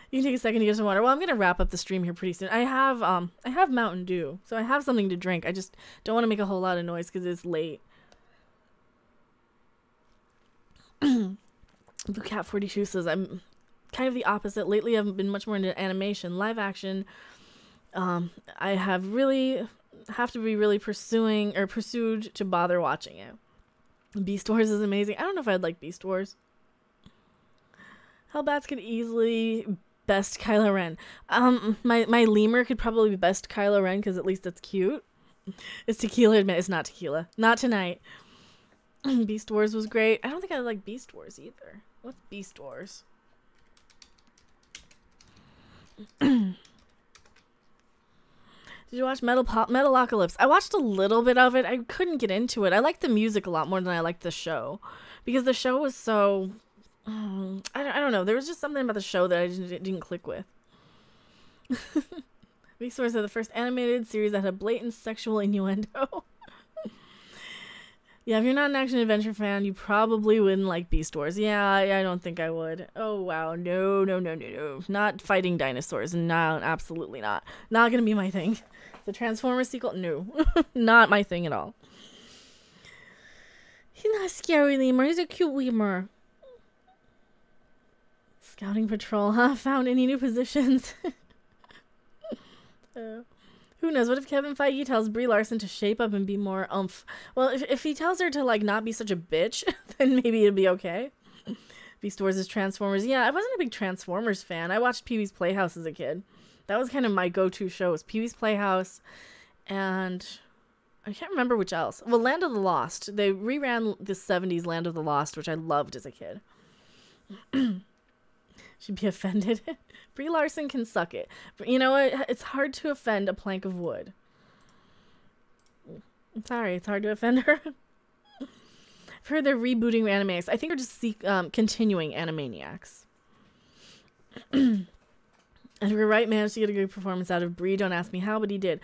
You can take a second to get some water. Well, I'm going to wrap up the stream here pretty soon. I have Mountain Dew, so I have something to drink. I just don't want to make a whole lot of noise because it's late. Blue Cat 42 says, I'm kind of the opposite. Lately, I've been much more into animation, live action. I have to be really pursued to bother watching it. Beast Wars is amazing. I don't know if I'd like Beast Wars. Hellbats could easily best Kylo Ren. My lemur could probably be best Kylo Ren because at least it's cute. It's tequila. Admit it's not tequila. Not tonight. Beast Wars was great. I don't think I like Beast Wars either. What's Beast Wars? Did you watch Metalocalypse? I watched a little bit of it. I couldn't get into it. I liked the music a lot more than I liked the show. Because the show was so... I don't know. There was just something about the show that I didn't click with. Beast Wars are the first animated series that had a blatant sexual innuendo. Yeah, if you're not an action-adventure fan, you probably wouldn't like Beast Wars. Yeah, I don't think I would. Oh, wow. No. Not fighting dinosaurs. No, absolutely not. Not gonna be my thing. The Transformers sequel? No. Not my thing at all. He's not a scary lemur. He's a cute lemur. Scouting patrol, huh? Found any new positions? Who knows? What if Kevin Feige tells Brie Larson to shape up and be more oomph? Well, if he tells her to, like, not be such a bitch, then maybe it'll be okay. Beast Wars is Transformers. Yeah, I wasn't a big Transformers fan. I watched Pee-wee's Playhouse as a kid. That was kind of my go-to show, was Pee-wee's Playhouse, and I can't remember which else. Well, Land of the Lost. They reran the 70s Land of the Lost, which I loved as a kid. Should be offended. Brie Larson can suck it. But you know what? It's hard to offend a plank of wood. I'm sorry, it's hard to offend her. I've heard they're rebooting Animaniacs. I think they're just continuing Animaniacs. Edgar Wright managed to get a good performance out of Brie. Don't ask me how, but he did.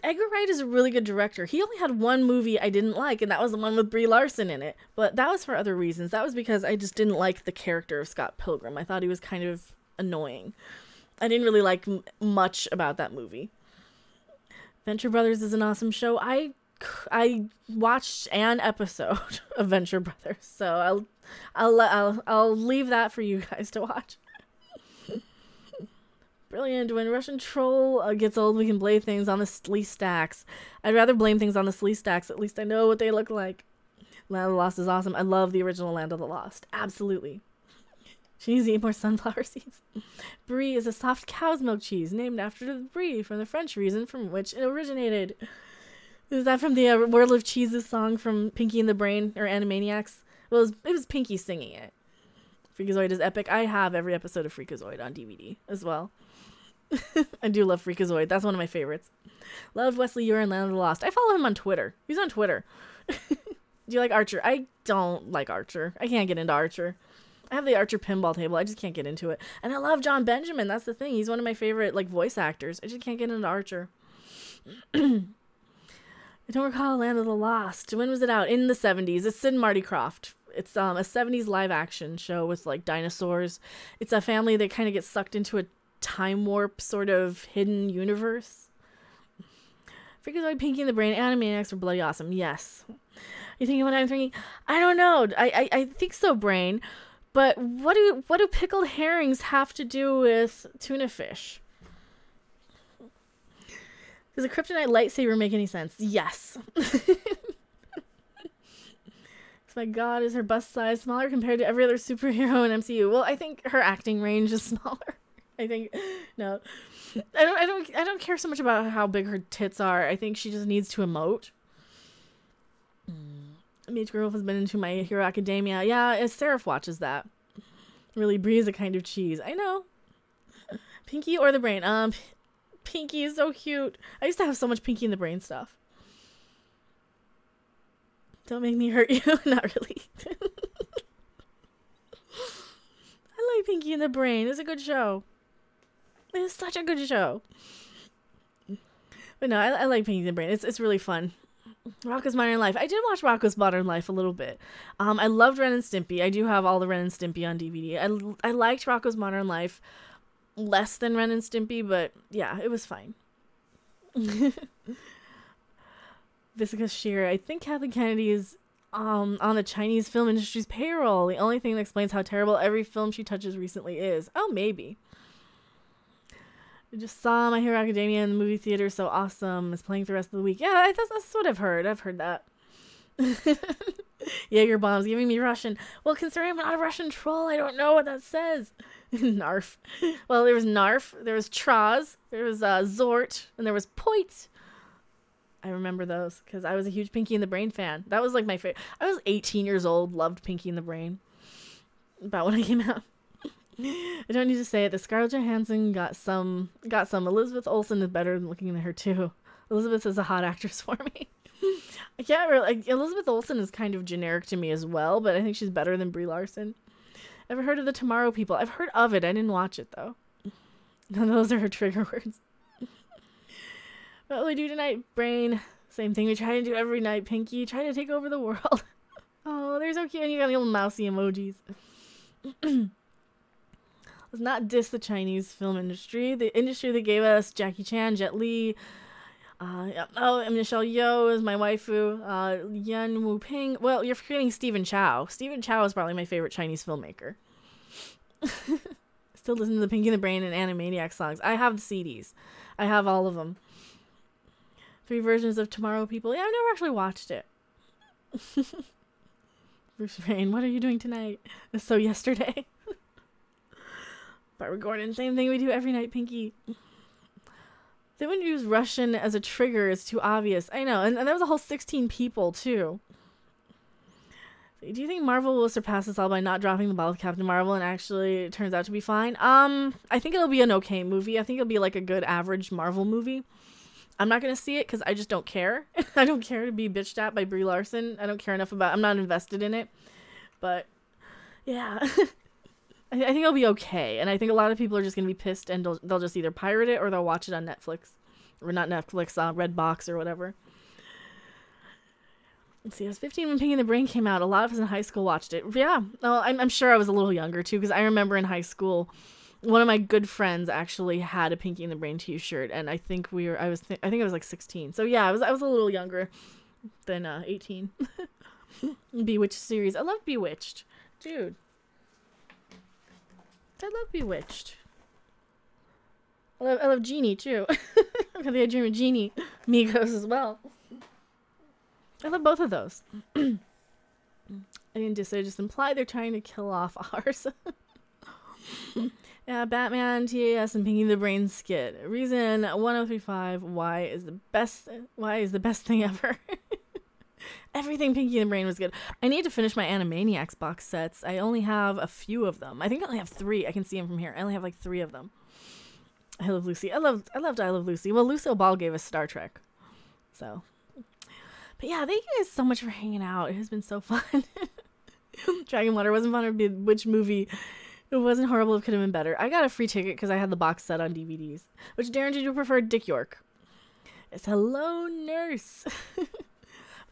Edgar Wright is a really good director. He only had one movie I didn't like, and that was the one with Brie Larson in it. But that was for other reasons. That was because I just didn't like the character of Scott Pilgrim. I thought he was kind of annoying. I didn't really like much about that movie. Venture Brothers is an awesome show. I watched an episode of Venture Brothers, so I'll leave that for you guys to watch. Brilliant. When Russian Troll gets old, we can blame things on the Slee Stacks. I'd rather blame things on the Slee Stacks. At least I know what they look like. Land of the Lost is awesome. I love the original Land of the Lost. Absolutely. She needs to eat more sunflower seeds. Brie is a soft cow's milk cheese named after the Brie from the French region from which it originated. Is that from the World of Cheeses song from Pinky and the Brain or Animaniacs? Well, it was Pinky singing it. Freakazoid is epic. I have every episode of Freakazoid on DVD as well. I do love Freakazoid. That's one of my favorites. Loved Wesley Ure in Land of the Lost. I follow him on Twitter. He's on Twitter. Do you like Archer? I don't like Archer. I can't get into Archer. I have the Archer pinball table. I just can't get into it. And I love John Benjamin. That's the thing. He's one of my favorite voice actors. I just can't get into Archer. I don't recall Land of the Lost. When was it out? In the 70s. It's Sid and Marty Krofft. It's a 70s live action show with dinosaurs. It's a family that kind of gets sucked into a time warp sort of hidden universe. Freakazoid, Pinky and the Brain, Animaniacs were bloody awesome. Yes. You thinking what I'm thinking? I don't know. I think so, Brain. But what do pickled herrings have to do with tuna fish? Does a kryptonite lightsaber make any sense? Yes. My God, is her bust size smaller compared to every other superhero in MCU? Well, I think her acting range is smaller. I think no. I don't care so much about how big her tits are. I think she just needs to emote. Mage Girl has been into My Hero Academia. Yeah, Seraph watches that. Really, Brie is a kind of cheese. I know. Pinky or the Brain? Pinky is so cute. I used to have so much Pinky and the Brain stuff. Don't make me hurt you. Not really. I like Pinky and the Brain. It's a good show. It's such a good show. But no, I like Pinky and the Brain. It's really fun. Rocko's Modern Life. I did watch Rocko's Modern Life a little bit. I loved Ren and Stimpy. I do have all the Ren and Stimpy on DVD. I liked Rocko's Modern Life less than Ren and Stimpy, but yeah, it was fine. Visca Shear. I think Kathleen Kennedy is on the Chinese film industry's payroll. The only thing that explains how terrible every film she touches recently is. Oh, maybe. I just saw My Hero Academia in the movie theater. So awesome. It's playing for the rest of the week. Yeah, that's what I've heard. I've heard that. Jaeger bombs giving me Russian. Well, considering I'm not a Russian troll, I don't know what that says. Narf. Well, there was Narf. There was Traz. There was Zort. And there was Poit. I remember those because I was a huge Pinky and the Brain fan. That was my favorite. I was 18 years old, loved Pinky and the Brain. About when I came out. I don't need to say it. The Scarlett Johansson got some. Elizabeth Olsen is better than looking at her too. Elizabeth is a hot actress for me. I can't really. Elizabeth Olsen is kind of generic to me as well, but I think she's better than Brie Larson. Ever heard of the Tomorrow People? I've heard of it. I didn't watch it though. None of those are her trigger words. What will we do tonight, Brain? Same thing we try to do every night, Pinky. Try to take over the world. Oh, they're so cute. And you got the little mousy emojis. Let's not diss the Chinese film industry. The industry that gave us Jackie Chan, Jet Li. And Michelle Yeoh is my waifu. Yan Wu Ping. Well, you're forgetting Stephen Chow. Stephen Chow is probably my favorite Chinese filmmaker. Still listen to the Pinky and the Brain and Animaniacs songs. I have the CDs. I have all of them. 3 versions of Tomorrow People. Yeah, I've never actually watched it. Bruce Wayne, what are you doing tonight? So yesterday. Barbara Gordon, same thing we do every night, Pinky. They wouldn't use Russian as a trigger. It's too obvious. I know. And there was a whole 16 people, too. Do you think Marvel will surpass us all by not dropping the ball with Captain Marvel and actually it turns out to be fine? I think it'll be an okay movie. I think it'll be like a good average Marvel movie. I'm not going to see it because I just don't care. I don't care to be bitched at by Brie Larson. I don't care enough about I'm not invested in it. But, yeah. I think it'll be okay. And I think a lot of people are just going to be pissed and they'll just either pirate it or they'll watch it on Netflix. Or not Netflix, Redbox or whatever. Let's see, I was 15 when Pinky and the Brain came out. A lot of us in high school watched it. Yeah, well, I'm sure I was a little younger too because I remember in high school, one of my good friends actually had a Pinky and the Brain t-shirt. And I think I think I was like 16. So yeah, I was a little younger than 18. Bewitched series. I love Bewitched. Dude. I love Bewitched. I love Genie, too. I've got the Dream of Genie. Migos as well. I love both of those. I didn't just say, just imply they're trying to kill off ours. Yeah, Batman, TAS, and Pinky the Brain skit. Reason 1035, why is the best thing ever. Everything Pinky and the Brain was good. I need to finish my Animaniacs box sets. I only have a few of them. I think I only have 3. I can see them from here. I only have like 3 of them. I Love Lucy. I loved I Love Lucy. Well, Lucille Ball gave us Star Trek. So. But yeah, thank you guys so much for hanging out. It has been so fun. Dragon Water wasn't fun. It'd be which movie. It wasn't horrible. It could have been better. I got a free ticket because I had the box set on DVDs. Which, Darren, did you prefer Dick York? It's Hello Nurse.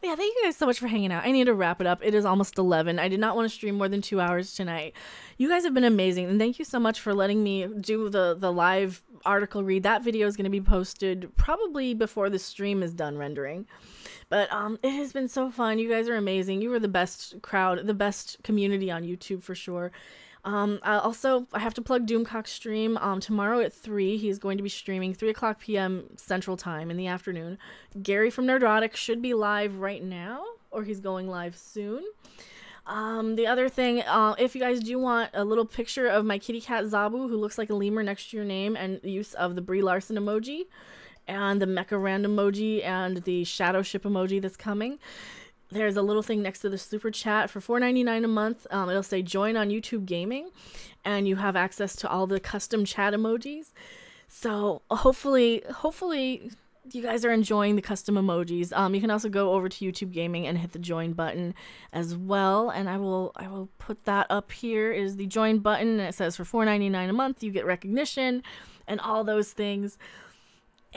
Yeah, thank you guys so much for hanging out. I need to wrap it up. It is almost 11. I did not want to stream more than 2 hours tonight. You guys have been amazing, and thank you so much for letting me do the live article read. That video is going to be posted probably before the stream is done rendering. But it has been so fun. You guys are amazing. You were the best crowd, the best community on YouTube for sure. I have to plug Doomcock's stream tomorrow at 3. He's going to be streaming 3:00 p.m. Central Time in the afternoon. Gary from Nerdrotic should be live right now, or he's going live soon. The other thing, if you guys do want a little picture of my kitty cat Zabu, who looks like a lemur next to your name, and the use of the Brie Larson emoji, and the Mecha Rand emoji, and the Shadow Ship emoji that's coming, there's a little thing next to the super chat for $4.99 a month. It'll say join on YouTube Gaming, and you have access to all the custom chat emojis. So hopefully you guys are enjoying the custom emojis. You can also go over to YouTube Gaming and hit the join button as well. And I will put that up here is the join button. It says for $4.99 a month, you get recognition and all those things.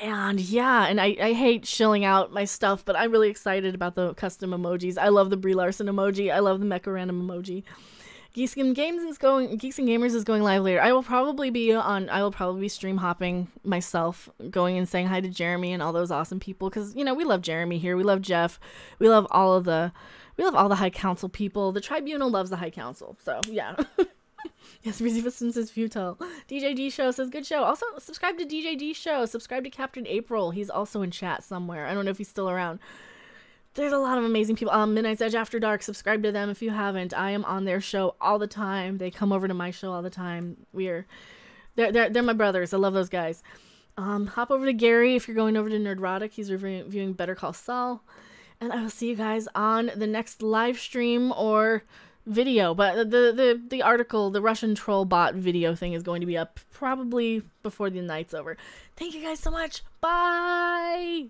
And yeah, and I hate shilling out my stuff, but I'm really excited about the custom emojis. I love the Brie Larson emoji. I love the Mecha Random emoji. Geeks and Gamers is going live later. I will probably be stream hopping myself, going and saying hi to Jeremy and all those awesome people, because we love Jeremy here. We love Jeff. We love all the High Council people. The Tribunal loves the High Council. So yeah. Yes, resistance is futile. DJ D Show says good show. Also, subscribe to DJ D Show. Subscribe to Captain April. He's also in chat somewhere. I don't know if he's still around. There's a lot of amazing people. Midnight's Edge After Dark. Subscribe to them if you haven't. I am on their show all the time. They come over to my show all the time. They're my brothers. I love those guys. Hop over to Gary if you're going over to Nerdrotic. He's reviewing Better Call Saul. And I will see you guys on the next live stream or video, but the article, the Russian troll bot video thing is going to be up probably before the night's over. Thank you guys so much. Bye.